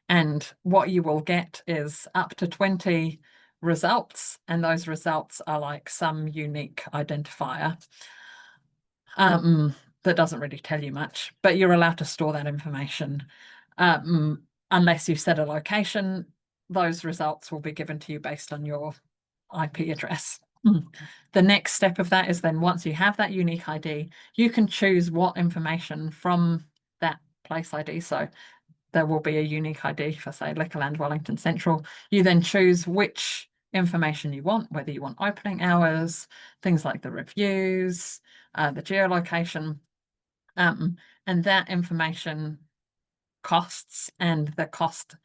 and what you will get is up to 20 results, and those results are like some unique identifier that doesn't really tell you much, but you're allowed to store that information. Unless you set a location, those results will be given to you based on your IP address. The next step of that is then once you have that unique ID, you can choose what information from that place ID. So there will be a unique ID for, say, Liquorland Wellington Central. You then choose which information you want, whether you want opening hours, things like the reviews, the geolocation, and that information costs, and the cost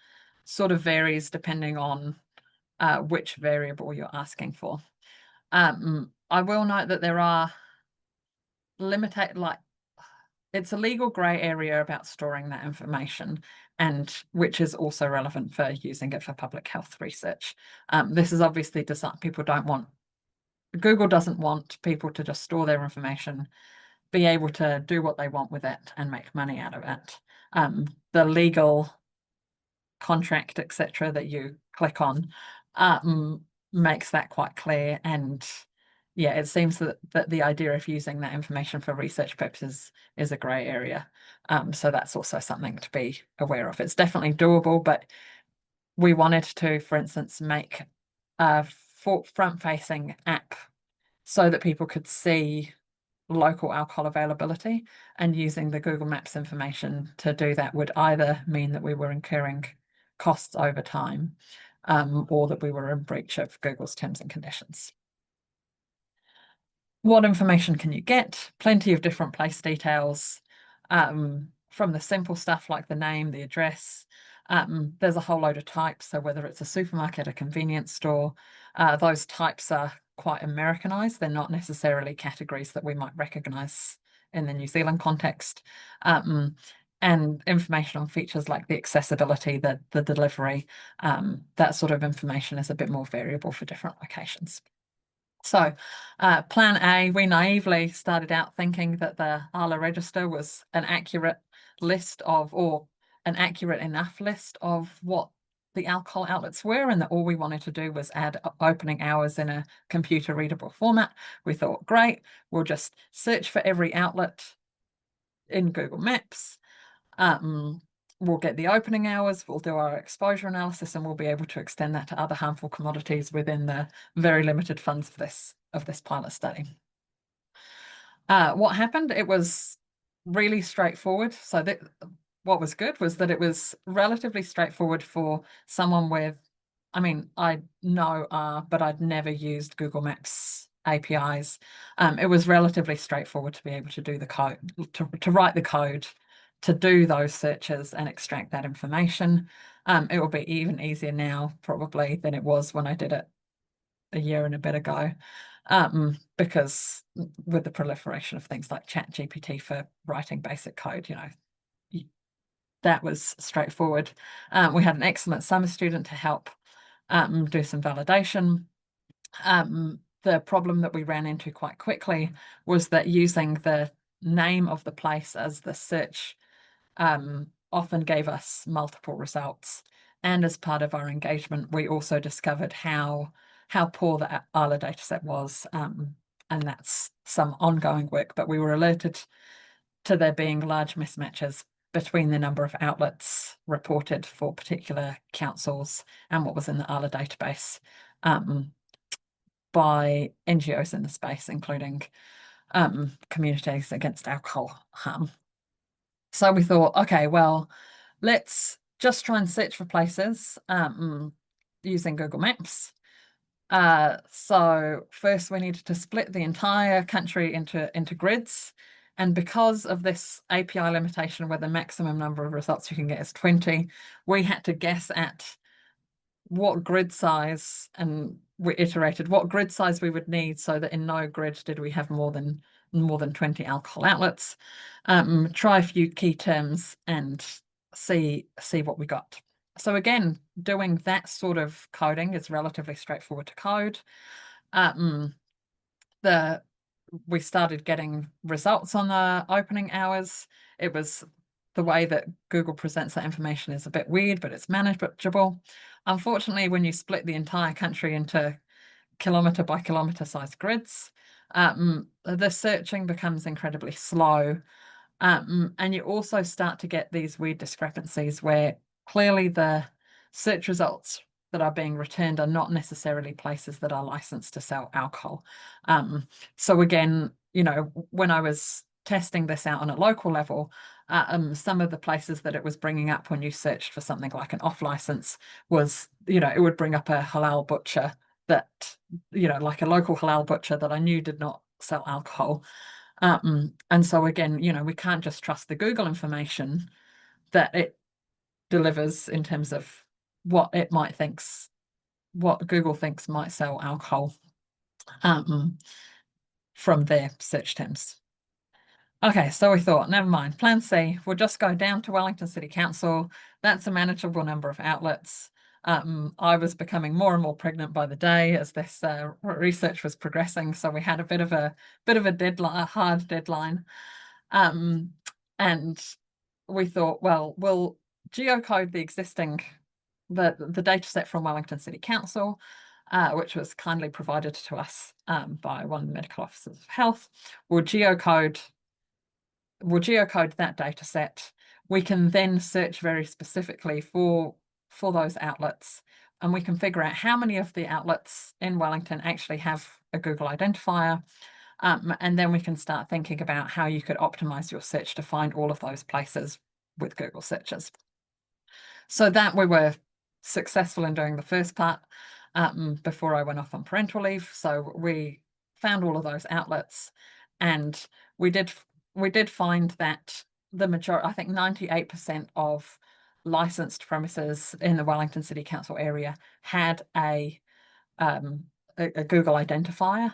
sort of varies depending on which variable you're asking for. I will note that there are limited, like, it's a legal grey area about storing that information, and which is also relevant for using it for public health research. This is obviously designed, Google doesn't want people to just store their information, be able to do what they want with it and make money out of it. The legal contract, etc., that you click on makes that quite clear. And yeah, it seems that the idea of using that information for research purposes is a grey area. So that's also something to be aware of. It's definitely doable, but we wanted to, for instance, make a front-facing app so that people could see local alcohol availability, and using the Google Maps information to do that would either mean that we were incurring costs over time, or that we were in breach of Google's terms and conditions. What information can you get? Plenty of different place details, from the simple stuff like the name, the address. There's a whole load of types, so whether it's a supermarket, a convenience store, those types are quite Americanized. They're not necessarily categories that we might recognize in the New Zealand context. And information on features like the accessibility, the delivery, that sort of information is a bit more variable for different locations. So plan A, we naively started out thinking that the ALA register was an accurate list of, or an accurate enough list of what the alcohol outlets were, and that all we wanted to do was add opening hours in a computer readable format. We thought, great, we'll just search for every outlet in Google Maps. We'll get the opening hours, we'll do our exposure analysis, and we'll be able to extend that to other harmful commodities within the very limited funds of this pilot study. What happened? It was really straightforward. So what was good was that it was relatively straightforward for someone with, I mean, I know but I'd never used Google Maps APIs. It was relatively straightforward to be able to do the code, to write the code, to do those searches and extract that information. It will be even easier now probably than it was when I did it a year and a bit ago, because with the proliferation of things like ChatGPT for writing basic code, you know, that was straightforward. We had an excellent summer student to help do some validation. The problem that we ran into quite quickly was that using the name of the place as the search often gave us multiple results. And as part of our engagement, we also discovered how poor the ALA dataset was, and that's some ongoing work, but we were alerted to there being large mismatches between the number of outlets reported for particular councils and what was in the ALA database by NGOs in the space, including Communities Against Alcohol Harm. So we thought, okay, well, let's just try and search for places using Google Maps. So first we needed to split the entire country into grids. And because of this API limitation where the maximum number of results you can get is 20, we had to guess at what grid size, and we iterated what grid size we would need so that in no grid did we have more than 20 alcohol outlets. Try a few key terms and see what we got. So again, doing that sort of coding is relatively straightforward to code. We started getting results on the opening hours. It was the way that Google presents that information is a bit weird, but it's manageable. Unfortunately, when you split the entire country into kilometre by kilometre size grids, the searching becomes incredibly slow. And you also start to get these weird discrepancies where clearly the search results that are being returned are not necessarily places that are licensed to sell alcohol. So again, you know, when I was testing this out on a local level, some of the places that it was bringing up when you searched for something like an off license was, you know, it would bring up a halal butcher that, like a local halal butcher that I knew did not sell alcohol. And so again, we can't just trust the Google information that it delivers in terms of what Google thinks might sell alcohol from their search terms. Okay, so we thought, never mind, plan C, we'll just go down to Wellington City Council. That's a manageable number of outlets. I was becoming more and more pregnant by the day as this research was progressing, so we had a bit of a deadline, a hard deadline. And we thought, well, we'll geocode the existing the data set from Wellington City Council, which was kindly provided to us by one of the medical officers of health. We'll geocode that data set. We can then search very specifically for those outlets, and we can figure out how many of the outlets in Wellington actually have a Google identifier. And then we can start thinking about how you could optimize your search to find all of those places with Google searches. So that we were successful in doing the first part before I went off on parental leave. So we found all of those outlets, and we did find that the majority, I think 98% of licensed premises in the Wellington City Council area had a Google identifier.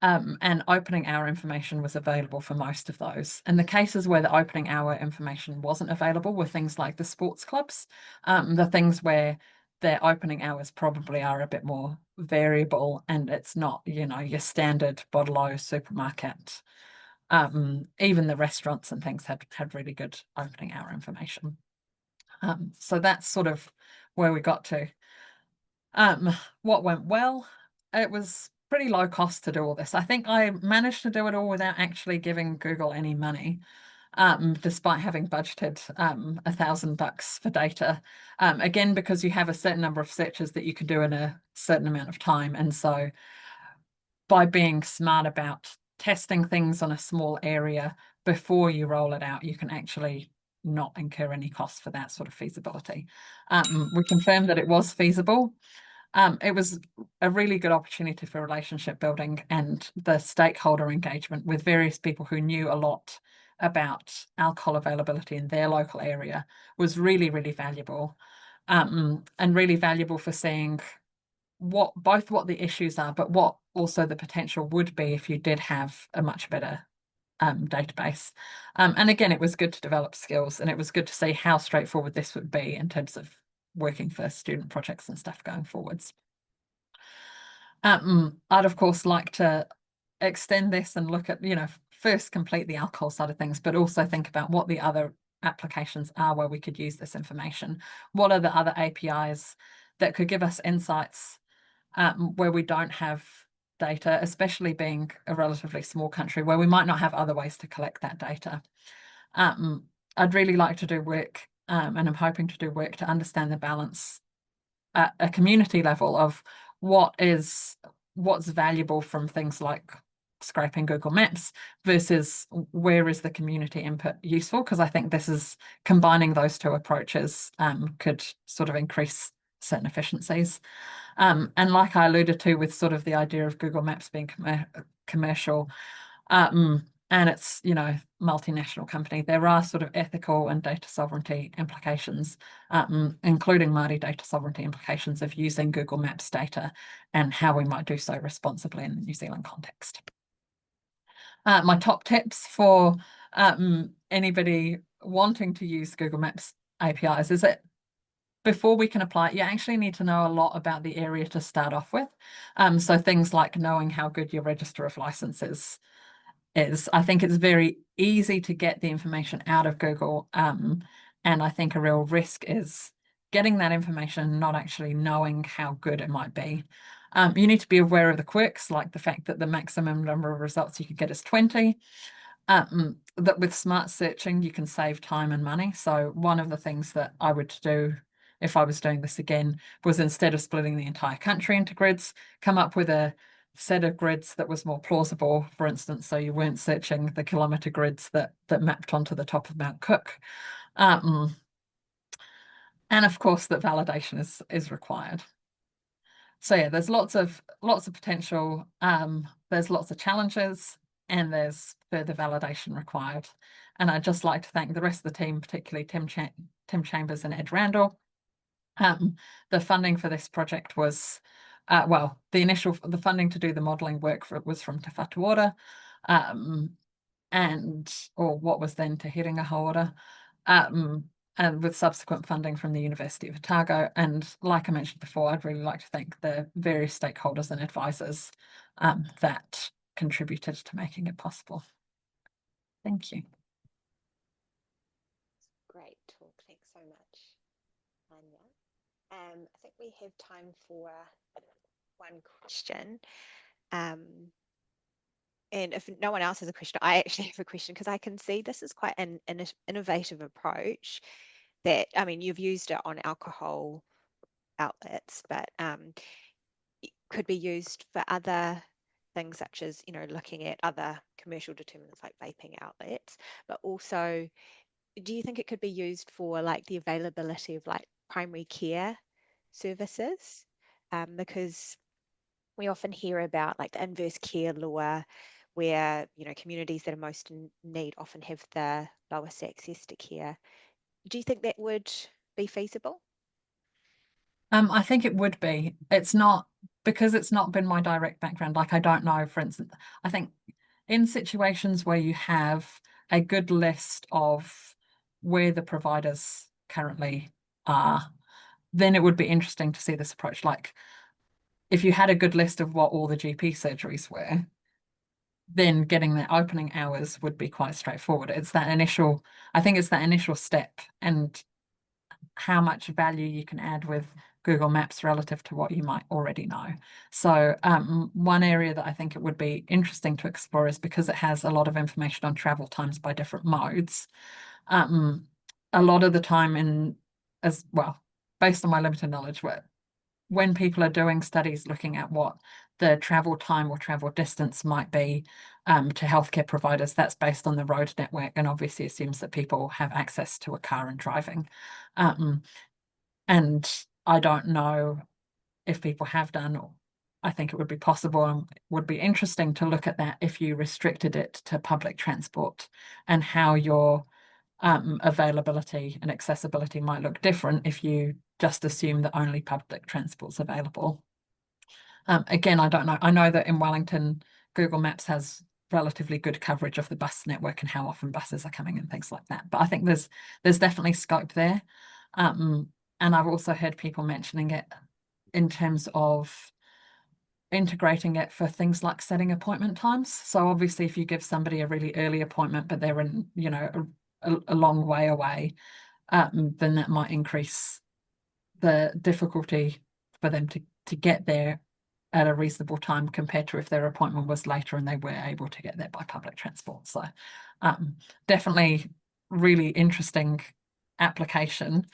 And opening hour information was available for most of those. And the cases where the opening hour information wasn't available were things like the sports clubs, the things where their opening hours probably are a bit more variable, and it's not, your standard bottle supermarket. Even the restaurants and things had really good opening hour information. So that's sort of where we got to. What went well? It was pretty low cost to do all this. I think I managed to do it all without actually giving Google any money, despite having budgeted $1,000 for data. Again, because you have a certain number of searches that you can do in a certain amount of time. And so by being smart about testing things on a small area before you roll it out, you can actually not incur any costs for that sort of feasibility. We confirmed that it was feasible. It was a really good opportunity for relationship building, and the stakeholder engagement with various people who knew a lot about alcohol availability in their local area was really, really valuable, and really valuable for seeing both what the issues are, but what also the potential would be if you did have a much better database. And again, it was good to develop skills, and it was good to see how straightforward this would be in terms of working for student projects and stuff going forwards. I'd of course like to extend this and look at, first complete the alcohol side of things, but also think about what the other applications are where we could use this information. What are the other APIs that could give us insights where we don't have data, especially being a relatively small country where we might not have other ways to collect that data. I'd really like to do work, and I'm hoping to do work to understand the balance at a community level of what's valuable from things like scraping Google Maps versus where is the community input useful, because I think this is combining those two approaches could sort of increase certain efficiencies. And like I alluded to with sort of the idea of Google Maps being commercial, and it's, multinational company, there are sort of ethical and data sovereignty implications, including Māori data sovereignty implications of using Google Maps data and how we might do so responsibly in the New Zealand context. My top tips for anybody wanting to use Google Maps APIs is that before we can apply it, you actually need to know a lot about the area to start off with. So things like knowing how good your register of licenses is. I think it's very easy to get the information out of Google. And I think a real risk is getting that information, not actually knowing how good it might be. You need to be aware of the quirks, like the fact that the maximum number of results you could get is 20. That with smart searching, you can save time and money. So one of the things that I would do if I was doing this again was, instead of splitting the entire country into grids, come up with a set of grids that was more plausible, for instance, so you weren't searching the kilometre grids that mapped onto the top of Mount Cook. And of course that validation is required. So yeah, there's lots of potential. There's lots of challenges, and there's further validation required. And I'd just like to thank the rest of the team, particularly Tim Chambers and Ed Randall. The funding for this project was, the funding to do the modelling work was from Te Whatu Ora, or what was then Te Herenga Hauora, and with subsequent funding from the University of Otago. And like I mentioned before, I'd really like to thank the various stakeholders and advisors that contributed to making it possible. Thank you. Great talk. Thanks so much, Anja. I think we have time for one question. And if no one else has a question, I actually have a question, because I can see this is quite an innovative approach that, I mean, you've used it on alcohol outlets, but it could be used for other things, such as, you know, looking at other commercial determinants like vaping outlets. But also, do you think it could be used for like the availability of like primary care services? Because we often hear about like the inverse care law, where, you know, communities that are most in need often have the lowest access to care. Do you think that would be feasible? I think it would be. It's not, because it's not been my direct background. Like, I don't know, for instance, I think in situations where you have a good list of where the providers currently are, then it would be interesting to see this approach. Like, if you had a good list of what all the GP surgeries were, then getting their opening hours would be quite straightforward. It's that initial, I think it's that initial step, and how much value you can add with Google Maps relative to what you might already know. So one area that I think it would be interesting to explore is, because it has a lot of information on travel times by different modes. A lot of the time, based on my limited knowledge, when people are doing studies looking at what the travel time or travel distance might be to healthcare providers, that's based on the road network, and obviously assumes that people have access to a car and driving. And I don't know if people have done, or I think it would be possible and would be interesting to look at that if you restricted it to public transport, and how your availability and accessibility might look different if you just assume that only public transport's available. Again, I don't know. I know that in Wellington, Google Maps has relatively good coverage of the bus network and how often buses are coming and things like that. But I think there's definitely scope there. And I've also heard people mentioning it in terms of integrating it for things like setting appointment times. So obviously, if you give somebody a really early appointment, but they're in, you know, a long way away, then that might increase the difficulty for them to get there at a reasonable time, compared to if their appointment was later and they were able to get there by public transport. So definitely really interesting application.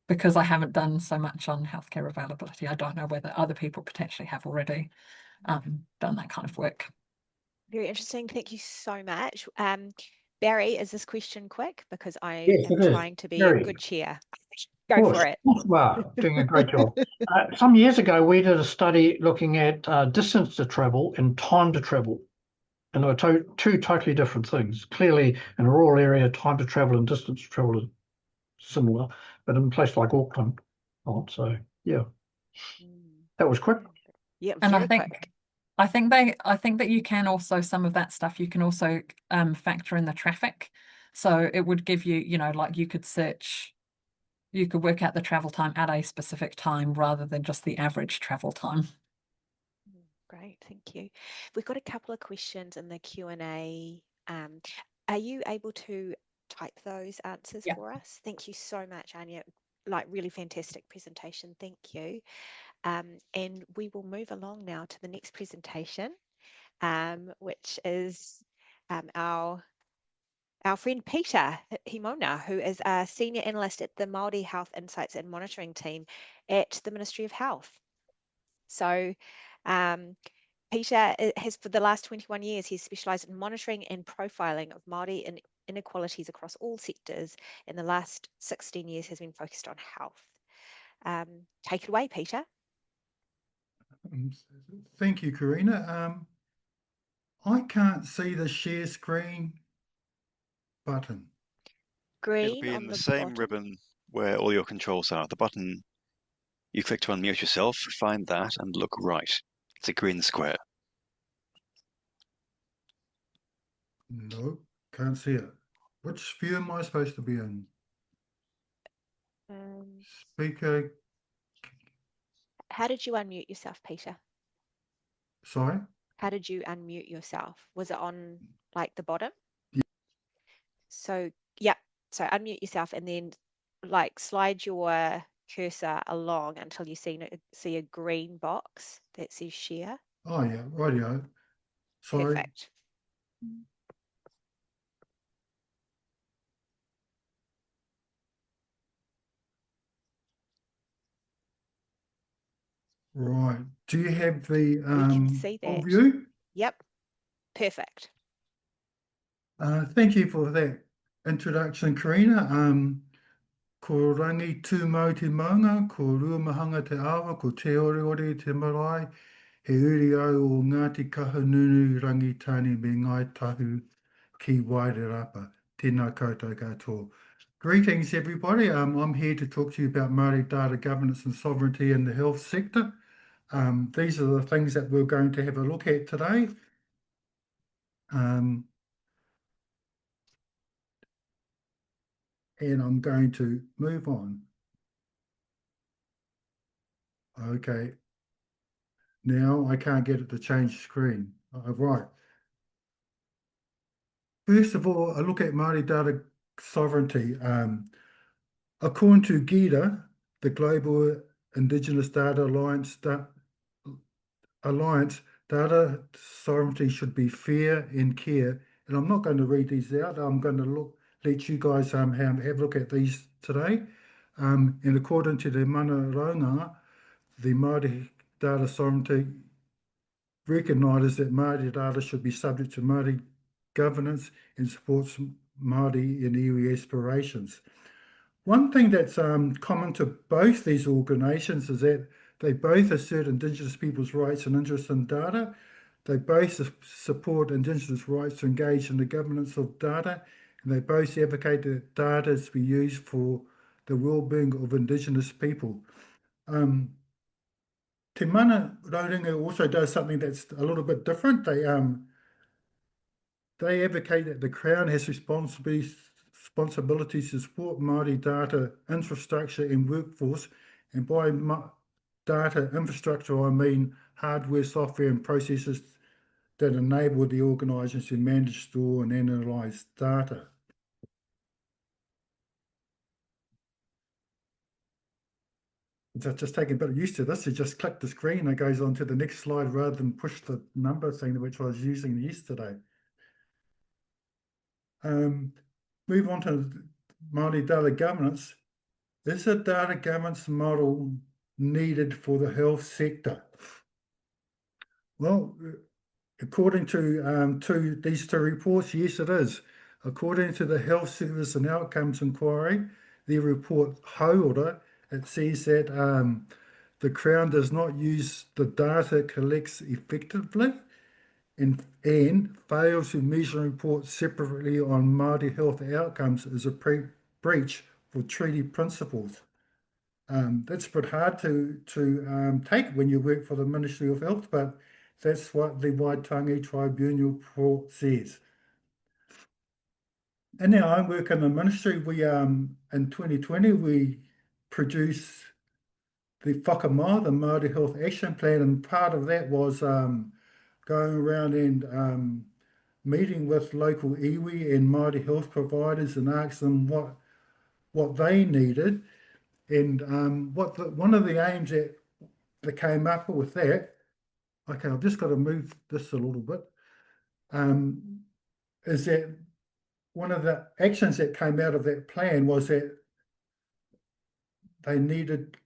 Because I haven't done so much on healthcare availability, I don't know whether other people potentially have already done that kind of work. Very interesting. Thank you so much. Barry, is this question quick? Because I Yes, am it is. trying to be Very. a good chair. Go for it. Wow, doing a great job. Some years ago, we did a study looking at distance to travel and time to travel. And they were two totally different things. Clearly, in a rural area, time to travel and distance to travel is similar, but in a place like Auckland, not. So, yeah, that was quick. Yeah, and very quick. I think that you can also, some of that stuff you can also factor in the traffic. So it would give you, you know, like you could work out the travel time at a specific time rather than just the average travel time. Great, thank you. We've got a couple of questions in the Q&A. Are you able to type those answers for us? Thank you so much, Anja. Like, really fantastic presentation. Thank you. And we will move along now to the next presentation, which is our friend Peter Himona, who is a senior analyst at the Māori Health Insights and Monitoring team at the Ministry of Health. So Peter has, for the last 21 years, he's specialised in monitoring and profiling of Māori inequalities across all sectors, and the last 16 years has been focused on health. Take it away, Peter. Thank you, Karina. I can't see the share screen button. It'll Green be on in the the same bottom. ribbon where all your controls are. The button you click to unmute yourself, find that and look right. It's a green square. No, can't see it. Which view am I supposed to be in? Speaker, How did you unmute yourself, Peter? sorry? How did you unmute yourself? Was it on like the bottom? Yeah. So, yeah. So unmute yourself and then like slide your cursor along until you see a green box that says share. Oh, yeah, rightio. Sorry. Perfect. Right. Do you have the We can see full that. view? Yep. Perfect. Thank you for that introduction, Karina. Ko rangi tū mau te maunga, ko ruamahanga te awa, ko te ore ore te marae, he uri au o Ngāti Kahungunu Rangitāne me ngai tahu ki Wairarapa. Tēnā koutou katoa. Greetings, everybody. I'm here to talk to you about Māori data governance and sovereignty in the health sector. These are the things that we're going to have a look at today. And I'm going to move on. Okay. Now I can't get it to change screen. Right. First of all, a look at Māori data sovereignty. According to GIDA, the Global Indigenous Data Alliance, data sovereignty should be fair and care. And I'm not going to read these out. I'm going to let you guys have a look at these today. And according to the mana raunga, the Māori data sovereignty recognises that Māori data should be subject to Māori governance and supports Māori and iwi aspirations. One thing that's common to both these organisations is that they both assert Indigenous people's rights and interests in data. They both support Indigenous rights to engage in the governance of data, and they both advocate that data is to be used for the well-being of Indigenous people. Te mana rauringa also does something that's a little bit different. They advocate that the Crown has responsibilities to support Māori data infrastructure and workforce, and by data infrastructure I mean hardware, software and processes that enable the organisations to manage, store and analyse data. It's just taking a bit of used to this. You just click the screen and it goes on to the next slide rather than push the number thing which I was using yesterday. Move on to Māori data governance. Is a data governance model needed for the health sector? Well, according to these two reports, yes, it is. According to the Health Service and Outcomes Inquiry, the report Hauora, it says that the Crown does not use the data it collects effectively and fails to measure and report separately on Māori health outcomes is a breach for treaty principles. That's a bit hard to take when you work for the Ministry of Health, but that's what the Waitangi Tribunal report says. In our own work in the ministry, we in 2020 we produced the Whakama, the Māori Health Action Plan, and part of that was going around and meeting with local iwi and Māori health providers and asking them what they needed. And one of the aims that they came up with that, okay, I've just got to move this a little bit, is that one of the actions that came out of that plan was that they needed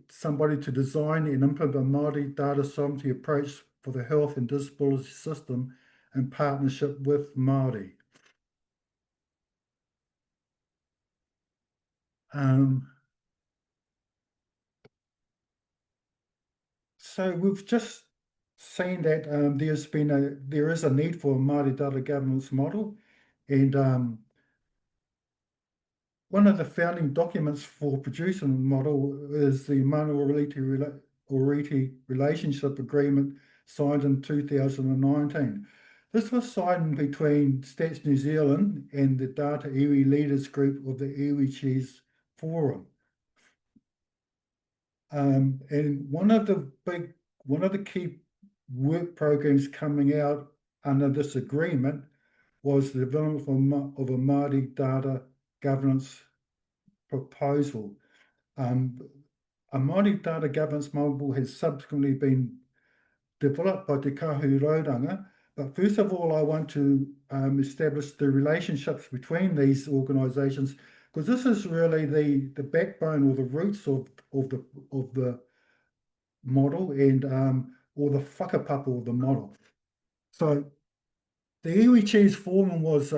somebody to design and implement a Māori data sovereignty approach for the health and disability system in partnership with Māori. So we've just seen that there is a need for a Māori data governance model, and one of the founding documents for producing the model is the Māori Relationship Agreement signed in 2019. This was signed between Stats New Zealand and the Data Iwi Leaders Group of the Iwi Chiefs Forum. And one of the key work programs coming out under this agreement was the development of a Māori data governance proposal. A Māori data governance model has subsequently been developed by Te Kahurauranga, but first of all, I want to establish the relationships between these organisations, because this is really the backbone or the roots of the model and or the whakapapa of the model. So the Iwi Chiefs Forum was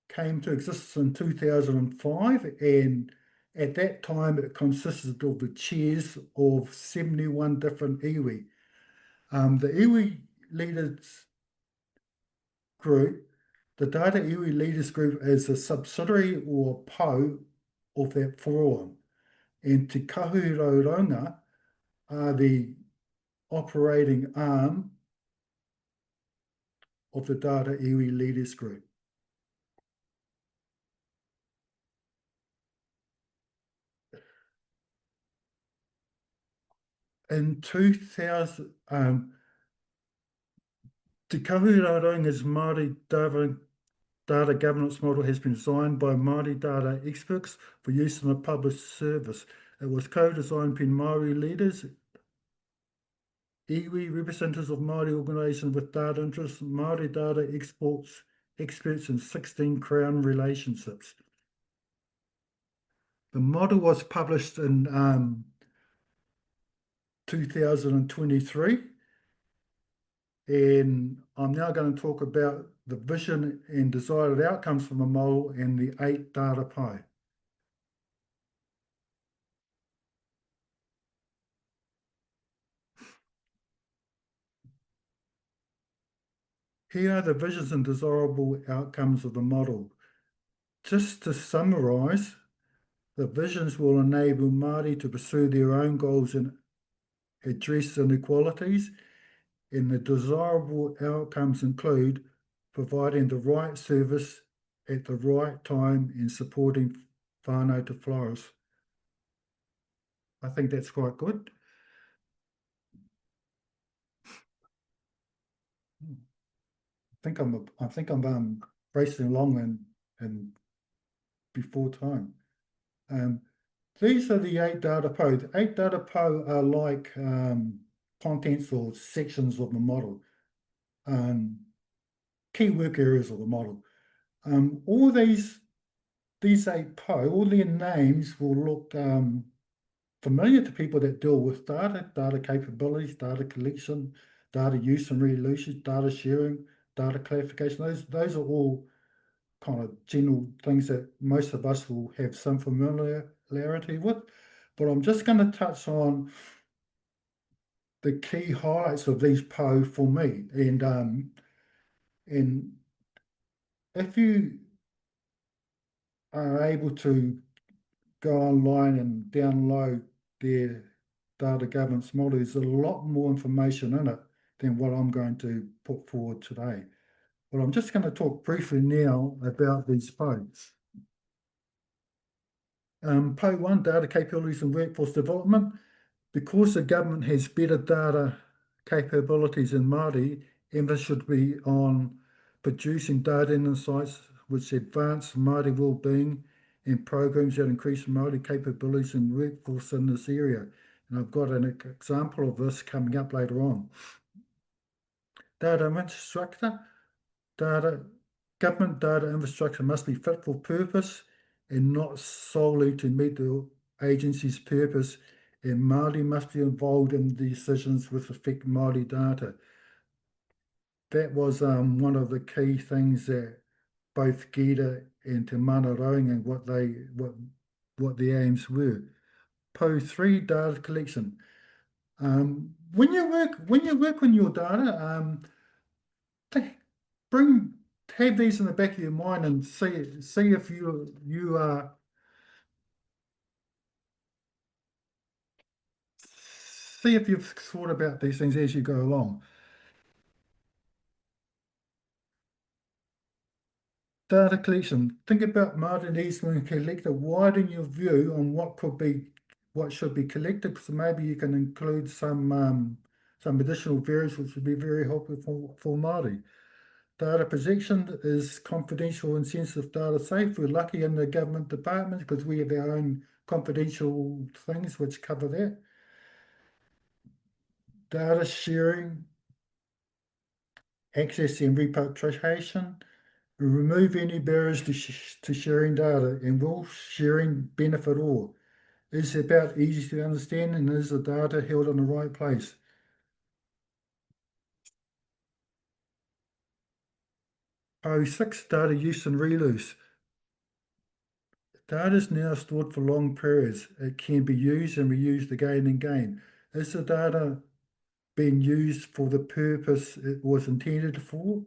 came to existence in 2005, and at that time it consisted of the chairs of 71 different iwi. The Iwi Leaders Group, the Data Iwi Leaders Group, is a subsidiary or PHO of that forum, and Te Kahurauranga are the operating arm of the Data Iwi Leaders Group. In 2000, Te Kahuraranga's Māori data governance model has been designed by Māori data experts for use in a published service. It was co-designed between Māori leaders, iwi representatives of Māori organisations with data interests, Māori data experts and 16 Crown relationships. The model was published in 2023, and I'm now going to talk about the vision and desired outcomes from the model and the 8 data pie. Here are the visions and desirable outcomes of the model. Just to summarise, the visions will enable Māori to pursue their own goals and address inequalities, and the desirable outcomes include providing the right service at the right time and supporting whānau to flourish. I think that's quite good. I think I'm racing along and before time. These are the 8 data PHO. The 8 data PHO are like contents or sections of the model, key work areas of the model. All these 8 PHO, all their names will look familiar to people that deal with data capabilities, data collection, data use and resolution, data sharing, data clarification. Those are all kind of general things that most of us will have some familiarity with. But I'm just going to touch on the key highlights of these PHO for me. And if you are able to go online and download their data governance model, there's a lot more information in it than what I'm going to put forward today. But I'm just going to talk briefly now about these PHOs. PHO 1, data capabilities and workforce development. Because the government has better data capabilities in Māori, emphasis should be on producing data insights which advance Māori wellbeing and programs that increase Māori capabilities and workforce in this area. And I've got an example of this coming up later on. Data infrastructure. Government data infrastructure must be fit for purpose and not solely to meet the agency's purpose, and Māori must be involved in the decisions with respect to Māori data. That was one of the key things that both Gita and Te Manaroing what the aims were. PHO 3, data collection. When you work on your data, have these in the back of your mind and see if you are see if you've thought about these things as you go along. Data collection. Think about Māori needs when collected. Widen your view on what should be collected. So maybe you can include some additional variables which would be very helpful for Māori. Data protection is confidential and sensitive data safe. We're lucky in the government department because we have our own confidential things which cover that. Data sharing, access and repatriation. Remove any barriers to sharing data, and will sharing benefit all? Is it about easy to understand, and is the data held in the right place? PHONZ6, data use and reuse. Data is now stored for long periods. It can be used and reused again and again. Is the data being used for the purpose it was intended for?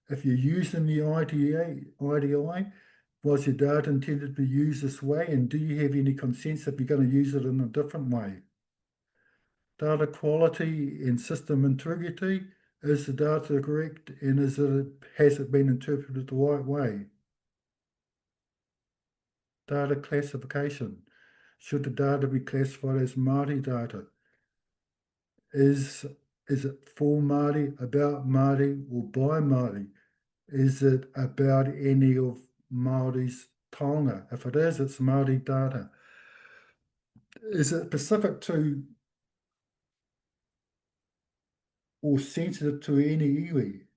If you're using the IDI, was your data intended to be used this way, and do you have any consensus if you're going to use it in a different way? Data quality and system integrity. Is the data correct, and has it been interpreted the right way? Data classification. Should the data be classified as Māori data? Is it for Māori, about Māori, or by Māori? Is it about any of Māori's taonga? If it is, it's Māori data. Is it specific to or sensitive to any iwi?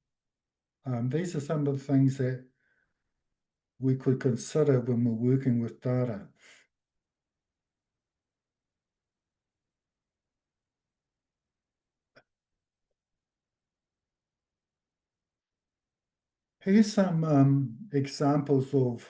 These are some of the things that we could consider when we're working with data. Here's some examples of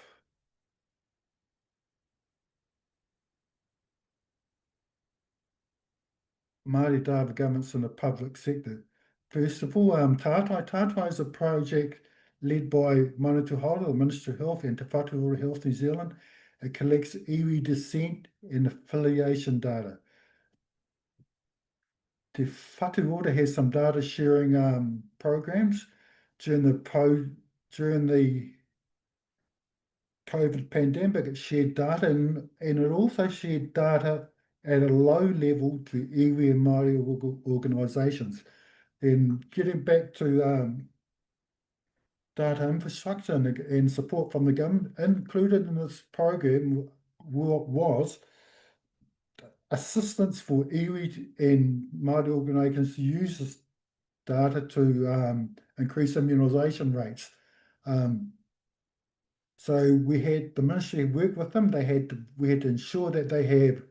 Māori data governance in the public sector. First of all, Tātai. Tātai is a project led by Manatu Hora, the Minister of Health, and Te Whatuora Health New Zealand. It collects iwi descent and affiliation data. Te Whatuora has some data sharing programs during the COVID pandemic. It shared data and it also shared data at a low level to iwi and Māori organisations. And getting back to data infrastructure and support from the government, included in this program was assistance for iwi and Māori organisations to use this data to increase immunisation rates. So we had the ministry work with them. We had to ensure that they have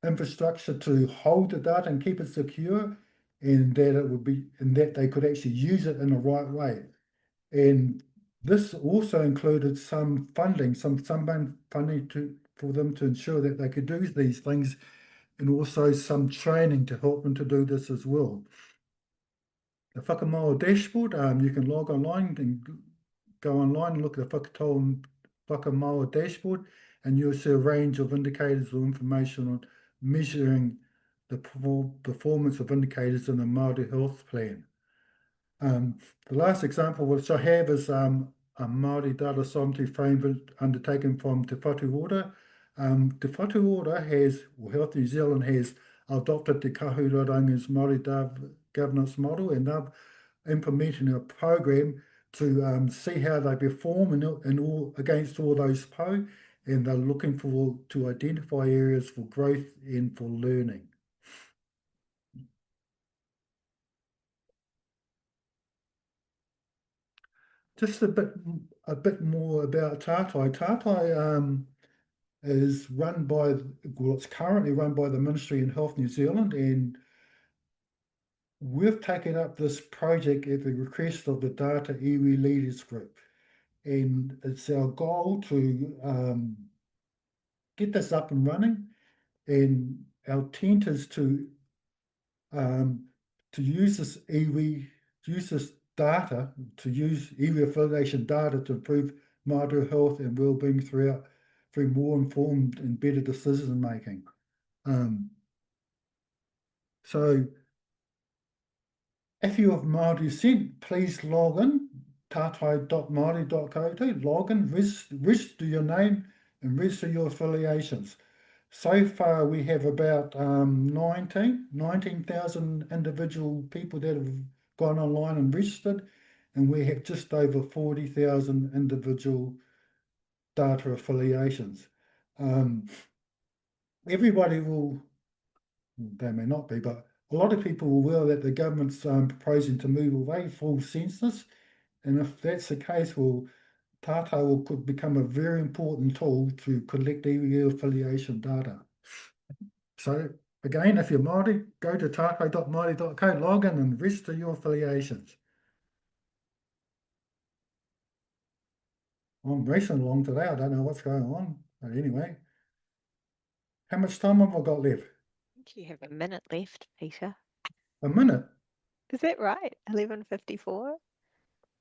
infrastructure to hold the data and keep it secure, and that they could actually use it in the right way. And this also included some funding, some funding for them to ensure that they could do these things, and also some training to help them to do this as well. The Whakamau dashboard, you can log online and go online and look at the Whakamau dashboard, and you'll see a range of indicators or information on measuring the performance of indicators in the Māori health plan. The last example which I have is a Māori data sovereignty framework undertaken from Te Whatuora. Te Whatuora Health New Zealand has adopted Te Kahurarangi's Māori data governance model, and they're implementing a program to see how they perform against all those PHO, and they're looking to identify areas for growth and for learning. Just a bit more about Tātai. Tātai is it's currently run by the Ministry in Health New Zealand, and we've taken up this project at the request of the Data Iwi Leaders Group. And it's our goal to get this up and running, and our intent is to to use this data, to use iwi affiliation data to improve Māori health and well-being through more informed and better decision making. So if you have Māori descent, please log in, tātai.māori.ko, log in, register your name and register your affiliations. So far we have about 19,000 individual people that have gone online and registered, and we have just over 40,000 individual data affiliations. Everybody will, they may not be, but a lot of people will aware that the government's proposing to move away full census, and if that's the case, well, Tātai could become a very important tool to collect iwi affiliation data. So again, if you're Māori, go to tātai.māori.ko, log in and register your affiliations. I'm racing along today, I don't know what's going on, but anyway. How much time have I got left? I think you have a minute left, Peter. A minute? Is that right? 11:54?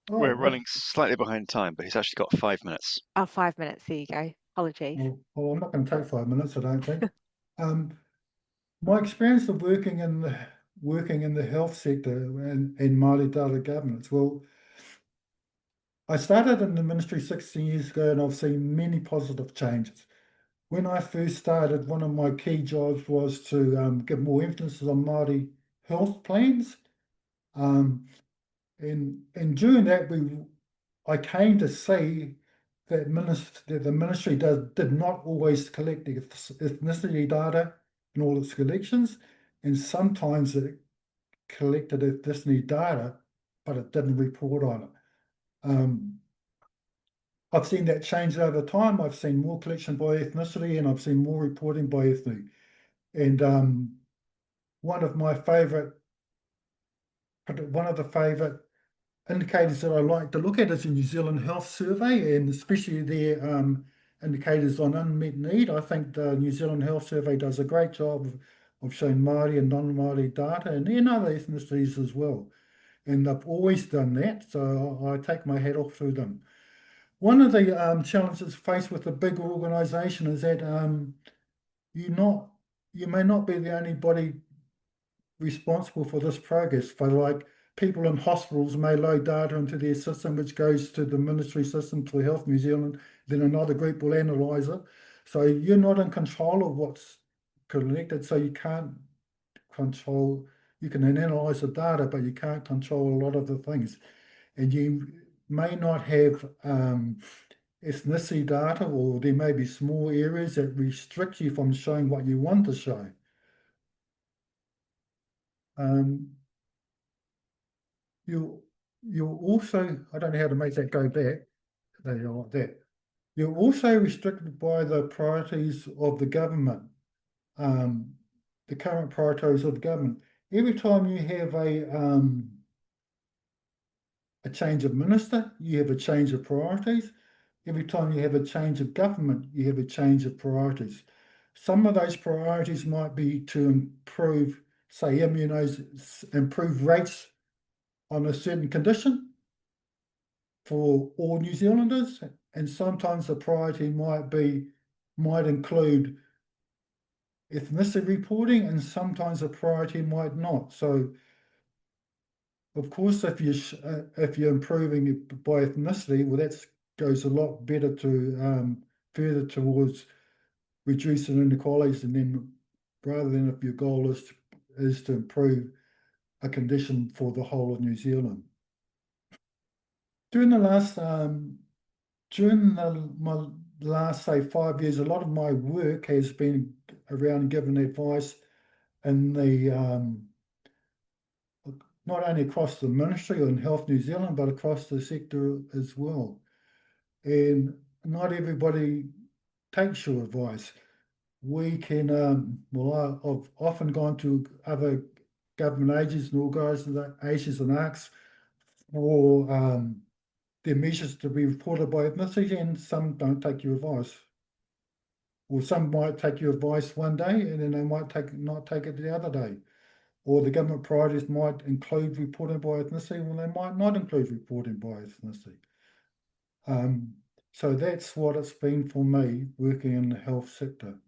Oh, We're running slightly behind time, but he's actually got 5 minutes. Oh, 5 minutes. There you go. Apologies. Well, I'm not going to take 5 minutes, I don't think. My experience of working in the health sector and Māori data governance, well, I started in the ministry 16 years ago, and I've seen many positive changes. When I first started, one of my key jobs was to give more emphasis on Māori health plans. And during that, I came to see that the ministry did not always collect the ethnicity data in all its collections, and sometimes it collected ethnicity data, but it didn't report on it. I've seen that change over time. I've seen more collection by ethnicity, and I've seen more reporting by ethnicity. And one of the favourite indicators that I like to look at is the New Zealand Health Survey, and especially their indicators on unmet need. I think the New Zealand Health Survey does a great job of showing Māori and non-Māori data, and other ethnicities as well. And they've always done that, so I take my hat off to them. One of the challenges faced with a big organisation is that you may not be the only body responsible for this progress. For like people in hospitals may load data into their system, which goes to the ministry system, to Health New Zealand, then another group will analyse it. So you're not in control of what's collected, so you can't control, you can analyse the data, but you can't control a lot of the things. And you may not have ethnicity data, or there may be small areas that restrict you from showing what you want to show. You're also, I don't know how to make that go back, they don't like that. You're also restricted by the priorities of the government, the current priorities of the government. Every time you have a change of minister, you have a change of priorities. Every time you have a change of government, you have a change of priorities. Some of those priorities might be to improve, say, improve rates on a certain condition for all New Zealanders, and sometimes the priority might include ethnicity reporting, and sometimes the priority might not. So, of course, if you're improving it by ethnicity, well, that goes a lot better to further towards reducing inequalities, and then rather than if your goal is to improve a condition for the whole of New Zealand. During the last say 5 years, a lot of my work has been around giving advice in the not only across the ministry and Health New Zealand, but across the sector as well. And not everybody takes your advice. We can, I've often gone to other government agencies and organisations and ARCs for their measures to be reported by ethnicity, and some don't take your advice. Or some might take your advice one day, and then they might not take it the other day. or the government priorities might include reporting by ethnicity, or they might not include reporting by ethnicity. So that's what it's been for me working in the health sector.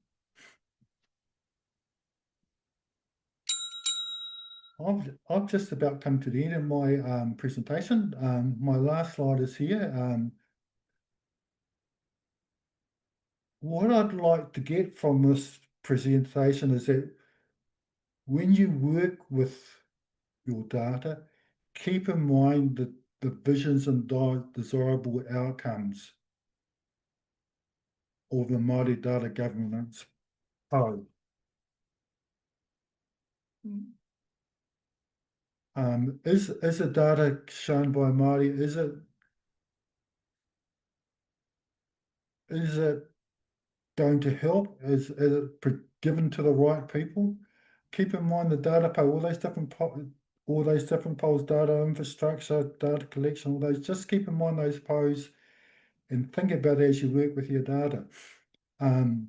I've just about come to the end of my presentation. My last slide is here. What I'd like to get from this presentation is that when you work with your data, keep in mind the visions and desirable outcomes of the Māori data governance PHO. Is the data shown by Māori, is it going to help? Is it given to the right people? Keep in mind the data PHO, all those different polls, data infrastructure, data collection, all those, just keep in mind those PHOs and think about it as you work with your data. And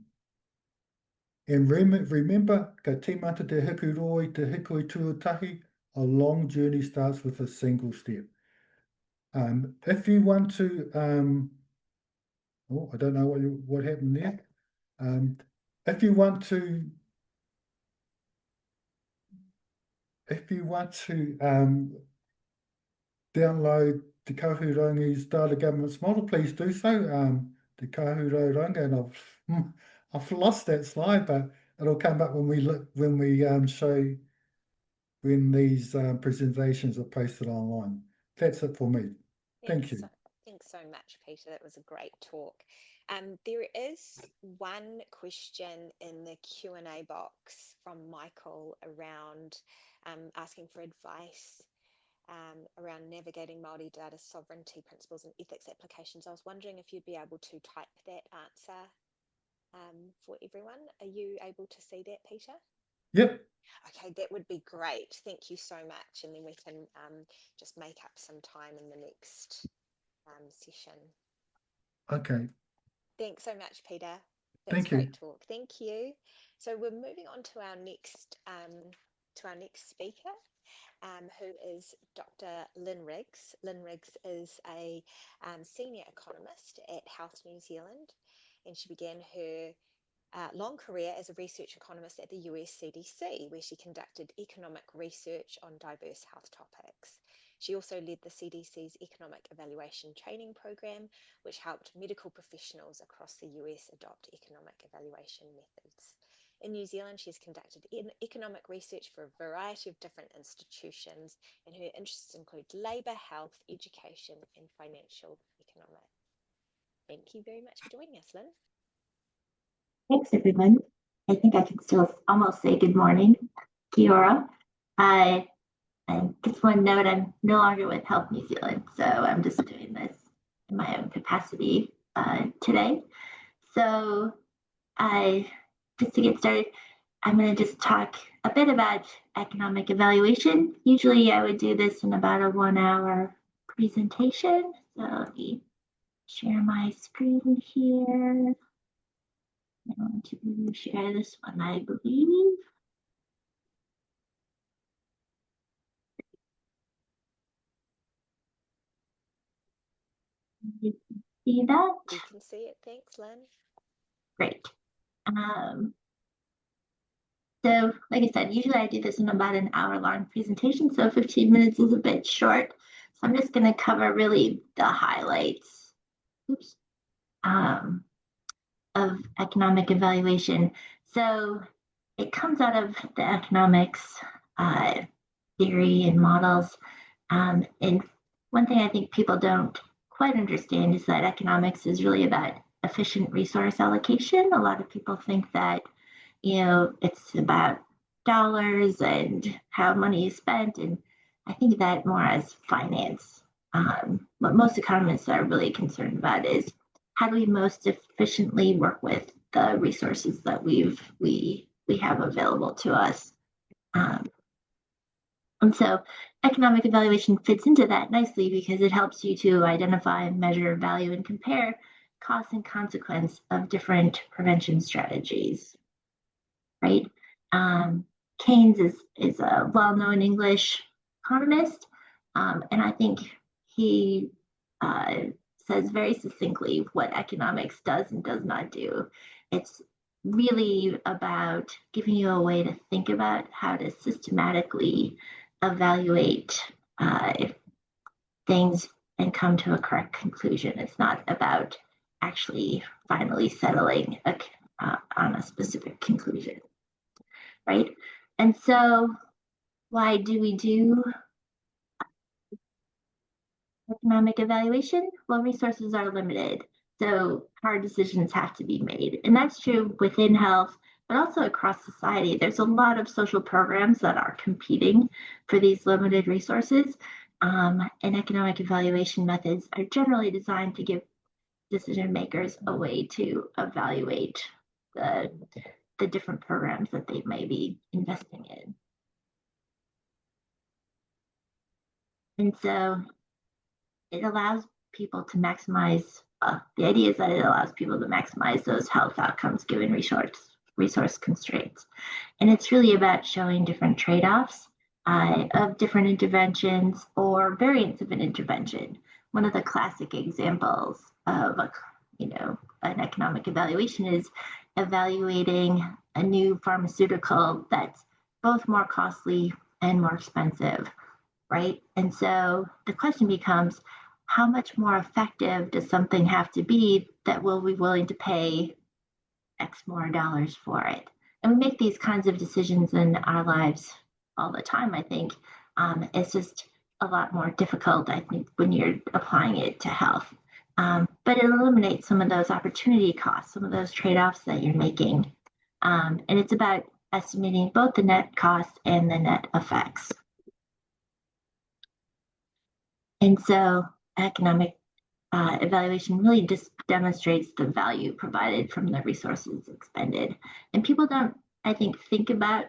remember, ka tīmata te hiku roi, te hikoi tuatahi, a long journey starts with a single step. If you want to, I don't know what happened there. If you want to download Te Kahurangi's data governance model, please do so. Te Kahuranga, and I've lost that slide, but it'll come up when we show when these presentations are posted online. That's it for me. Thank you. Thanks so much, Peter. That was a great talk. There is one question in the Q&A box from Michael around asking for advice around navigating Māori data sovereignty principles and ethics applications. I was wondering if you'd be able to type that answer for everyone. Are you able to see that, Peter? Yep. Okay, that would be great. Thank you so much. And then we can just make up some time in the next session. Okay. Thanks so much, Peter. That's Thank you. Great talk. Thank you. So we're moving on to our next speaker, who is Dr. Lynn Riggs. Lynn Riggs is a senior economist at Health New Zealand, and she began her long career as a research economist at the US CDC, where she conducted economic research on diverse health topics. She also led the CDC's Economic Evaluation Training Program, which helped medical professionals across the US adopt economic evaluation methods. In New Zealand, she has conducted economic research for a variety of different institutions, and her interests include labour, health, education, and financial economics. Thank you very much for joining us, Lynn. Thanks, everyone. I think I can still almost say good morning. Kia ora. I just want to note I'm no longer with Health New Zealand, so I'm just doing this in my own capacity today. So just to get started, I'm going to just talk a bit about economic evaluation. Usually I would do this in about a 1-hour presentation. So let me share my screen here. I want to share this one, I believe. You can see that? You can see it. Thanks, Lynn. Great. So, like I said, usually I do this in about an hour-long presentation, so 15 minutes is a bit short. So I'm just going to cover really the highlights of economic evaluation. So it comes out of the economics theory and models. And one thing I think people don't quite understand is that economics is really about efficient resource allocation. A lot of people think that, it's about dollars and how money is spent. And I think that more as finance. What most economists are really concerned about is how do we most efficiently work with the resources that we have available to us. And so economic evaluation fits into that nicely because it helps you to identify, measure, value, and compare cost and consequence of different prevention strategies, right? Keynes is a well-known English economist, and I think he says very succinctly what economics does and does not do. It's really about giving you a way to think about how to systematically evaluate things and come to a correct conclusion. It's not about actually finally settling on a specific conclusion, right? And so why do we do economic evaluation? Well, resources are limited, so hard decisions have to be made. And that's true within health, but also across society. There's a lot of social programs that are competing for these limited resources. And economic evaluation methods are generally designed to give decision makers a way to evaluate the different programs that they may be investing in. And so it allows people to maximize, the idea is that it allows people to maximize those health outcomes given resource constraints. And it's really about showing different trade-offs of different interventions or variants of an intervention. One of the classic examples of an economic evaluation is evaluating a new pharmaceutical that's both more costly and more expensive, right? And so the question becomes, how much more effective does something have to be that we'll be willing to pay X more dollars for it? And we make these kinds of decisions in our lives all the time, I think. It's just a lot more difficult, I think, when you're applying it to health. But it eliminates some of those opportunity costs, some of those trade-offs that you're making. And it's about estimating both the net cost and the net effects. And so economic evaluation really just demonstrates the value provided from the resources expended. And people don't, I think about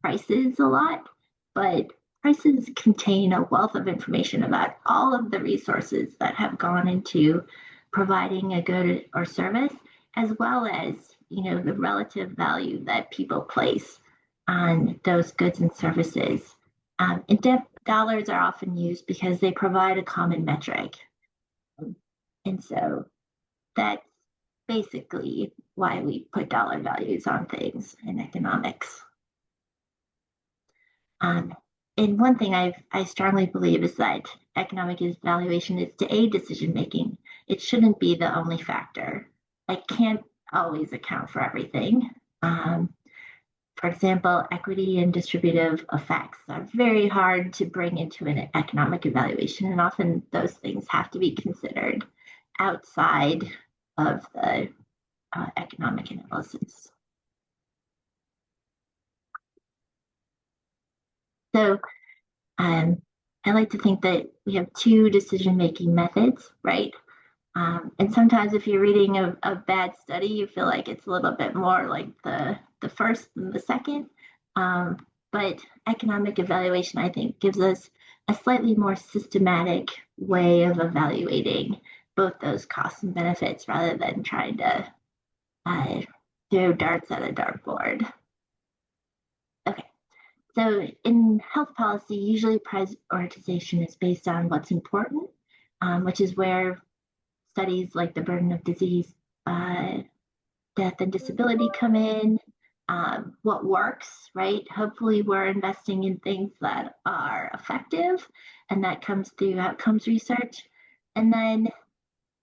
prices a lot, but prices contain a wealth of information about all of the resources that have gone into providing a good or service, as well as the relative value that people place on those goods and services. And dollars are often used because they provide a common metric. And so that's basically why we put dollar values on things in economics. And one thing I strongly believe is that economic evaluation is to aid decision making. It shouldn't be the only factor. It can't always account for everything. For example, equity and distributive effects are very hard to bring into an economic evaluation, and often those things have to be considered outside of the economic analysis. So I like to think that we have two decision-making methods, right? And sometimes if you're reading a bad study, you feel like it's a little bit more like the first than the second. But economic evaluation, I think, gives us a slightly more systematic way of evaluating both those costs and benefits rather than trying to throw darts at a dartboard. Okay. So in health policy, usually prioritization is based on what's important, which is where studies like the burden of disease, death and disability come in, what works, right? Hopefully we're investing in things that are effective, and that comes through outcomes research. And then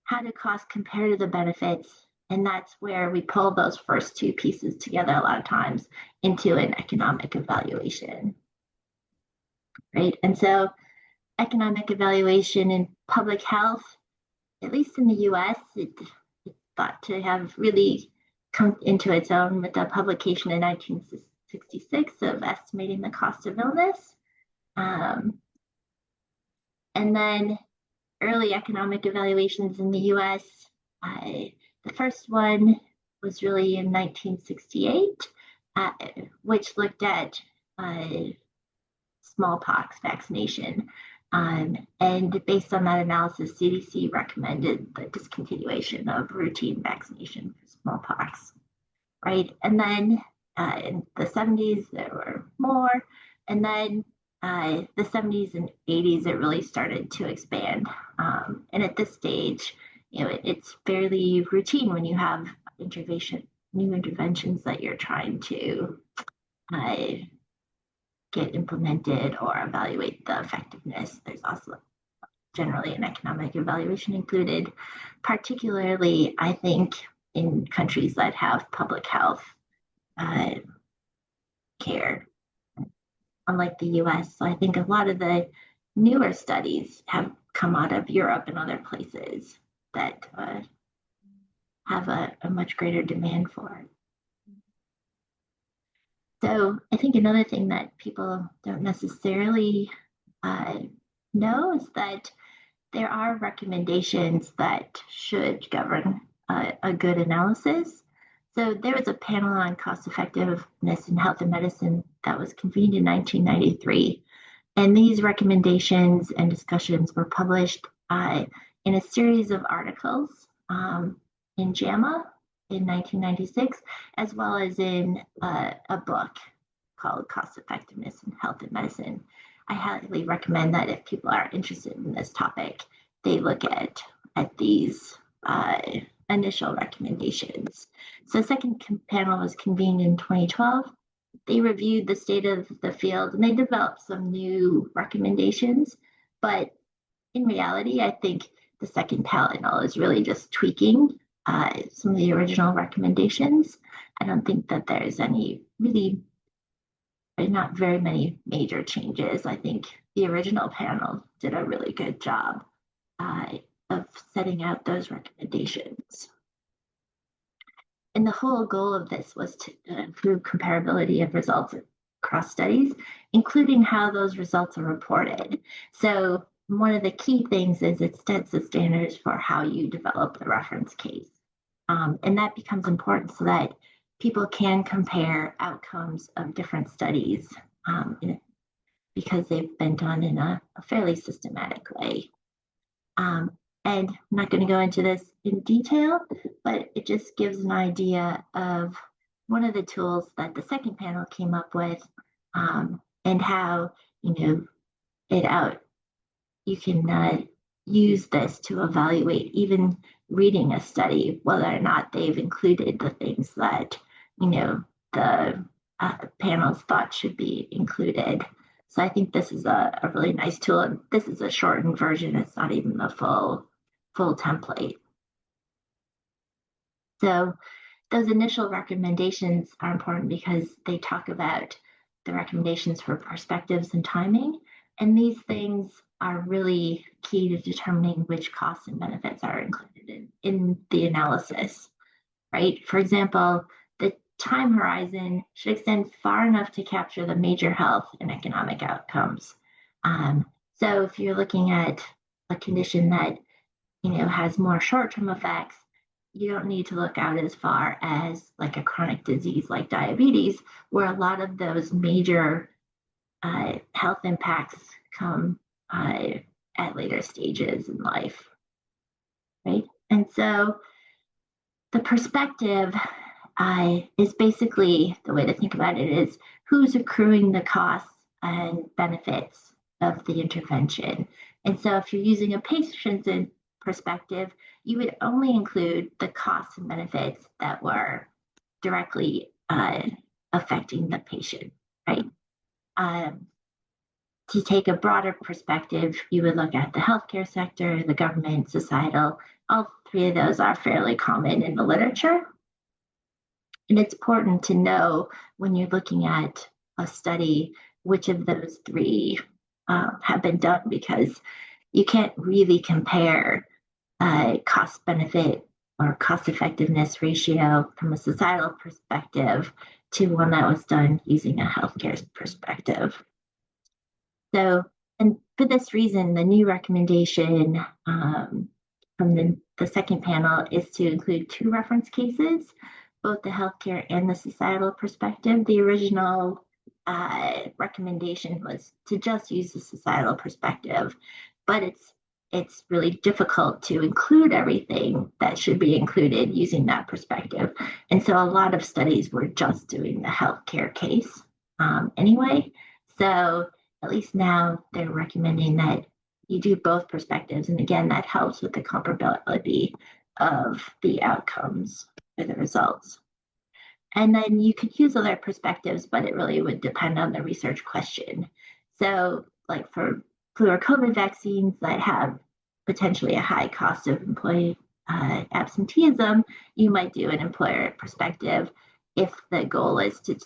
how do costs compare to the benefits? And that's where we pull those first two pieces together a lot of times into an economic evaluation, right? And so economic evaluation in public health, at least in the US, it's thought to have really come into its own with a publication in 1966 of estimating the cost of illness. And then early economic evaluations in the US, the first one was really in 1968, which looked at smallpox vaccination. And based on that analysis, CDC recommended the discontinuation of routine vaccination for smallpox, right? And then in the 70s, there were more. And then the 70s and 80s, it really started to expand. And at this stage, it's fairly routine when you have new interventions that you're trying to get implemented or evaluate the effectiveness. There's also generally an economic evaluation included, particularly, I think, in countries that have public health care, unlike the US. So I think a lot of the newer studies have come out of Europe and other places that have a much greater demand for it. So I think another thing that people don't necessarily know is that there are recommendations that should govern a good analysis. So there was a panel on cost effectiveness in health and medicine that was convened in 1993. And these recommendations and discussions were published in a series of articles in JAMA in 1996, as well as in a book called Cost Effectiveness in Health and Medicine. I highly recommend that if people are interested in this topic, they look at these initial recommendations. So the second panel was convened in 2012. They reviewed the state of the field and they developed some new recommendations. But in reality, I think the second panel is really just tweaking some of the original recommendations. I don't think that there's not very many major changes. I think the original panel did a really good job of setting out those recommendations. And the whole goal of this was to improve comparability of results across studies, including how those results are reported. So one of the key things is it sets the standards for how you develop the reference case. And that becomes important so that people can compare outcomes of different studies because they've been done in a fairly systematic way. And I'm not going to go into this in detail, but it just gives an idea of one of the tools that the second panel came up with and how, you can use this to evaluate even reading a study, whether or not they've included the things that, the panels thought should be included. So I think this is a really nice tool. And this is a shortened version. It's not even the full template. So those initial recommendations are important because they talk about the recommendations for perspectives and timing. And these things are really key to determining which costs and benefits are included in the analysis, right? For example, the time horizon should extend far enough to capture the major health and economic outcomes. So if you're looking at a condition that has more short-term effects, you don't need to look out as far as like a chronic disease like diabetes, where a lot of those major health impacts come at later stages in life, right? And so the perspective is basically, the way to think about it is who's accruing the costs and benefits of the intervention. And so if you're using a patient's perspective, you would only include the costs and benefits that were directly affecting the patient, right? To take a broader perspective, you would look at the healthcare sector, the government, societal. All three of those are fairly common in the literature. And it's important to know when you're looking at a study, which of those three have been done, because you can't really compare cost benefit or cost effectiveness ratio from a societal perspective to one that was done using a healthcare perspective. So, and for this reason, the new recommendation from the second panel is to include two reference cases, both the healthcare and the societal perspective. The original recommendation was to just use the societal perspective, but it's really difficult to include everything that should be included using that perspective. And so a lot of studies were just doing the healthcare case anyway. So at least now they're recommending that you do both perspectives. And again, that helps with the comparability of the outcomes or the results. And then you could use other perspectives, but it really would depend on the research question. So like for flu or COVID vaccines that have potentially a high cost of employee absenteeism, you might do an employer perspective if the goal is to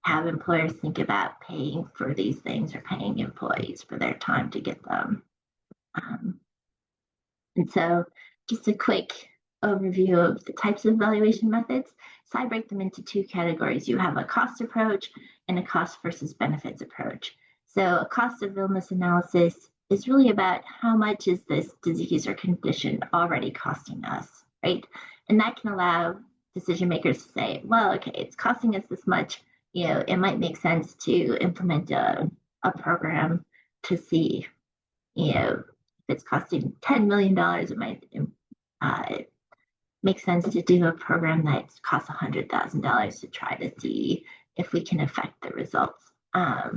have employers think about paying for these things or paying employees for their time to get them. And so just a quick overview of the types of evaluation methods. So I break them into two categories. You have a cost approach and a cost versus benefits approach. So a cost of illness analysis is really about how much is this disease or condition already costing us, right? And that can allow decision makers to say, well, okay, it's costing us this much. You know, it might make sense to implement a program to see, you know, if it's costing $10 million, it might make sense to do a program that costs $100,000 to try to see if we can affect the results. A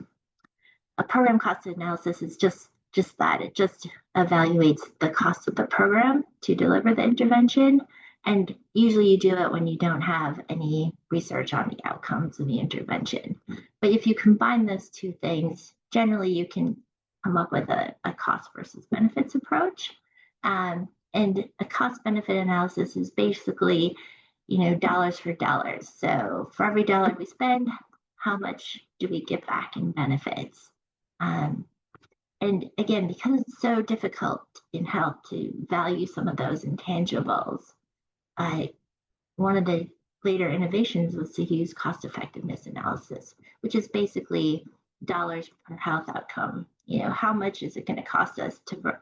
program cost analysis is just that. It just evaluates the cost of the program to deliver the intervention. And usually you do it when you don't have any research on the outcomes of the intervention. But if you combine those two things, generally you can come up with a cost versus benefits approach. And a cost benefit analysis is basically, you know, dollars for dollars. So for every dollar we spend, how much do we get back in benefits? And again, because it's so difficult in health to value some of those intangibles, one of the later innovations was to use cost effectiveness analysis, which is basically dollars per health outcome. You know, how much is it going to cost us to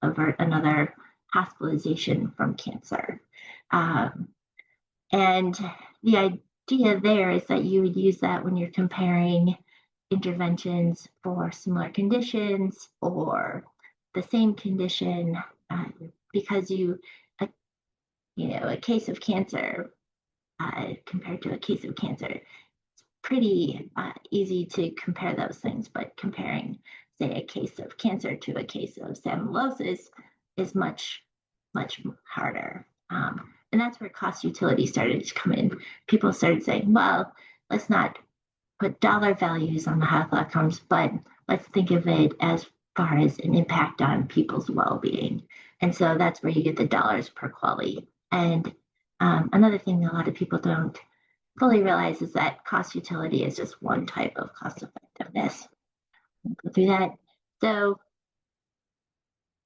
avert another hospitalization from cancer? And the idea there is that you would use that when you're comparing interventions for similar conditions or the same condition, because a case of cancer compared to a case of cancer, it's pretty easy to compare those things, but comparing, say, a case of cancer to a case of salmonellosis is much, much harder. And that's where cost utility started to come in. People started saying, well, let's not put dollar values on the health outcomes, but let's think of it as far as an impact on people's well-being. And so that's where you get the dollars per quality. And another thing a lot of people don't fully realize is that cost utility is just one type of cost effectiveness. We'll go through that. So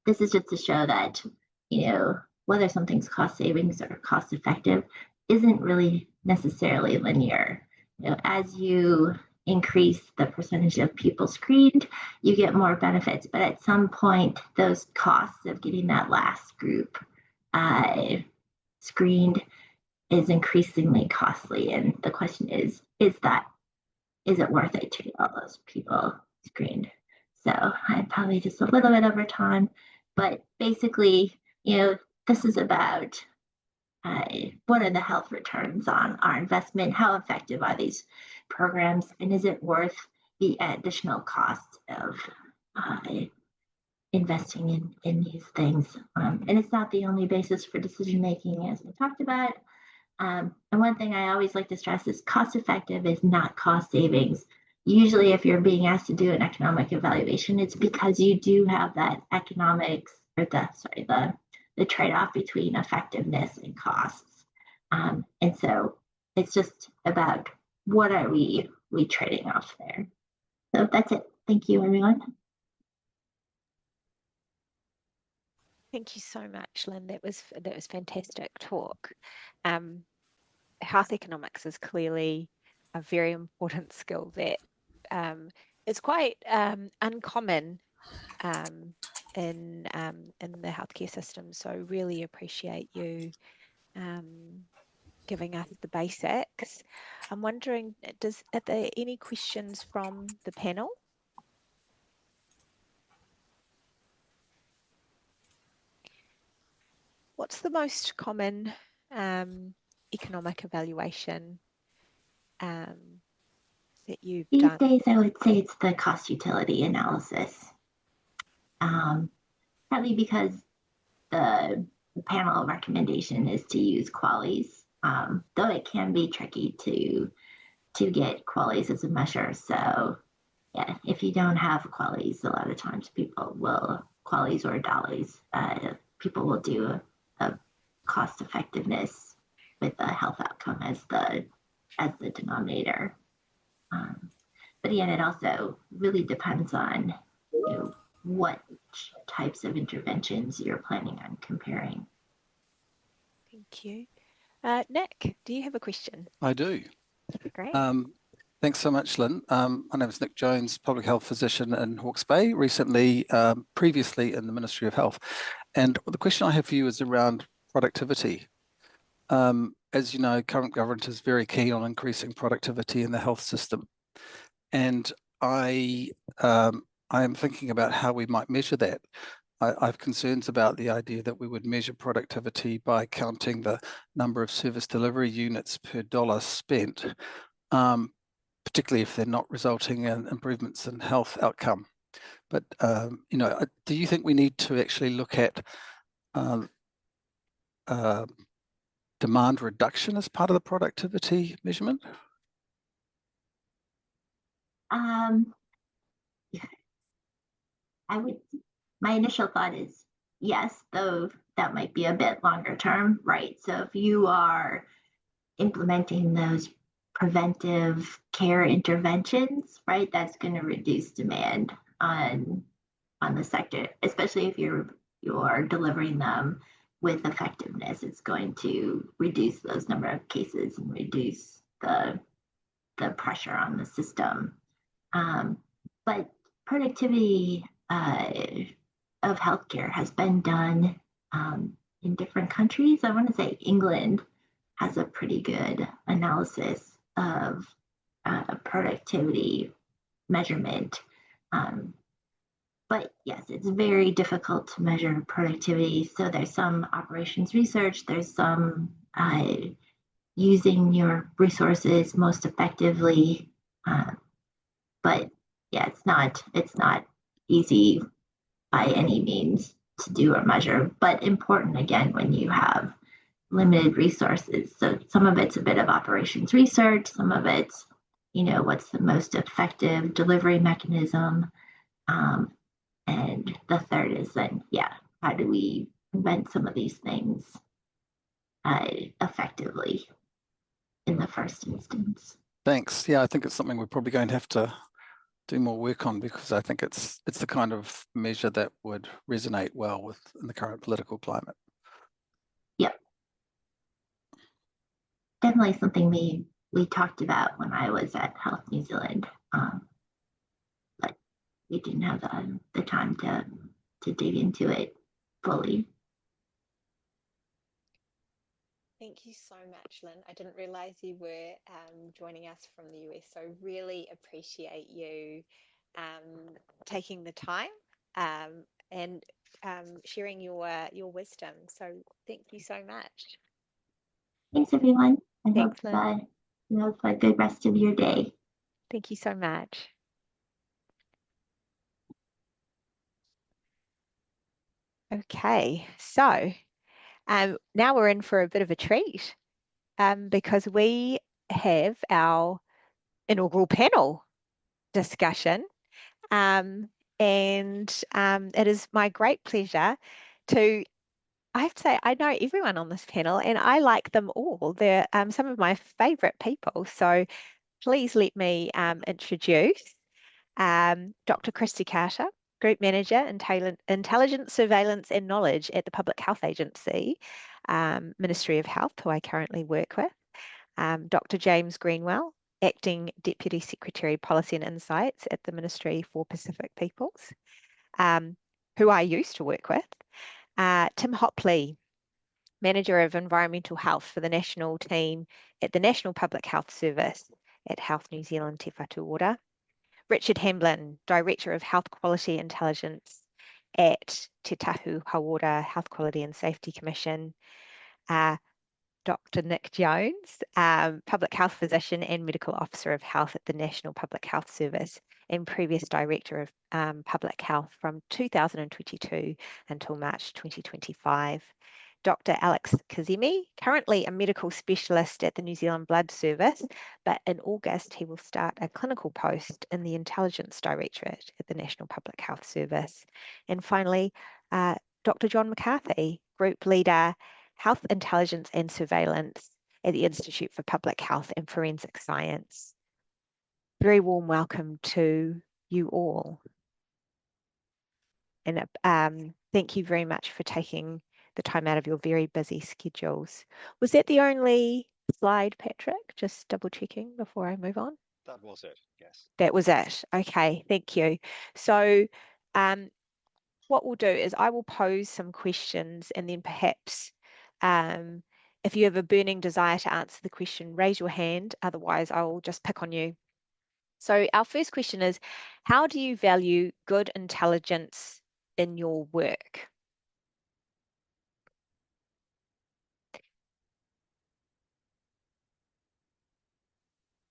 this is just to show that, you know, whether something's cost savings or cost effective isn't really necessarily linear. You know, as you increase the percentage of people screened, you get more benefits. But at some point, those costs of getting that last group screened is increasingly costly. And the question is it worth it to get all those people screened? So I'm probably just a little bit over time, but basically, you know, this is about what are the health returns on our investment? How effective are these programs? And is it worth the additional cost of investing in these things? And it's not the only basis for decision making, as we talked about. And one thing I always like to stress is cost effective is not cost savings. Usually if you're being asked to do an economic evaluation, it's because you do have that economics or the trade-off between effectiveness and costs. And so it's just about what are we trading off there. So that's it. Thank you, everyone. Thank you so much, Lynn. That was fantastic talk. Health economics is clearly a very important skill that is quite uncommon in the healthcare system. So really appreciate you giving us the basics. I'm wondering, are there any questions from the panel? what's the most common economic evaluation that you've These done? days, I would say it's the cost utility analysis. Partly because the panel recommendation is to use QALYs, though it can be tricky to get QALYs as a measure. So yeah, if you don't have QALYs, a lot of times people will, QALYs or DALYs, people will do a cost effectiveness with the health outcome as the denominator. But again, it also really depends on what types of interventions you're planning on comparing. Thank you. Nick, do you have a question? I do. Great. Thanks so much, Lynn. My name is Nick Jones, public health physician in Hawke's Bay, previously in the Ministry of Health. And the question I have for you is around productivity. As you know, current government is very keen on increasing productivity in the health system. And I am thinking about how we might measure that. I have concerns about the idea that we would measure productivity by counting the number of service delivery units per dollar spent, particularly if they're not resulting in improvements in health outcome. But, do you think we need to actually look at demand reduction as part of the productivity measurement? My initial thought is yes, though that might be a bit longer term, right? So if you are implementing those preventive care interventions, right, that's going to reduce demand on the sector, especially if you're delivering them with effectiveness. It's going to reduce those number of cases and reduce the pressure on the system. But productivity of healthcare has been done in different countries. I want to say England has a pretty good analysis of productivity measurement. But yes, it's very difficult to measure productivity. So there's some operations research, there's some using your resources most effectively. But yeah, it's not easy by any means to do or measure, but important again when you have limited resources. So some of it's a bit of operations research, some of it's, what's the most effective delivery mechanism. And the third is then, how do we prevent some of these things effectively in the first instance? Thanks. Yeah, I think it's something we're probably going to have to do more work on, because I think it's the kind of measure that would resonate well in the current political climate. Yep. Definitely something we talked about when I was at Health New Zealand, but we didn't have the time to dig into it fully. Thank you so much, Lynn. I didn't realize you were joining us from the US, so really appreciate you taking the time and sharing your wisdom. So thank you so much. Thanks, everyone. Thanks, I Lynn. hope you have a good rest of your day. Thank you so much. Okay, so now we're in for a bit of a treat because we have our inaugural panel discussion. And it is my great pleasure to, I have to say, I know everyone on this panel and I like them all. They're some of my favorite people. So please let me introduce Dr. Christy Carter, Group Manager, Intelligence, Surveillance and Knowledge at the Public Health Agency, Ministry of Health, who I currently work with. Dr. James Greenwell, Acting Deputy Secretary, Policy and Insights at the Ministry for Pacific Peoples, who I used to work with. Tim Hopley, Manager of Environmental Health for the National Team at the National Public Health Service at Health New Zealand Te Whatu Ora. Richard Hamblin, Director of Health Quality Intelligence at Te Tahu Hawara Health Quality and Safety Commission, Dr. Nick Jones, Public Health Physician and Medical Officer of Health at the National Public Health Service and previous Director of Public Health from 2022 until March 2025. Dr. Alex Kazemi, currently a medical specialist at the New Zealand Blood Service, but in August he will start a clinical post in the Intelligence Directorate at the National Public Health Service. And finally, Dr. John McCarthy, Group Leader, Health Intelligence and Surveillance at the Institute for Public Health and Forensic Science. Very warm welcome to you all. And thank you very much for taking the time out of your very busy schedules. Was that the only slide, Patrick? Just double checking before I move on. That was it, yes. That was it. Okay, thank you. So what we'll do is I will pose some questions, and then perhaps if you have a burning desire to answer the question, raise your hand. Otherwise, I will just pick on you. So our first question is, how do you value good intelligence in your work?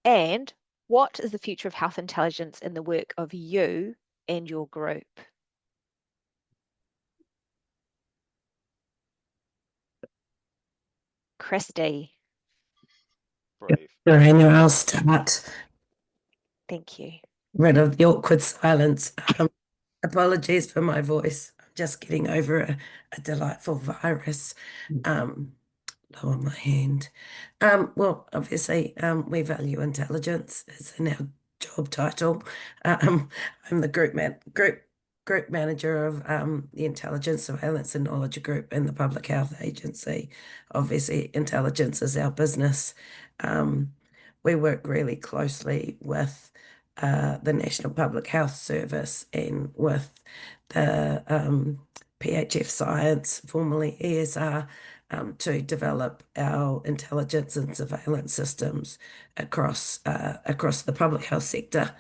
And what is the future of health intelligence in the work of you and your group? Christy. Brave. Lorena, I'll start. Thank you. Rid of the awkward silence. Apologies for my voice. I'm just getting over a delightful virus. Lower my hand. Well, obviously, we value intelligence. It's in our job title. I'm the group manager of the Intelligence, Surveillance and Knowledge Group in the Public Health Agency. Obviously, intelligence is our business. We work really closely with the National Public Health Service and with the PHF Science, formerly ESR, to develop our intelligence and surveillance systems across the public health sector.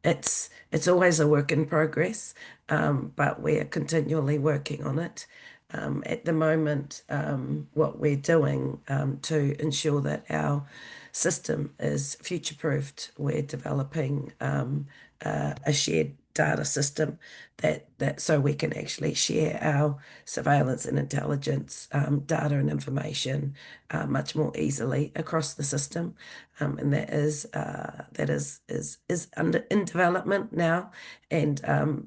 It's always a work in progress, but we are continually working on it. At the moment, what we're doing to ensure that our system is future-proofed, we're developing a shared data system that so we can actually share our surveillance and intelligence data and information much more easily across the system, and that is in development now, and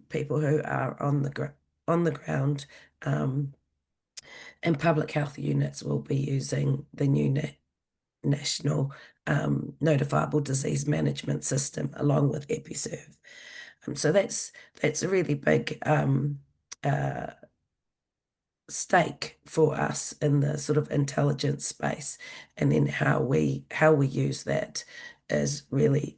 people who are on the ground and public health units will be using the new national notifiable disease management system along with EpiServe. So that's a really big stake for us in the sort of intelligence space, and then how we use that is really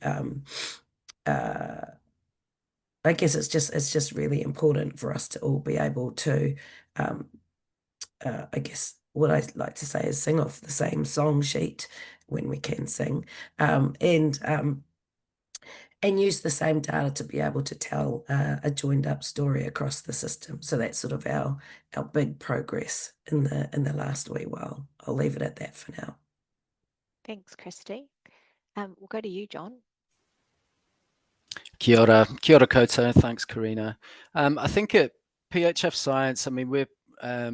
I guess it's just really important for us to all be able to I guess what I like to say is sing off the same song sheet when we can sing, and use the same data to be able to tell a joined up story across the system. So that's sort of our big progress in the last wee while. I'll leave it at that for now. Thanks, Christy. We'll go to you, John. Kia ora koutou. Thanks, Karina. I think at PHF Science, I mean, we're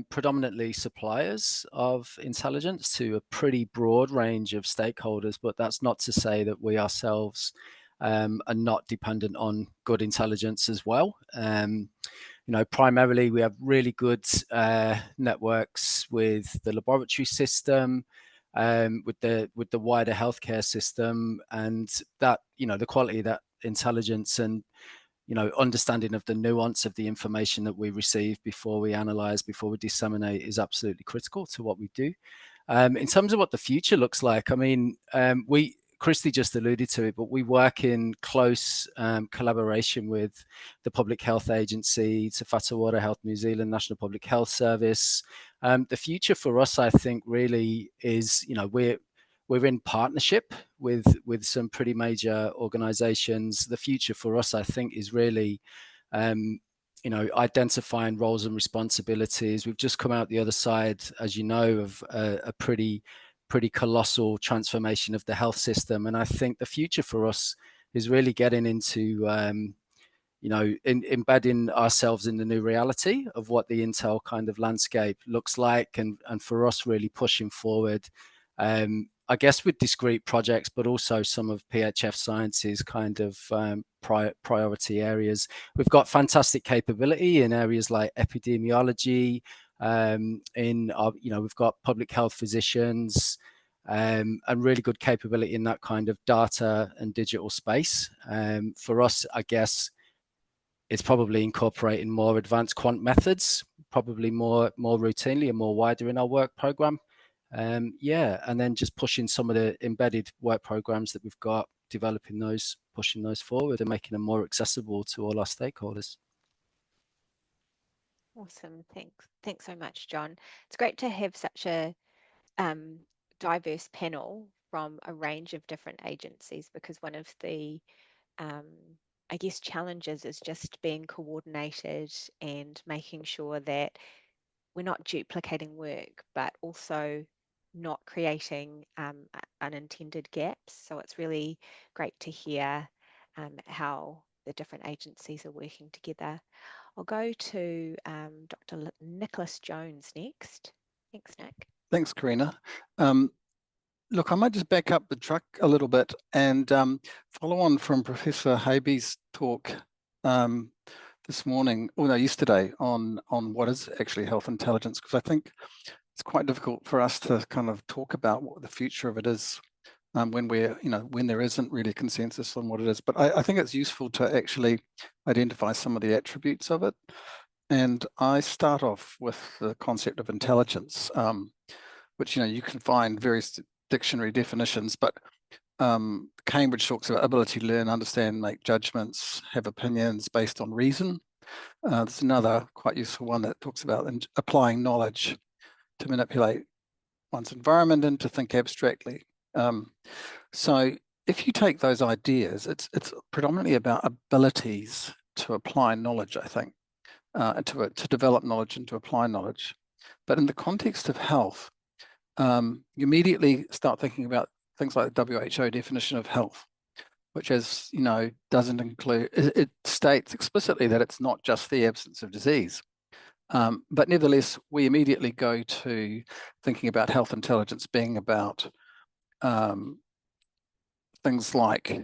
predominantly suppliers of intelligence to a pretty broad range of stakeholders, but that's not to say that we ourselves are not dependent on good intelligence as well. You know, primarily we have really good networks with the laboratory system, with the wider healthcare system, and that, you know, the quality of that intelligence and, you know, understanding of the nuance of the information that we receive before we analyze, before we disseminate, is absolutely critical to what we do. In terms of what the future looks like, I mean, Christy just alluded to it, but we work in close collaboration with the Public Health Agency, Te Whatuora Health New Zealand, National Public Health Service. The future for us, I think, really is, you know, we're in partnership with some pretty major organizations. The future for us, I think, is really you know, identifying roles and responsibilities. We've just come out the other side, as you know, of a pretty colossal transformation of the health system. And I think the future for us is really getting into, you know, embedding ourselves in the new reality of what the Intel kind of landscape looks like, and for us really pushing forward, I guess with discrete projects, but also some of PHF Science's kind of priority areas. We've got fantastic capability in areas like epidemiology, in our, you know, we've got public health physicians, and really good capability in that kind of data and digital space. For us, I guess, it's probably incorporating more advanced quant methods, probably more routinely and more wider in our work program. Yeah, and then just pushing some of the embedded work programs that we've got, developing those, pushing those forward and making them more accessible to all our stakeholders. Awesome. Thanks so much, John. It's great to have such a diverse panel from a range of different agencies, because one of the I guess challenges is just being coordinated and making sure that we're not duplicating work, but also not creating unintended gaps. So it's really great to hear how the different agencies are working together. I'll go to Dr. Nicholas Jones next. Thanks, Nick. Thanks, Karina. Look, I might just back up the truck a little bit and follow on from Professor Habee's talk this morning, or no, yesterday, on what is actually health intelligence, because I think it's quite difficult for us to kind of talk about what the future of it is when we're, you know, when there isn't really consensus on what it is. But I think it's useful to actually identify some of the attributes of it. And I start off with the concept of intelligence, which, you know, you can find various dictionary definitions, but Cambridge talks about ability to learn, understand, make judgments, have opinions based on reason. There's another quite useful one that talks about applying knowledge to manipulate one's environment and to think abstractly. So if you take those ideas, it's predominantly about abilities to apply knowledge, I think, to develop knowledge and to apply knowledge. But in the context of health, you immediately start thinking about things like the WHO definition of health, which, as you know, doesn't include, it states explicitly that it's not just the absence of disease. But nevertheless, we immediately go to thinking about health intelligence being about things like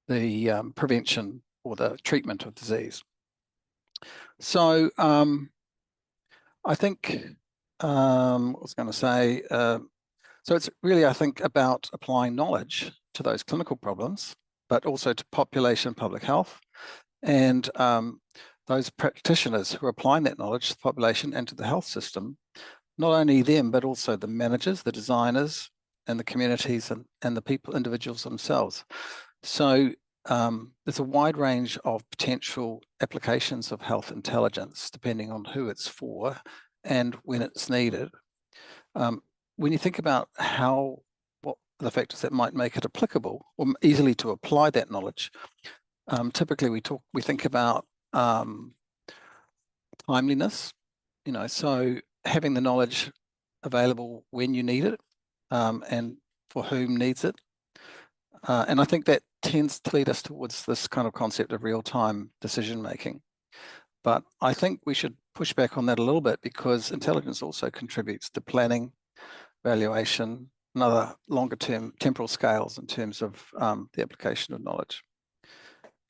the prevention or the treatment of disease. So I think I was going to say, so it's really, I think, about applying knowledge to those clinical problems, but also to population and public health, and those practitioners who are applying that knowledge to the population and to the health system, not only them, but also the managers, the designers, and the communities and the people, individuals themselves. So there's a wide range of potential applications of health intelligence, depending on who it's for and when it's needed. When you think about what the factors that might make it applicable or easily to apply that knowledge, typically we think about timeliness, you know, so having the knowledge available when you need it and for whom needs it. And I think that tends to lead us towards this kind of concept of real-time decision making. But I think we should push back on that a little bit, because intelligence also contributes to planning, valuation, and other longer-term temporal scales in terms of the application of knowledge.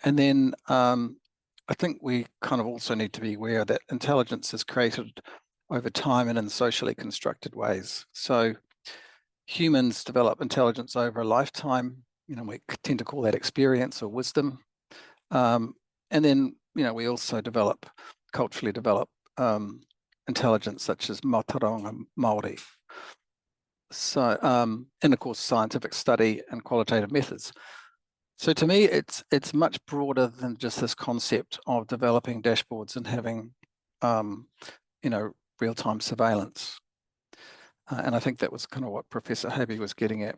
And then I think we kind of also need to be aware that intelligence is created over time and in socially constructed ways. So humans develop intelligence over a lifetime. You know, we tend to call that experience or wisdom. And then, you know, we also culturally develop intelligence such as Mātauranga Māori. So, and of course, scientific study and qualitative methods. So to me, it's much broader than just this concept of developing dashboards and having, you know, real-time surveillance. And I think that was kind of what Professor Habee was getting at.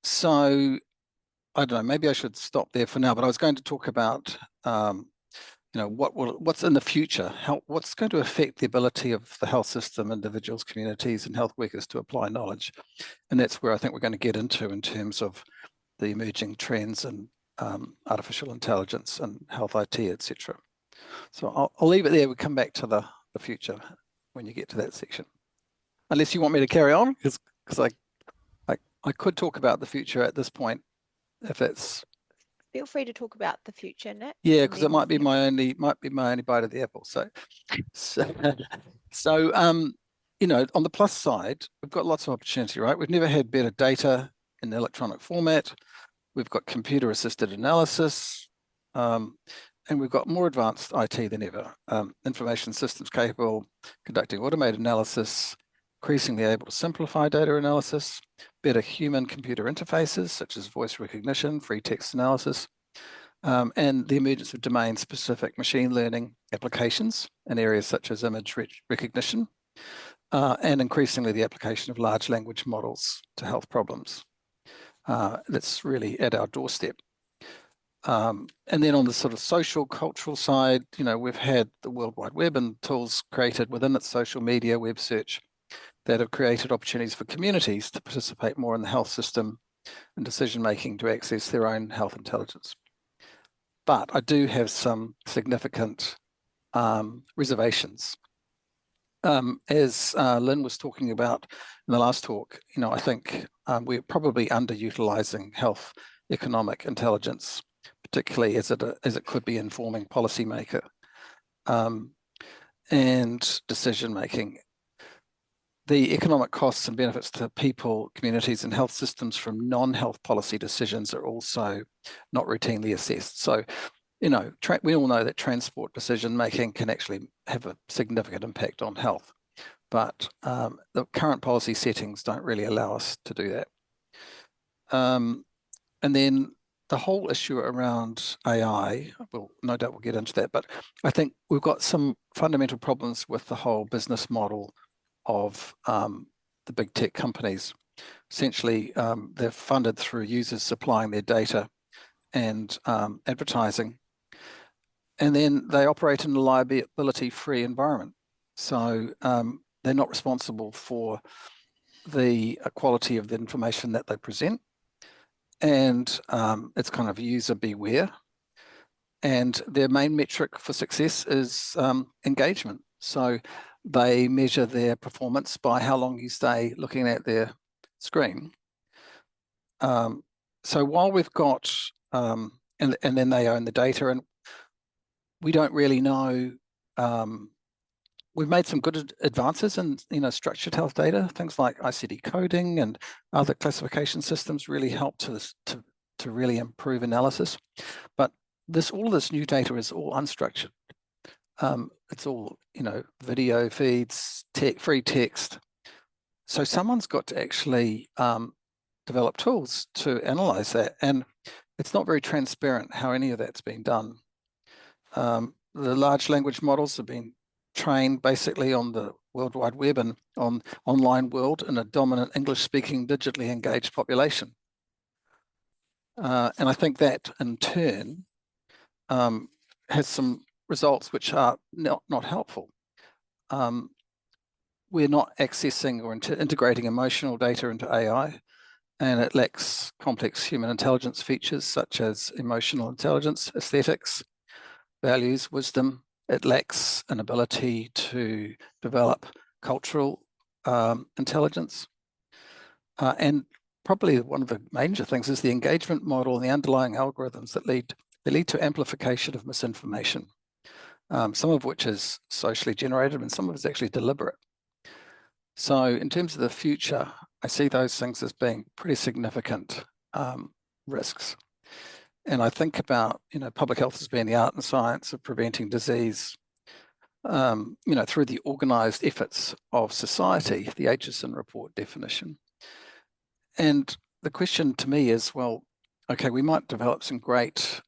So I don't know, maybe I should stop there for now, but I was going to talk about what's in the future, what's going to affect the ability of the health system, individuals, communities, and health workers to apply knowledge. And that's where I think we're going to get into in terms of the emerging trends in artificial intelligence and health IT, etc. So I'll leave it there. We'll come back to the future when you get to that section. Unless you want me to carry on, because I could talk about the future at this point, if it's. Feel free to talk about the future, Nick. Yeah, because it might be my only bite of the apple. So on the plus side, we've got lots of opportunity, right? We've never had better data in electronic format. We've got computer-assisted analysis, and we've got more advanced IT than ever. Information systems capable, conducting automated analysis, increasingly able to simplify data analysis, better human-computer interfaces, such as voice recognition, free text analysis, and the emergence of domain-specific machine learning applications in areas such as image recognition, and increasingly the application of large language models to health problems. That's really at our doorstep. And then on the sort of social, cultural side, we've had the World Wide Web and tools created within its social media, web search, that have created opportunities for communities to participate more in the health system and decision-making to access their own health intelligence. But I do have some significant reservations. As Lynn was talking about in the last talk, I think we're probably underutilizing health economic intelligence, particularly as it could be informing policymaker and decision-making. The economic costs and benefits to people, communities, and health systems from non-health policy decisions are also not routinely assessed. So, we all know that transport decision-making can actually have a significant impact on health, but the current policy settings don't really allow us to do that. And then the whole issue around AI, well, no doubt we'll get into that, but I think we've got some fundamental problems with the whole business model of the big tech companies. Essentially, they're funded through users supplying their data and advertising, and then they operate in a liability-free environment. So they're not responsible for the quality of the information that they present, and it's kind of user beware. And their main metric for success is engagement. So they measure their performance by how long you stay looking at their screen. So while we've got, and then they own the data, and we don't really know, we've made some good advances in structured health data, things like ICD coding and other classification systems really help to really improve analysis. But all of this new data is all unstructured. It's all, video feeds, free text. So someone's got to actually develop tools to analyze that. And it's not very transparent how any of that's been done. The large language models have been trained basically on the World Wide Web and on online world in a dominant English-speaking, digitally engaged population. And I think that in turn has some results which are not helpful. We're not accessing or integrating emotional data into AI, and it lacks complex human intelligence features such as emotional intelligence, aesthetics, values, wisdom. It lacks an ability to develop cultural intelligence. And probably one of the major things is the engagement model and the underlying algorithms that lead to amplification of misinformation, some of which is socially generated and some of it is actually deliberate. So in terms of the future, I see those things as being pretty significant risks. And I think about, public health as being the art and science of preventing disease, through the organized efforts of society, the Aitchison report definition. And the question to me is, well, okay, we might develop some great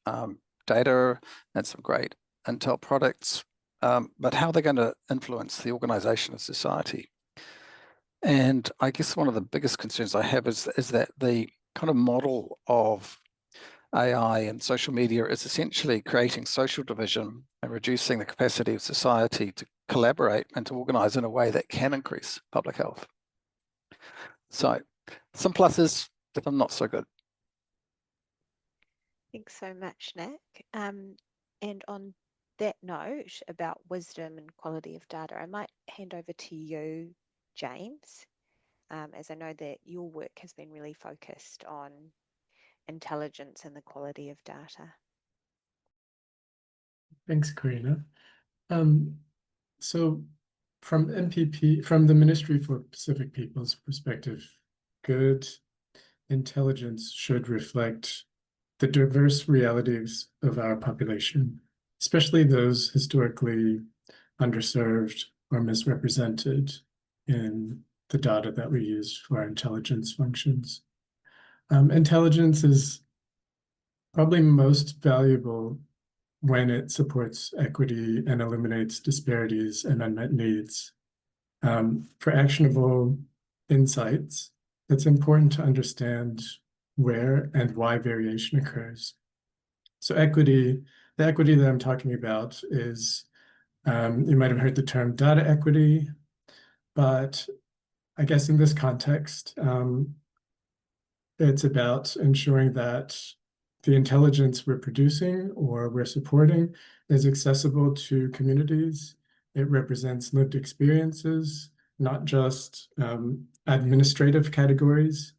data and some great intel products, but how are they going to influence the organization of society? And I guess one of the biggest concerns I have is that the kind of model of AI and social media is essentially creating social division and reducing the capacity of society to collaborate and to organise in a way that can increase public health. So some pluses, some not so good. Thanks so much, Nick. And on that note about wisdom and quality of data, I might hand over to you, James, as I know that your work has been really focused on intelligence and the quality of data. Thanks, Karina. So from MPP, from the Ministry for Pacific Peoples perspective, good intelligence should reflect the diverse realities of our population, especially those historically underserved or misrepresented in the data that we use for our intelligence functions. Intelligence is probably most valuable when it supports equity and eliminates disparities and unmet needs. For actionable insights, it's important to understand where and why variation occurs. So equity, the equity that I'm talking about is, you might have heard the term data equity, but I guess in this context, it's about ensuring that the intelligence we're producing or we're supporting is accessible to communities. It represents lived experiences, not just administrative categories,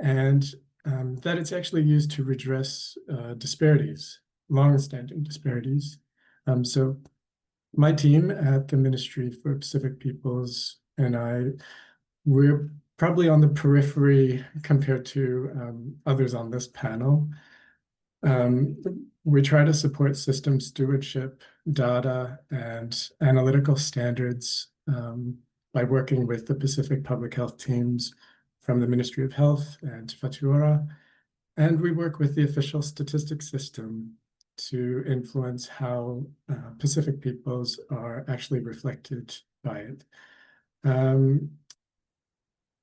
and that it's actually used to redress disparities, long-standing disparities. So my team at the Ministry for Pacific Peoples and we're probably on the periphery compared to others on this panel. We try to support system stewardship, data, and analytical standards by working with the Pacific Public Health teams from the Ministry of Health and Whatuora. And we work with the official statistics system to influence how Pacific peoples are actually reflected by it.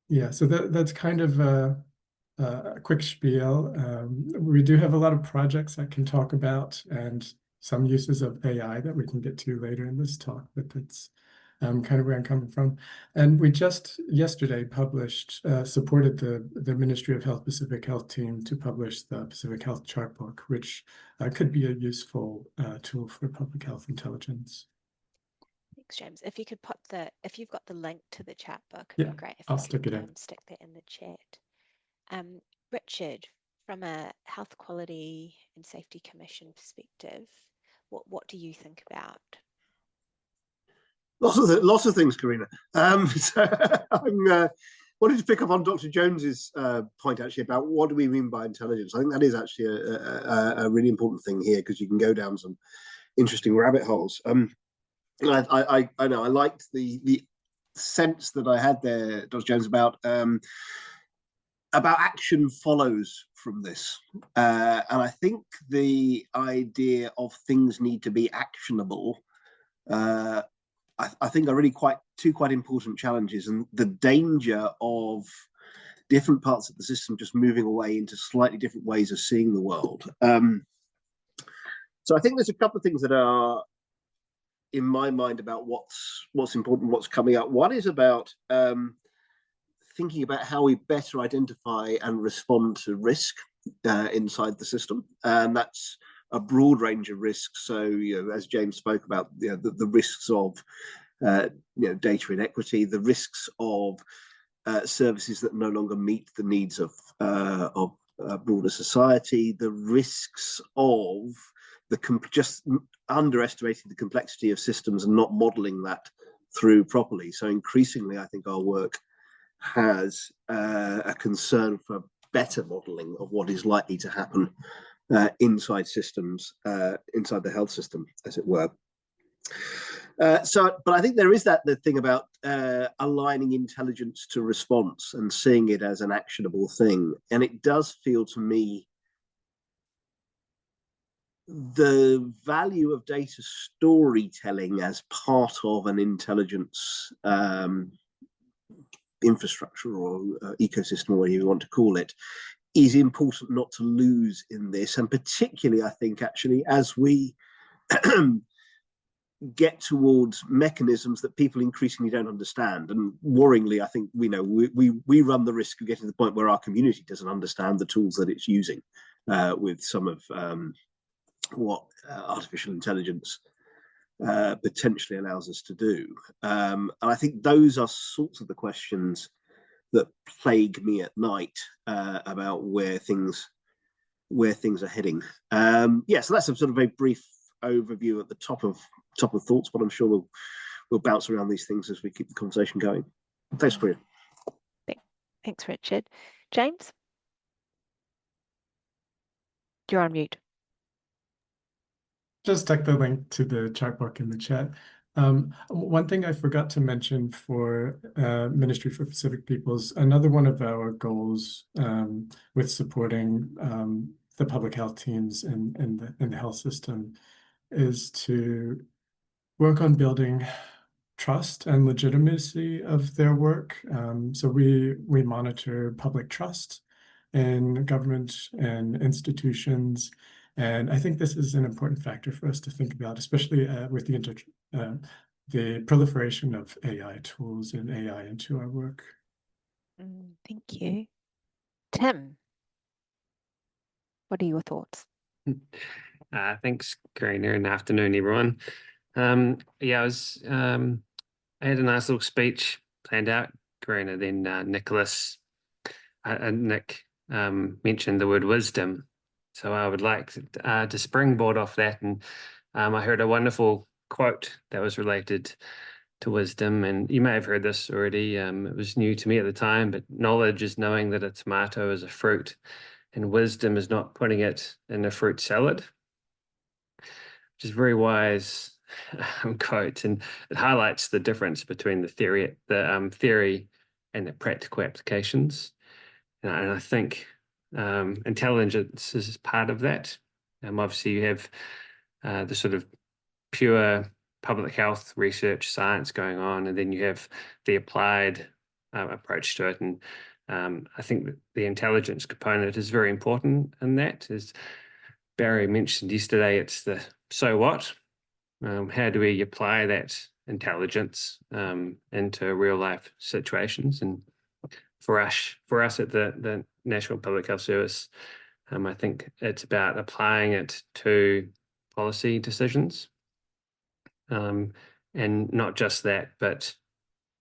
Yeah, so that's kind of a quick spiel. We do have a lot of projects I can talk about and some uses of AI that we can get to later in this talk, but that's kind of where I'm coming from. And we just yesterday published, supported the Ministry of Health Pacific Health team to publish the Pacific Health Chart Book, which could be a useful tool for public health intelligence. Thanks, James. If you could put if you've got the link to the chat book, it'd Yeah, be great if I'll you stick could it in. stick that in the chat. Richard, from a Health Quality and Safety Commission perspective, what do you think about? Lots of things, Karina. So I'm wanted to pick up on Dr. Jones's point actually about what do we mean by intelligence. I think that is actually a really important thing here, because you can go down some interesting rabbit holes. I know I liked the sense that I had there, Dr. Jones, about action follows from this, and I think the idea of things need to be actionable. I think are really two quite important challenges, and the danger of different parts of the system just moving away into slightly different ways of seeing the world. So I think there's a couple of things that are in my mind about what's important, what's coming up. One is about thinking about how we better identify and respond to risk inside the system, and that's a broad range of risks. So, as James spoke about, the risks of data inequity, the risks of services that no longer meet the needs of broader society, the risks of just underestimating the complexity of systems and not modeling that through properly. So increasingly, I think our work has a concern for better modeling of what is likely to happen inside systems, inside the health system, as it were. But I think there is the thing about aligning intelligence to response and seeing it as an actionable thing. And it does feel to me the value of data storytelling as part of an intelligence infrastructure or ecosystem, or whatever you want to call it, is important not to lose in this, and particularly I think actually as we get towards mechanisms that people increasingly don't understand. And worryingly, I think we run the risk of getting to the point where our community doesn't understand the tools that it's using with some of what artificial intelligence potentially allows us to do. And I think those are sorts of the questions that plague me at night about where things are heading. Yeah, so that's a sort of very brief overview at the top of thoughts, but I'm sure we'll bounce around these things as we keep the conversation going. Thanks, Priya. Thanks, Richard. James? You're on mute. Just stuck the link to the chart book in the chat. One thing I forgot to mention for Ministry for Pacific Peoples, another one of our goals with supporting the public health teams in the health system is to work on building trust and legitimacy of their work. So we monitor public trust in government and institutions. And I think this is an important factor for us to think about, especially with the proliferation of AI tools and AI into our work. Thank you. Tim, what are your thoughts? Thanks, Karina, and afternoon, everyone. Yeah, I had a nice little speech planned out, Karina, then Nick mentioned the word wisdom. So I would like to springboard off that. And I heard a wonderful quote that was related to wisdom. And you may have heard this already. It was new to me at the time, but knowledge is knowing that a tomato is a fruit, and wisdom is not putting it in a fruit salad, which is very wise quote. And it highlights the difference between the theory and the practical applications. And I think intelligence is part of that. Obviously, you have the sort of pure public health research science going on, and then you have the applied approach to it. And I think that the intelligence component is very important in that. As Barry mentioned yesterday, it's the so what? How do we apply that intelligence into real life situations? And for us at the National Public Health Service, I think it's about applying it to policy decisions, and not just that, but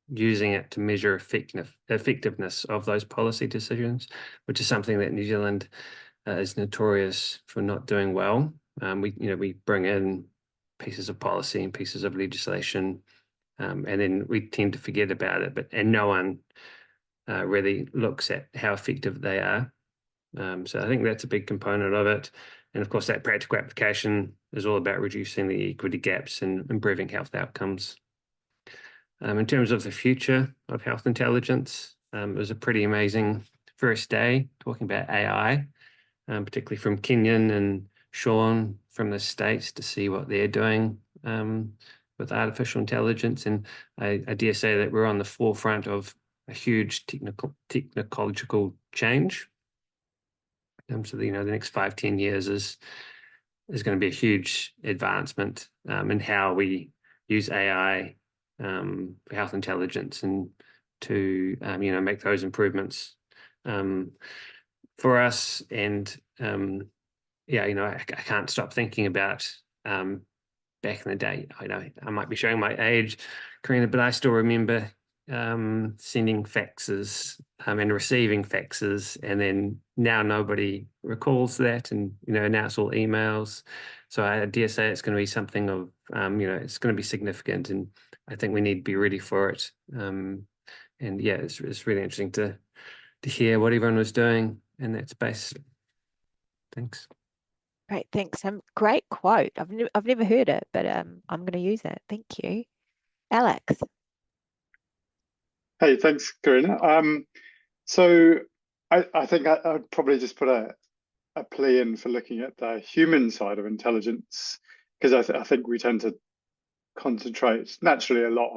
using it to measure effectiveness of those policy decisions, which is something that New Zealand is notorious for not doing well. We bring in pieces of policy and pieces of legislation, and then we tend to forget about it. And no one really looks at how effective they are. So I think that's a big component of it. And of course, that practical application is all about reducing the equity gaps and improving health outcomes. In terms of the future of health intelligence, it was a pretty amazing first day talking about AI, particularly from Kenyon and Sean from the States, to see what they're doing with artificial intelligence. And I dare say that we're on the forefront of a huge technological change. So the next 5-10 years is going to be a huge advancement in how we use AI for health intelligence and to make those improvements for us. And I can't stop thinking about back in the day. I might be showing my age, Karina, but I still remember sending faxes and receiving faxes, and then now nobody recalls that, and now it's all emails. So I dare say it's going to be something of it's going to be significant, and I think we need to be ready for it. And yeah, it's really interesting to hear what everyone was doing in that space. Thanks. Great, thanks. Great quote. I've never heard it, but I'm going to use it. Thank you, Alex. Hey, thanks, Karina. So I think I'd probably just put a plea in for looking at the human side of intelligence, because I think we tend to concentrate naturally a lot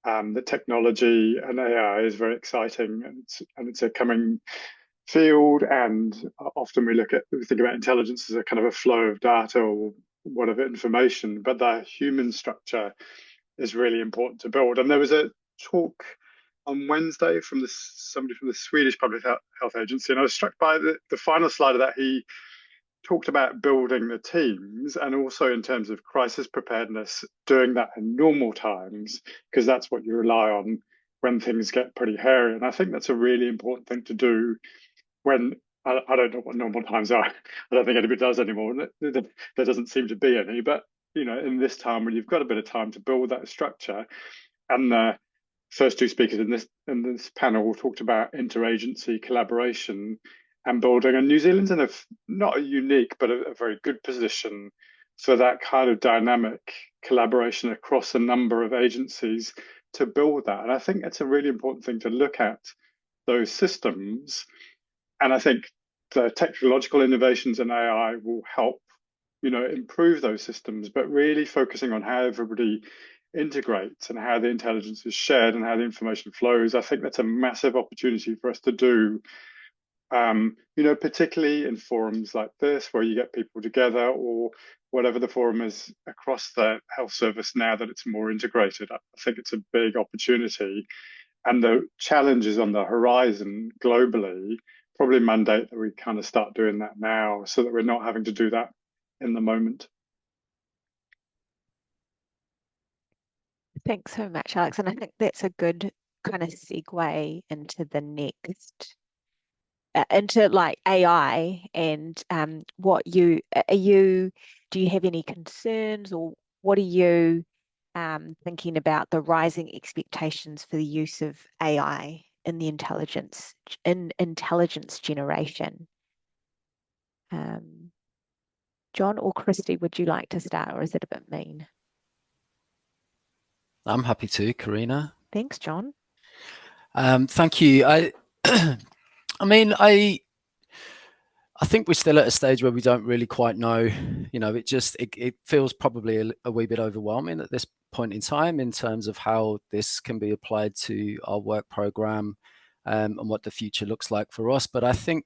on the technology, and AI is very exciting, and it's coming field, and often we think about intelligence as a kind of a flow of data or whatever information, but the human structure is really important to build. And there was a talk on Wednesday from somebody from the Swedish Public Health Agency, and I was struck by the final slide of that. He talked about building the teams, and also in terms of crisis preparedness, doing that in normal times, because that's what you rely on when things get pretty hairy. And I think that's a really important thing to do when, I don't know what normal times are. I don't think anybody does anymore. There doesn't seem to be any, but in this time when you've got a bit of time to build that structure. And the first two speakers in this panel talked about interagency collaboration and building, and New Zealand's in not a unique but a very good position for that kind of dynamic collaboration across a number of agencies to build that. And I think it's a really important thing to look at those systems. And I think the technological innovations in AI will help improve those systems, but really focusing on how everybody integrates and how the intelligence is shared and how the information flows. I think that's a massive opportunity for us to do, particularly in forums like this, where you get people together, or whatever the forum is across the health service now that it's more integrated. I think it's a big opportunity. And the challenges on the horizon globally probably mandate that we kind of start doing that now, so that we're not having to do that in the moment. Thanks so much, Alex. And I think that's a good kind of segue into the next, into like AI and do you have any concerns, or what are you thinking about the rising expectations for the use of AI in the intelligence generation? John or Christy, would you like to start, or is it a bit mean? I'm happy to, Karina. Thanks, John. Thank you. I think we're still at a stage where we don't really quite know. It feels probably a wee bit overwhelming at this point in time in terms of how this can be applied to our work program and what the future looks like for us. But I think,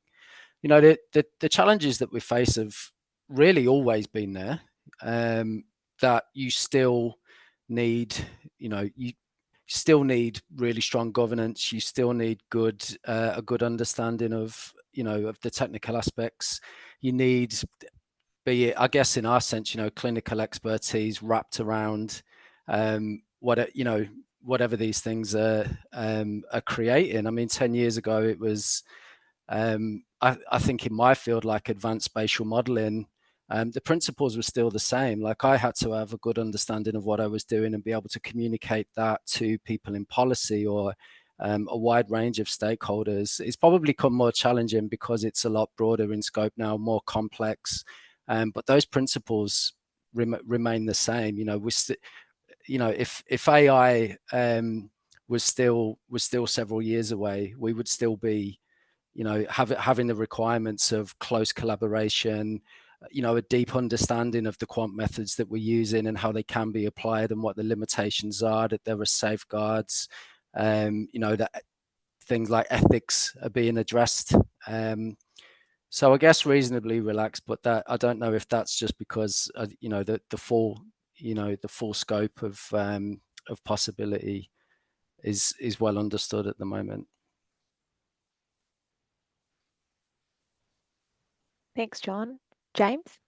the challenges that we face have really always been there, that you still need, you still need really strong governance. You still need a good understanding of, of the technical aspects. You need, be it, I guess, in our sense, clinical expertise wrapped around whatever these things are creating. I mean, 10 years ago, it was, I think in my field, like advanced spatial modeling, the principles were still the same. Like, I had to have a good understanding of what I was doing and be able to communicate that to people in policy or a wide range of stakeholders. It's probably become more challenging because it's a lot broader in scope now, more complex. But those principles remain the same. If AI was still several years away, we would still be, having the requirements of close collaboration, a deep understanding of the quant methods that we're using and how they can be applied and what the limitations are, that there are safeguards, that things like ethics are being addressed. So I guess reasonably relaxed, but that I don't know if that's just because the full scope of possibility is well understood at the moment. Thanks, John. James?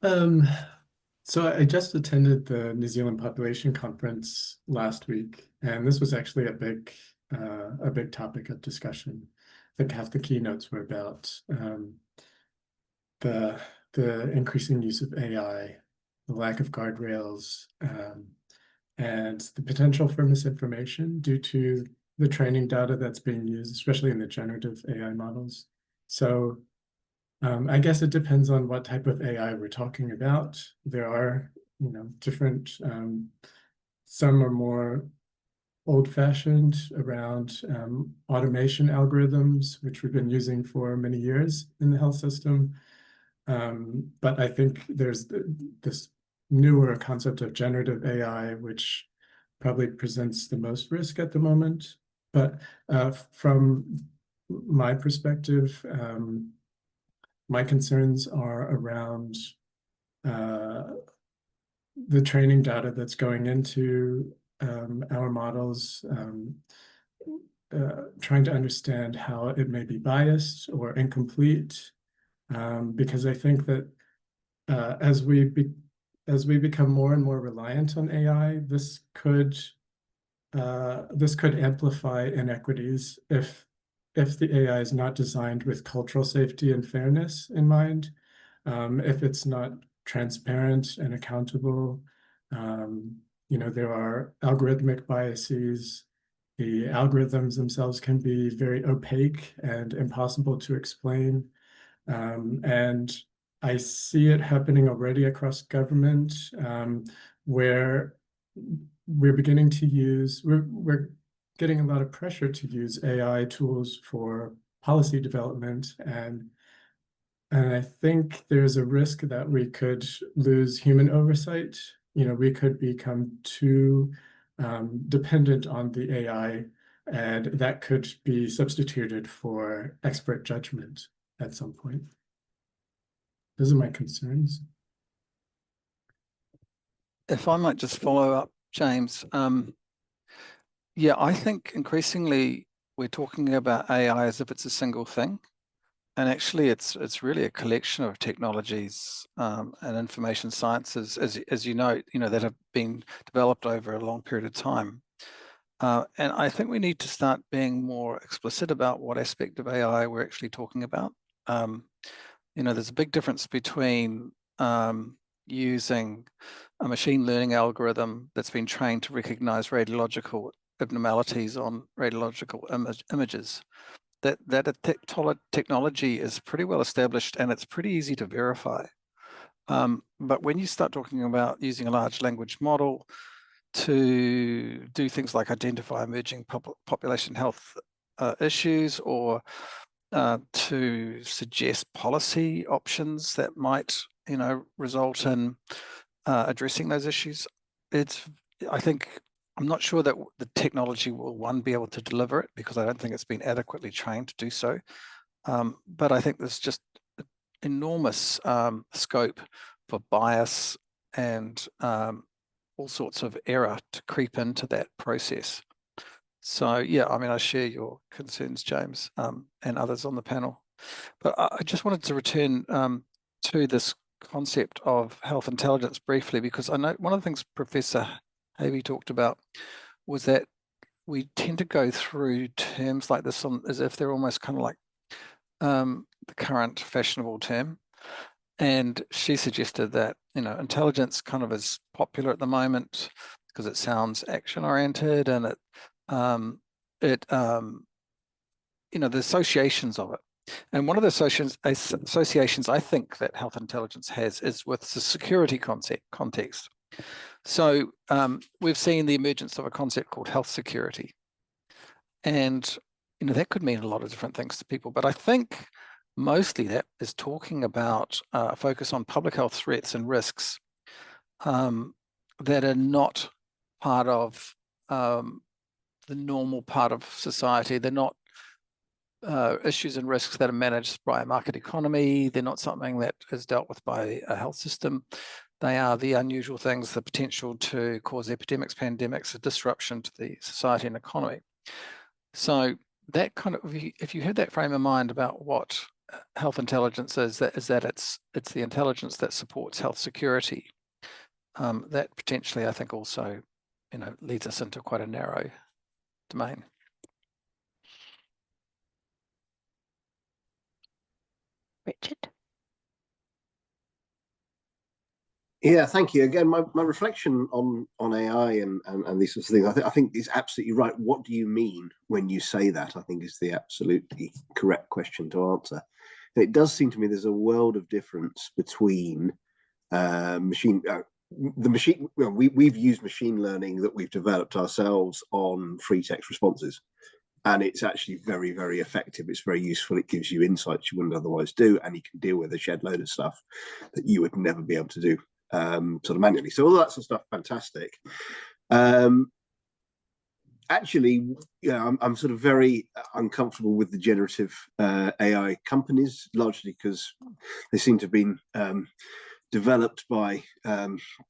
So I just attended the New Zealand Population Conference last week, and this was actually a big topic of discussion. I think half the keynotes were about the increasing use of AI, the lack of guardrails, and the potential for misinformation due to the training data that's being used, especially in the generative AI models. So I guess it depends on what type of AI we're talking about. There are, different, some are more old-fashioned around automation algorithms, which we've been using for many years in the health system. But I think there's this newer concept of generative AI, which probably presents the most risk at the moment. But from my perspective, my concerns are around the training data that's going into our models, trying to understand how it may be biased or incomplete, because I think that as we become more and more reliant on AI, this could amplify inequities if the AI is not designed with cultural safety and fairness in mind, if it's not transparent and accountable. There are algorithmic biases. The algorithms themselves can be very opaque and impossible to explain. And I see it happening already across government, where we're beginning to use, we're getting a lot of pressure to use AI tools for policy development. And I think there's a risk that we could lose human oversight. We could become too dependent on the AI, and that could be substituted for expert judgment at some point. Those are my concerns. If I might just follow up, James. Yeah, I think increasingly we're talking about AI as if it's a single thing. And actually, it's really a collection of technologies and information sciences, as you know, that have been developed over a long period of time. And I think we need to start being more explicit about what aspect of AI we're actually talking about. There's a big difference between using a machine learning algorithm that's been trained to recognize radiological abnormalities on radiological images. That technology is pretty well established and it's pretty easy to verify. But when you start talking about using a large language model to do things like identify emerging population health issues, or to suggest policy options that might, result in addressing those issues, I'm not sure that the technology will, be able to deliver it, because I don't think it's been adequately trained to do so. But I think there's just enormous scope for bias and all sorts of error to creep into that process. So yeah, I share your concerns, James, and others on the panel. But I just wanted to return to this concept of health intelligence briefly, because I know one of the things Professor Havey talked about was that we tend to go through terms like this as if they're almost kind of like the current fashionable term. And she suggested that, intelligence kind of is popular at the moment because it sounds action-oriented, and the associations of it. And one of the associations I think that health intelligence has is with the security context. So we've seen the emergence of a concept called health security. And, that could mean a lot of different things to people, but I think mostly that is talking about a focus on public health threats and risks that are not part of the normal part of society. They're not issues and risks that are managed by a market economy. They're not something that is dealt with by a health system. They are the unusual things, the potential to cause epidemics, pandemics, a disruption to the society and economy. So that kind of, if you had that frame of mind about what health intelligence is, that it's the intelligence that supports health security, that potentially I think also, leads us into quite a narrow domain. Richard? Yeah, thank you. Again, my reflection on AI and these sorts of things, I think is absolutely right. What do you mean when you say that? I think is the absolutely correct question to answer. And it does seem to me there's a world of difference between we've used machine learning that we've developed ourselves on free text responses. And it's actually very, very effective. It's very useful. It gives you insights you wouldn't otherwise do, and you can deal with a shed load of stuff that you would never be able to do sort of manually. So all that sort of stuff, fantastic. actually, yeah, I'm sort of very uncomfortable with the generative AI companies, largely because they seem to have been developed by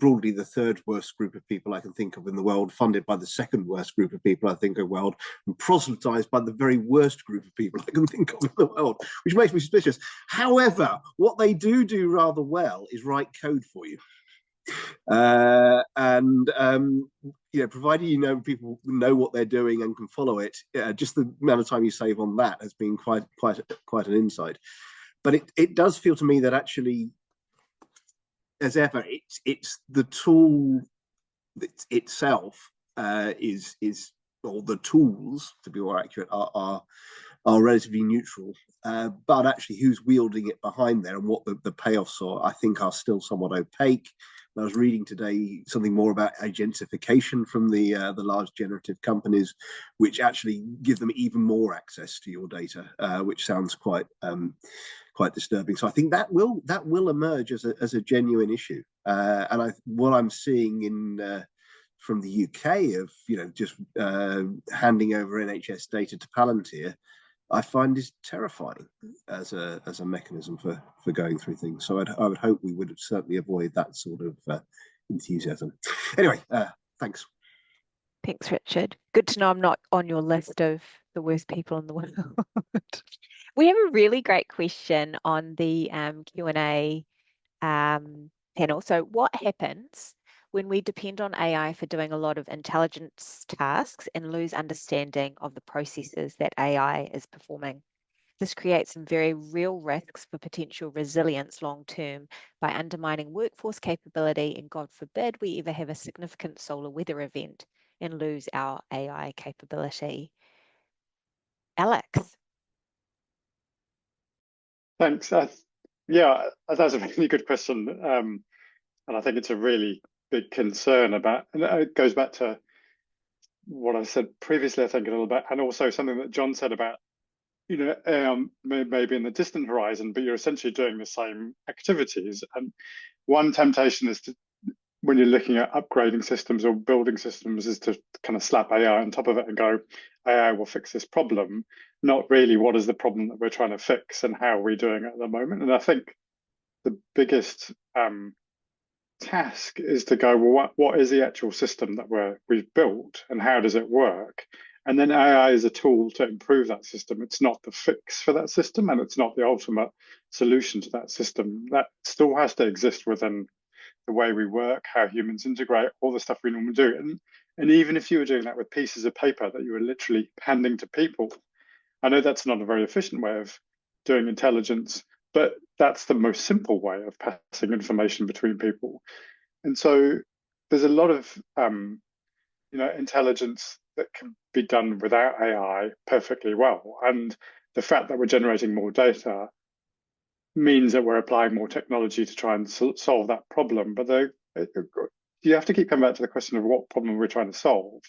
broadly the third worst group of people I can think of in the world, funded by the second worst group of people I think in the world, and proselytized by the very worst group of people I can think of in the world, which makes me suspicious. However, what they do rather well is write code for you. You know, provided you know people know what they're doing and can follow it, just the amount of time you save on that has been quite an insight. But it does feel to me that actually, as ever, it's the tool itself or the tools, to be more accurate, are relatively neutral, but actually who's wielding it behind there and what the payoffs are, I think, are still somewhat opaque. I was reading today something more about agentification from the large generative companies, which actually give them even more access to your data, which sounds quite disturbing. So I think that will emerge as a genuine issue. And what I'm seeing from the UK of just handing over NHS data to Palantir, I find is terrifying as a mechanism for going through things. So I would hope we would certainly avoid that sort of enthusiasm. Anyway, thanks. Thanks, Richard. Good to know I'm not on your list of the worst people in the world. We have a really great question on the Q&A panel. So what happens when we depend on AI for doing a lot of intelligence tasks and lose understanding of the processes that AI is performing? This creates some very real risks for potential resilience long term by undermining workforce capability, and God forbid we ever have a significant solar weather event and lose our AI capability. Alex. Thanks. Yeah, that's a really good question. And I think it's a really big concern about, and it goes back to what I said previously, I think a little bit, and also something that John said about, maybe in the distant horizon, but you're essentially doing the same activities. And one temptation is to, when you're looking at upgrading systems or building systems, is to kind of slap AI on top of it and go, AI will fix this problem, not really what is the problem that we're trying to fix and how are we doing it at the moment. And I think the biggest task is to go, well, what is the actual system that we've built and how does it work? And then AI is a tool to improve that system. It's not the fix for that system, and it's not the ultimate solution to that system. That still has to exist within the way we work, how humans integrate, all the stuff we normally do. And even if you were doing that with pieces of paper that you were literally handing to people, I know that's not a very efficient way of doing intelligence, but that's the most simple way of passing information between people. And so there's a lot of intelligence that can be done without AI perfectly well. And the fact that we're generating more data means that we're applying more technology to try and solve that problem. But you have to keep coming back to the question of what problem we're trying to solve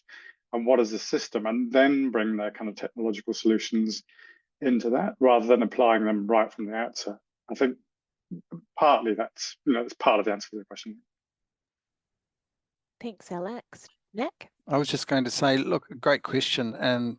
and what is the system, and then bring their kind of technological solutions into that rather than applying them right from the outset. I think partly that's part of the answer to the question. Thanks, Alex. Nick? I was just going to say, look, great question. And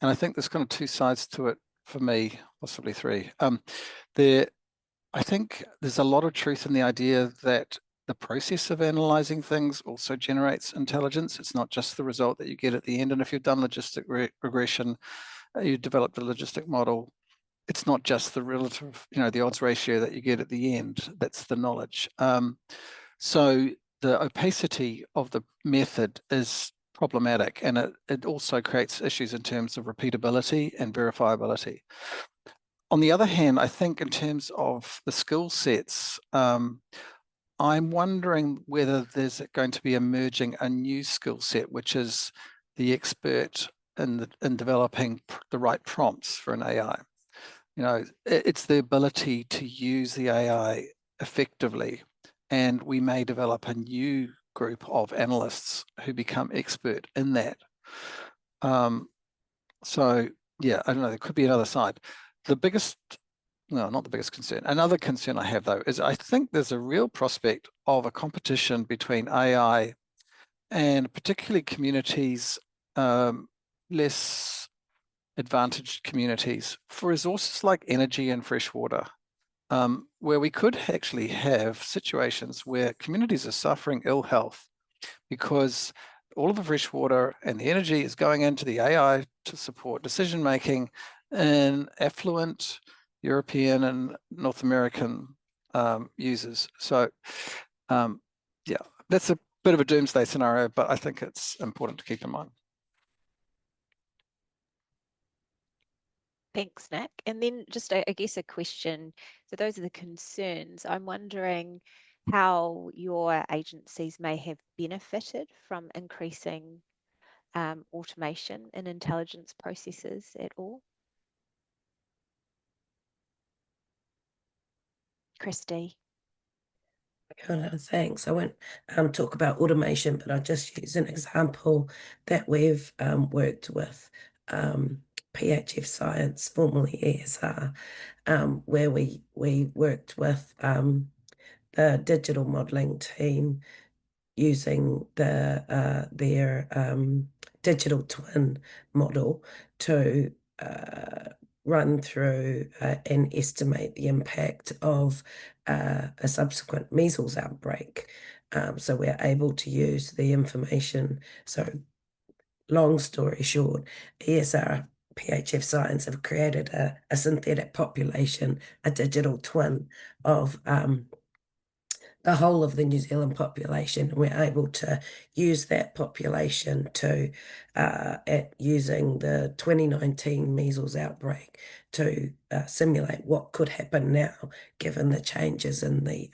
I think there's kind of two sides to it for me, possibly three. I think there's a lot of truth in the idea that the process of analyzing things also generates intelligence. It's not just the result that you get at the end. And if you've done logistic regression, you developed a logistic model, it's not just the relative, the odds ratio that you get at the end, that's the knowledge. So the opacity of the method is problematic, and it also creates issues in terms of repeatability and verifiability. On the other hand, I think in terms of the skill sets, I'm wondering whether there's going to be emerging a new skill set, which is the expert in developing the right prompts for an AI. It's the ability to use the AI effectively, and we may develop a new group of analysts who become expert in that. So yeah, I don't know, there could be another side. Not the biggest concern. Another concern I have, though, is I think there's a real prospect of a competition between AI and particularly communities less advantaged communities for resources like energy and fresh water, where we could actually have situations where communities are suffering ill health because all of the fresh water and the energy is going into the AI to support decision making in affluent European and North American users. So yeah, that's a bit of a doomsday scenario, but I think it's important to keep in mind. Thanks, Nick. And then just, I guess, a question. So those are the concerns. I'm wondering how your agencies may have benefited from increasing automation in intelligence processes at all. Christy. Thanks. I won't talk about automation, but I'll just use an example that we've worked with PHF Science, formerly ESR, where we worked with the digital modelling team using their digital twin model to run through and estimate the impact of a subsequent measles outbreak. So we're able to use the information. So long story short, ESR PHF Science have created a synthetic population, a digital twin of the whole of the New Zealand population. We're able to use that population to, using the 2019 measles outbreak to simulate what could happen now, given the changes in the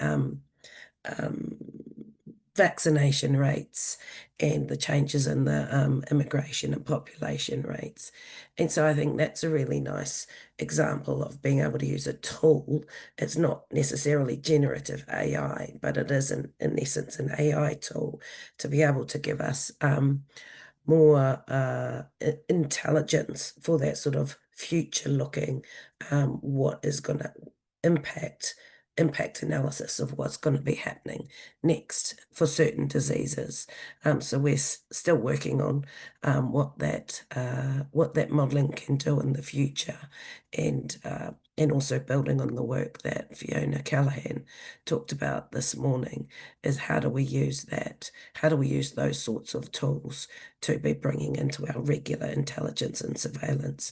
vaccination rates and the changes in the immigration and population rates. And so I think that's a really nice example of being able to use a tool. It's not necessarily generative AI, but it is in essence an AI tool to be able to give us more intelligence for that sort of future looking, what is going to impact analysis of what's going to be happening next for certain diseases. So we're still working on what that modelling can do in the future, and also building on the work that Fiona Callaghan talked about this morning, is how do we use that? How do we use those sorts of tools to be bringing into our regular intelligence and surveillance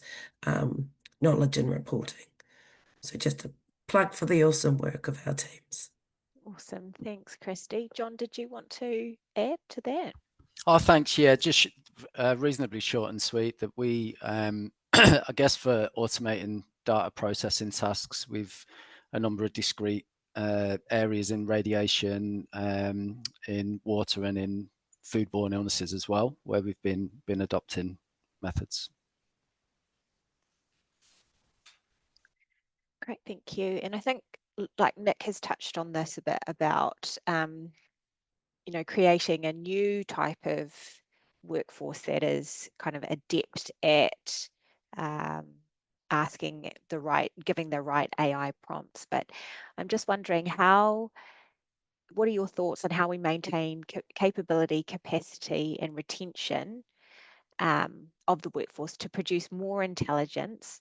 knowledge and reporting? So just a plug for the awesome work of our teams. Awesome. Thanks, Christy. John, did you want to add to that? Oh, thanks. Yeah, just reasonably short and sweet that we, I guess for automating data processing tasks, we've a number of discrete areas in radiation, in water and in foodborne illnesses as well, where we've been adopting methods. Great, thank you. And I think, like Nick has touched on this a bit about, you know, creating a new type of workforce that is kind of adept at asking the right, giving the right AI prompts. But I'm just wondering what are your thoughts on how we maintain capability, capacity, and retention of the workforce to produce more intelligence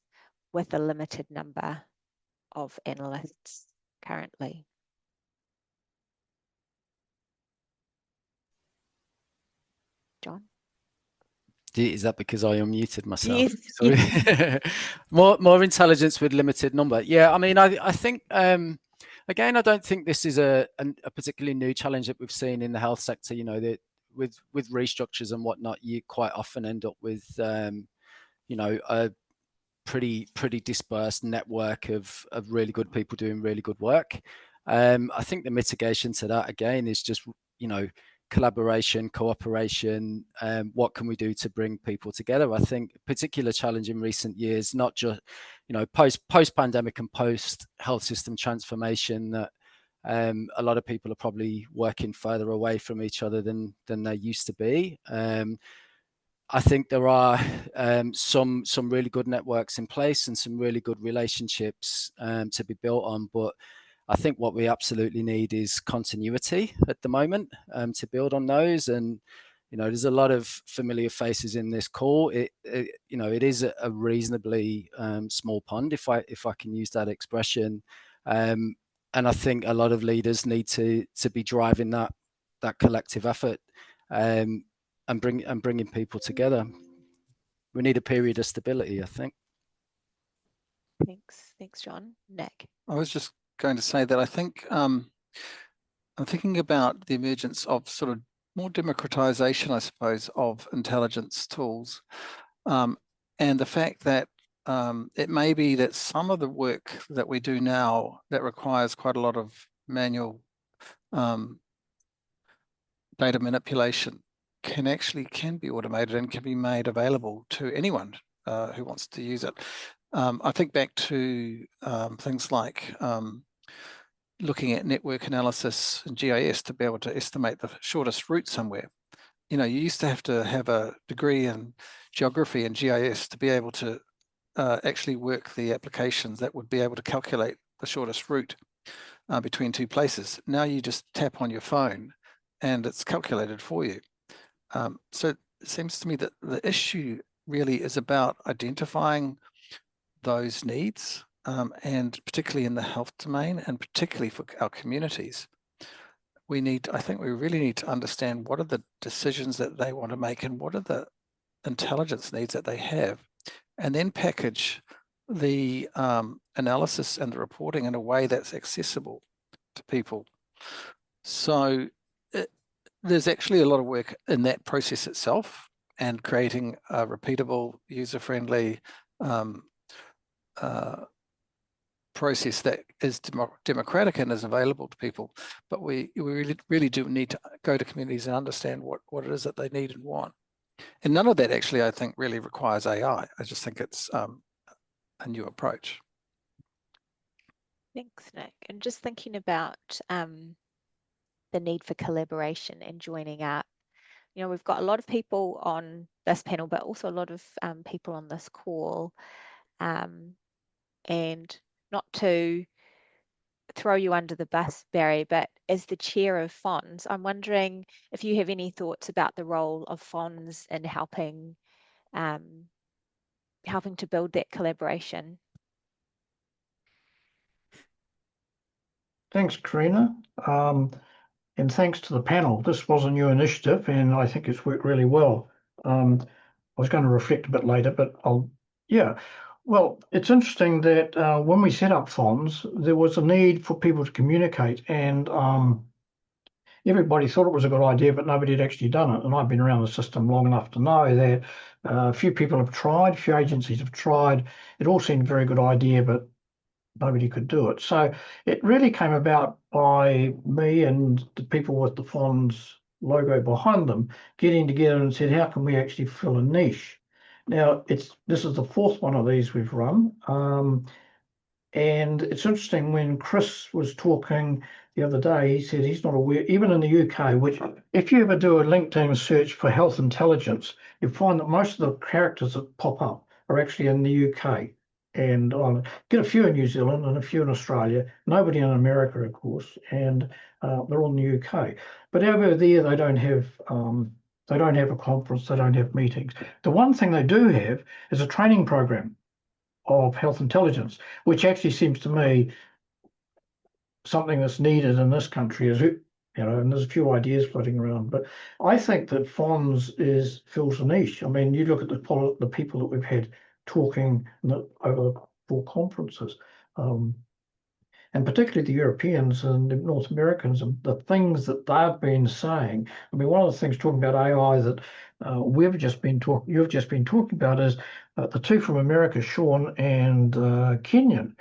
with a limited number of analysts currently? John? Is that because I unmuted myself? Yes. Sorry. Yes. more intelligence with limited number. Yeah, I mean, I think again, I don't think this is a particularly new challenge that we've seen in the health sector. You know, that with restructures and whatnot, you quite often end up with you know, a pretty dispersed network of really good people doing really good work. I think the mitigation to that again is just, you know, collaboration, cooperation. What can we do to bring people together? I think a particular challenge in recent years, not just, you know, post pandemic and post health system transformation, that a lot of people are probably working further away from each other than they used to be. I think there are some really good networks in place and some really good relationships to be built on, but I think what we absolutely need is continuity at the moment to build on those. And You know, there's a lot of familiar faces in this call. It you know, it is a reasonably small pond, if I can use that expression. And I think a lot of leaders need to be driving that collective effort, and bringing people together. We need a period of stability, I think. Thanks, John. Nick. I was just going to say that I think I'm thinking about the emergence of sort of more democratization, I suppose, of intelligence tools, and the fact that it may be that some of the work that we do now that requires quite a lot of manual data manipulation can be automated and can be made available to anyone who wants to use it. I think back to things like looking at network analysis and GIS to be able to estimate the shortest route somewhere. You know, you used to have a degree in geography and GIS to be able to actually work the applications that would be able to calculate the shortest route between two places. Now you just tap on your phone and it's calculated for you. So it seems to me that the issue really is about identifying those needs, and particularly in the health domain, and particularly for our communities. I think we really need to understand what are the decisions that they want to make and what are the intelligence needs that they have, and then package the analysis and the reporting in a way that's accessible to people. So there's actually a lot of work in that process itself, and creating a repeatable, user-friendly process that is democratic and is available to people. But we really do need to go to communities and understand what it is that they need and want. And none of that actually, I think, really requires AI. I just think it's a new approach. Thanks, Nick. And just thinking about the need for collaboration and joining up. You know, we've got a lot of people on this panel, but also a lot of people on this call. And not to throw you under the bus, Barry, but as the chair of PHONZ, I'm wondering if you have any thoughts about the role of PHONZ in helping to build that collaboration. Thanks, Karina. And thanks to the panel. This was a new initiative and I think it's worked really well. I was going to reflect a bit later, but well, it's interesting that when we set up PHONZ, there was a need for people to communicate, and everybody thought it was a good idea, but nobody had actually done it. And I've been around the system long enough to know that a few people have tried, a few agencies have tried. It all seemed a very good idea, but nobody could do it. So it really came about by me and the people with the PHONZ logo behind them getting together and said, how can we actually fill a niche? Now, this is the fourth one of these we've run. And it's interesting, when Chris was talking the other day, he said he's not aware, even in the UK, which if you ever do a LinkedIn search for health intelligence, you find that most of the characters that pop up are actually in the UK. And get a few in New Zealand and a few in Australia, nobody in America, of course, and they're all in the UK. But over there, they don't have a conference, they don't have meetings. The one thing they do have is a training program of health intelligence, which actually seems to me something that's needed in this country, is, you know, and there's a few ideas floating around. But I think that PHONZ fills a niche. I mean, you look at the people that we've had talking over 4 conferences, and particularly the Europeans and the North Americans, and the things that they've been saying. I mean, one of the things talking about AI that you've just been talking about is the two from America, Sean and Kenyon.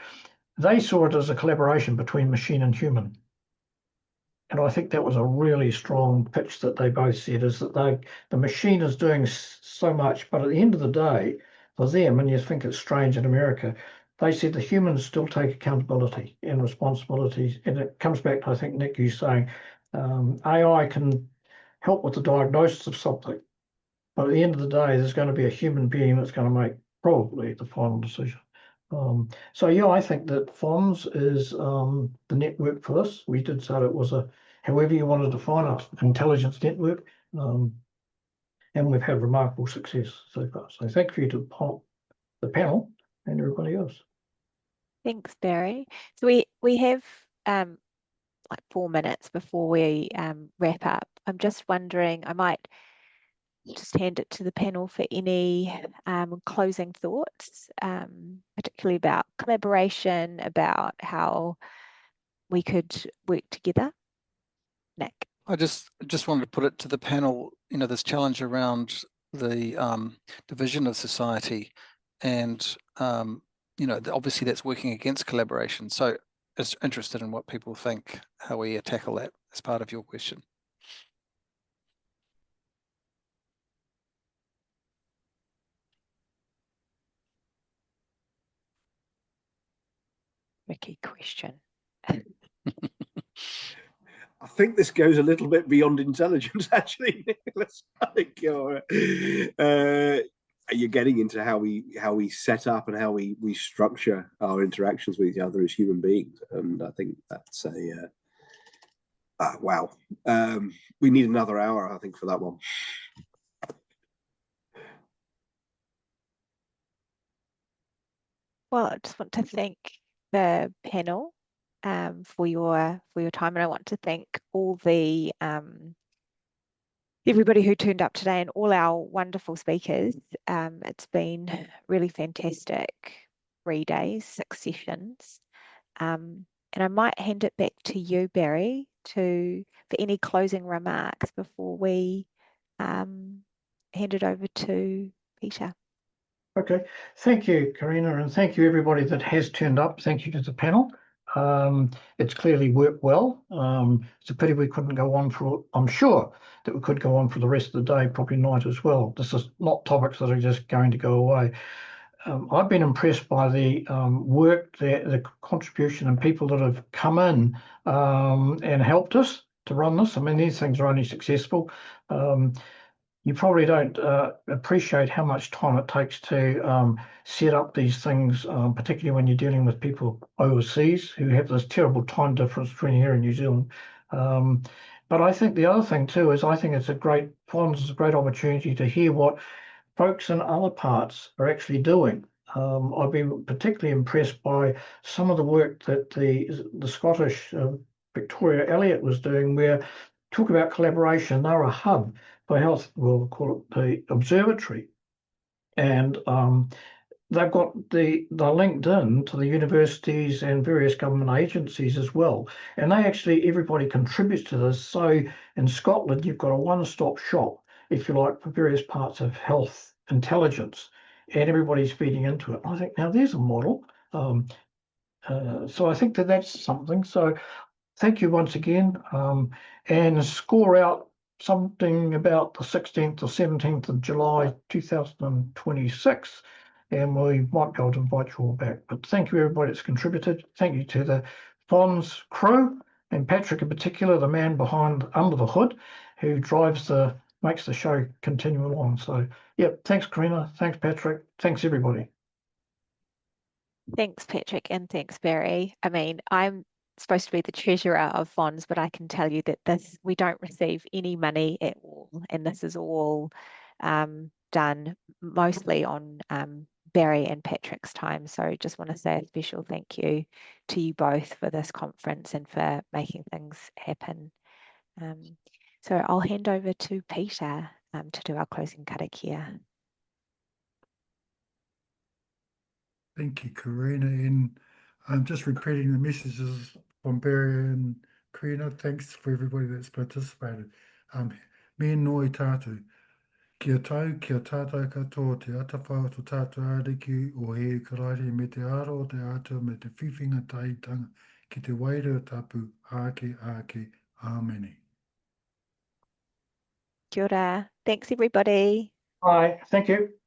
They saw it as a collaboration between machine and human. And I think that was a really strong pitch that they both said, is that the machine is doing so much, but at the end of the day, for them, and you think it's strange in America, they said the humans still take accountability and responsibilities. And it comes back to, I think, Nick, you saying AI can help with the diagnosis of something, but at the end of the day, there's going to be a human being that's going to make probably the final decision. So yeah, I think that PHONZ is the network for this. We did say it was however you want to define it, intelligence network. and we've had remarkable success so far. So thank you to the panel and everybody else. Thanks, Barry. So we have like 4 minutes before we wrap up. I'm just wondering, I might just hand it to the panel for any closing thoughts, particularly about collaboration, about how we could work together. Nick. I just wanted to put it to the panel, this challenge around the division of society, and obviously that's working against collaboration. So just interested in what people think, how we tackle that as part of your question. Tricky question. I think this goes a little bit beyond intelligence, actually, Nicholas. I think you're getting into how we set up and how we structure our interactions with each other as human beings, and I think that's a wow. We need another hour, I think, for that one. Well, I just want to thank the panel for your time, and I want to thank all the everybody who turned up today and all our wonderful speakers. It's been really fantastic 3 days, 6 sessions, and I might hand it back to you, Barry, for any closing remarks before we hand it over to Peter. Okay, thank you, Karina, and thank you everybody that has turned up. Thank you to the panel. It's clearly worked well. It's a pity we couldn't go on for, I'm sure that we could go on for the rest of the day, probably night as well. This is not topics that are just going to go away. I've been impressed by the work, the contribution and people that have come in and helped us to run this. I mean, these things are only successful. You probably don't appreciate how much time it takes to set up these things, particularly when you're dealing with people overseas who have this terrible time difference between here and New Zealand. But I think the other thing too is I think it's PHONZ is a great opportunity to hear what folks in other parts are actually doing. I've been particularly impressed by some of the work that the Scottish Victoria Elliot was doing, where talk about collaboration. They're a hub for health, we'll call it the Observatory, and they've got they're linked in to the universities and various government agencies as well, and everybody contributes to this. So in Scotland you've got a one-stop shop, if you like, for various parts of health intelligence, and everybody's feeding into it. I think now there's a model. So I think that's something. So thank you once again, and score out something about the 16th or 17th of July 2026, and we might be able to invite you all back. But thank you everybody that's contributed. Thank you to the PHONZ crew, and Patrick in particular, the man behind under the hood, who makes the show continue along. So yeah, thanks Karina, thanks Patrick, thanks everybody. Thanks Patrick, and thanks Barry. I mean, I'm supposed to be the treasurer of PHONZ, but I can tell you that we don't receive any money at all, and this is all done mostly on Barry and Patrick's time. So just want to say a special thank you to you both for this conference and for making things happen. So I'll hand over to Peter to do our closing karakia. Thank you, Karina. And I'm just repeating the messages from Barry and Karina. Thanks for everybody that's participated. Me noi tātou. Kia tau, kia tātou katoa te atawhao to tātou ariki o he karahi me te aro o te atua me te whiwhinga taitanga ki te wairua tapu ake ake. Āmene. Kia ora. Thanks everybody. Bye. Thank you.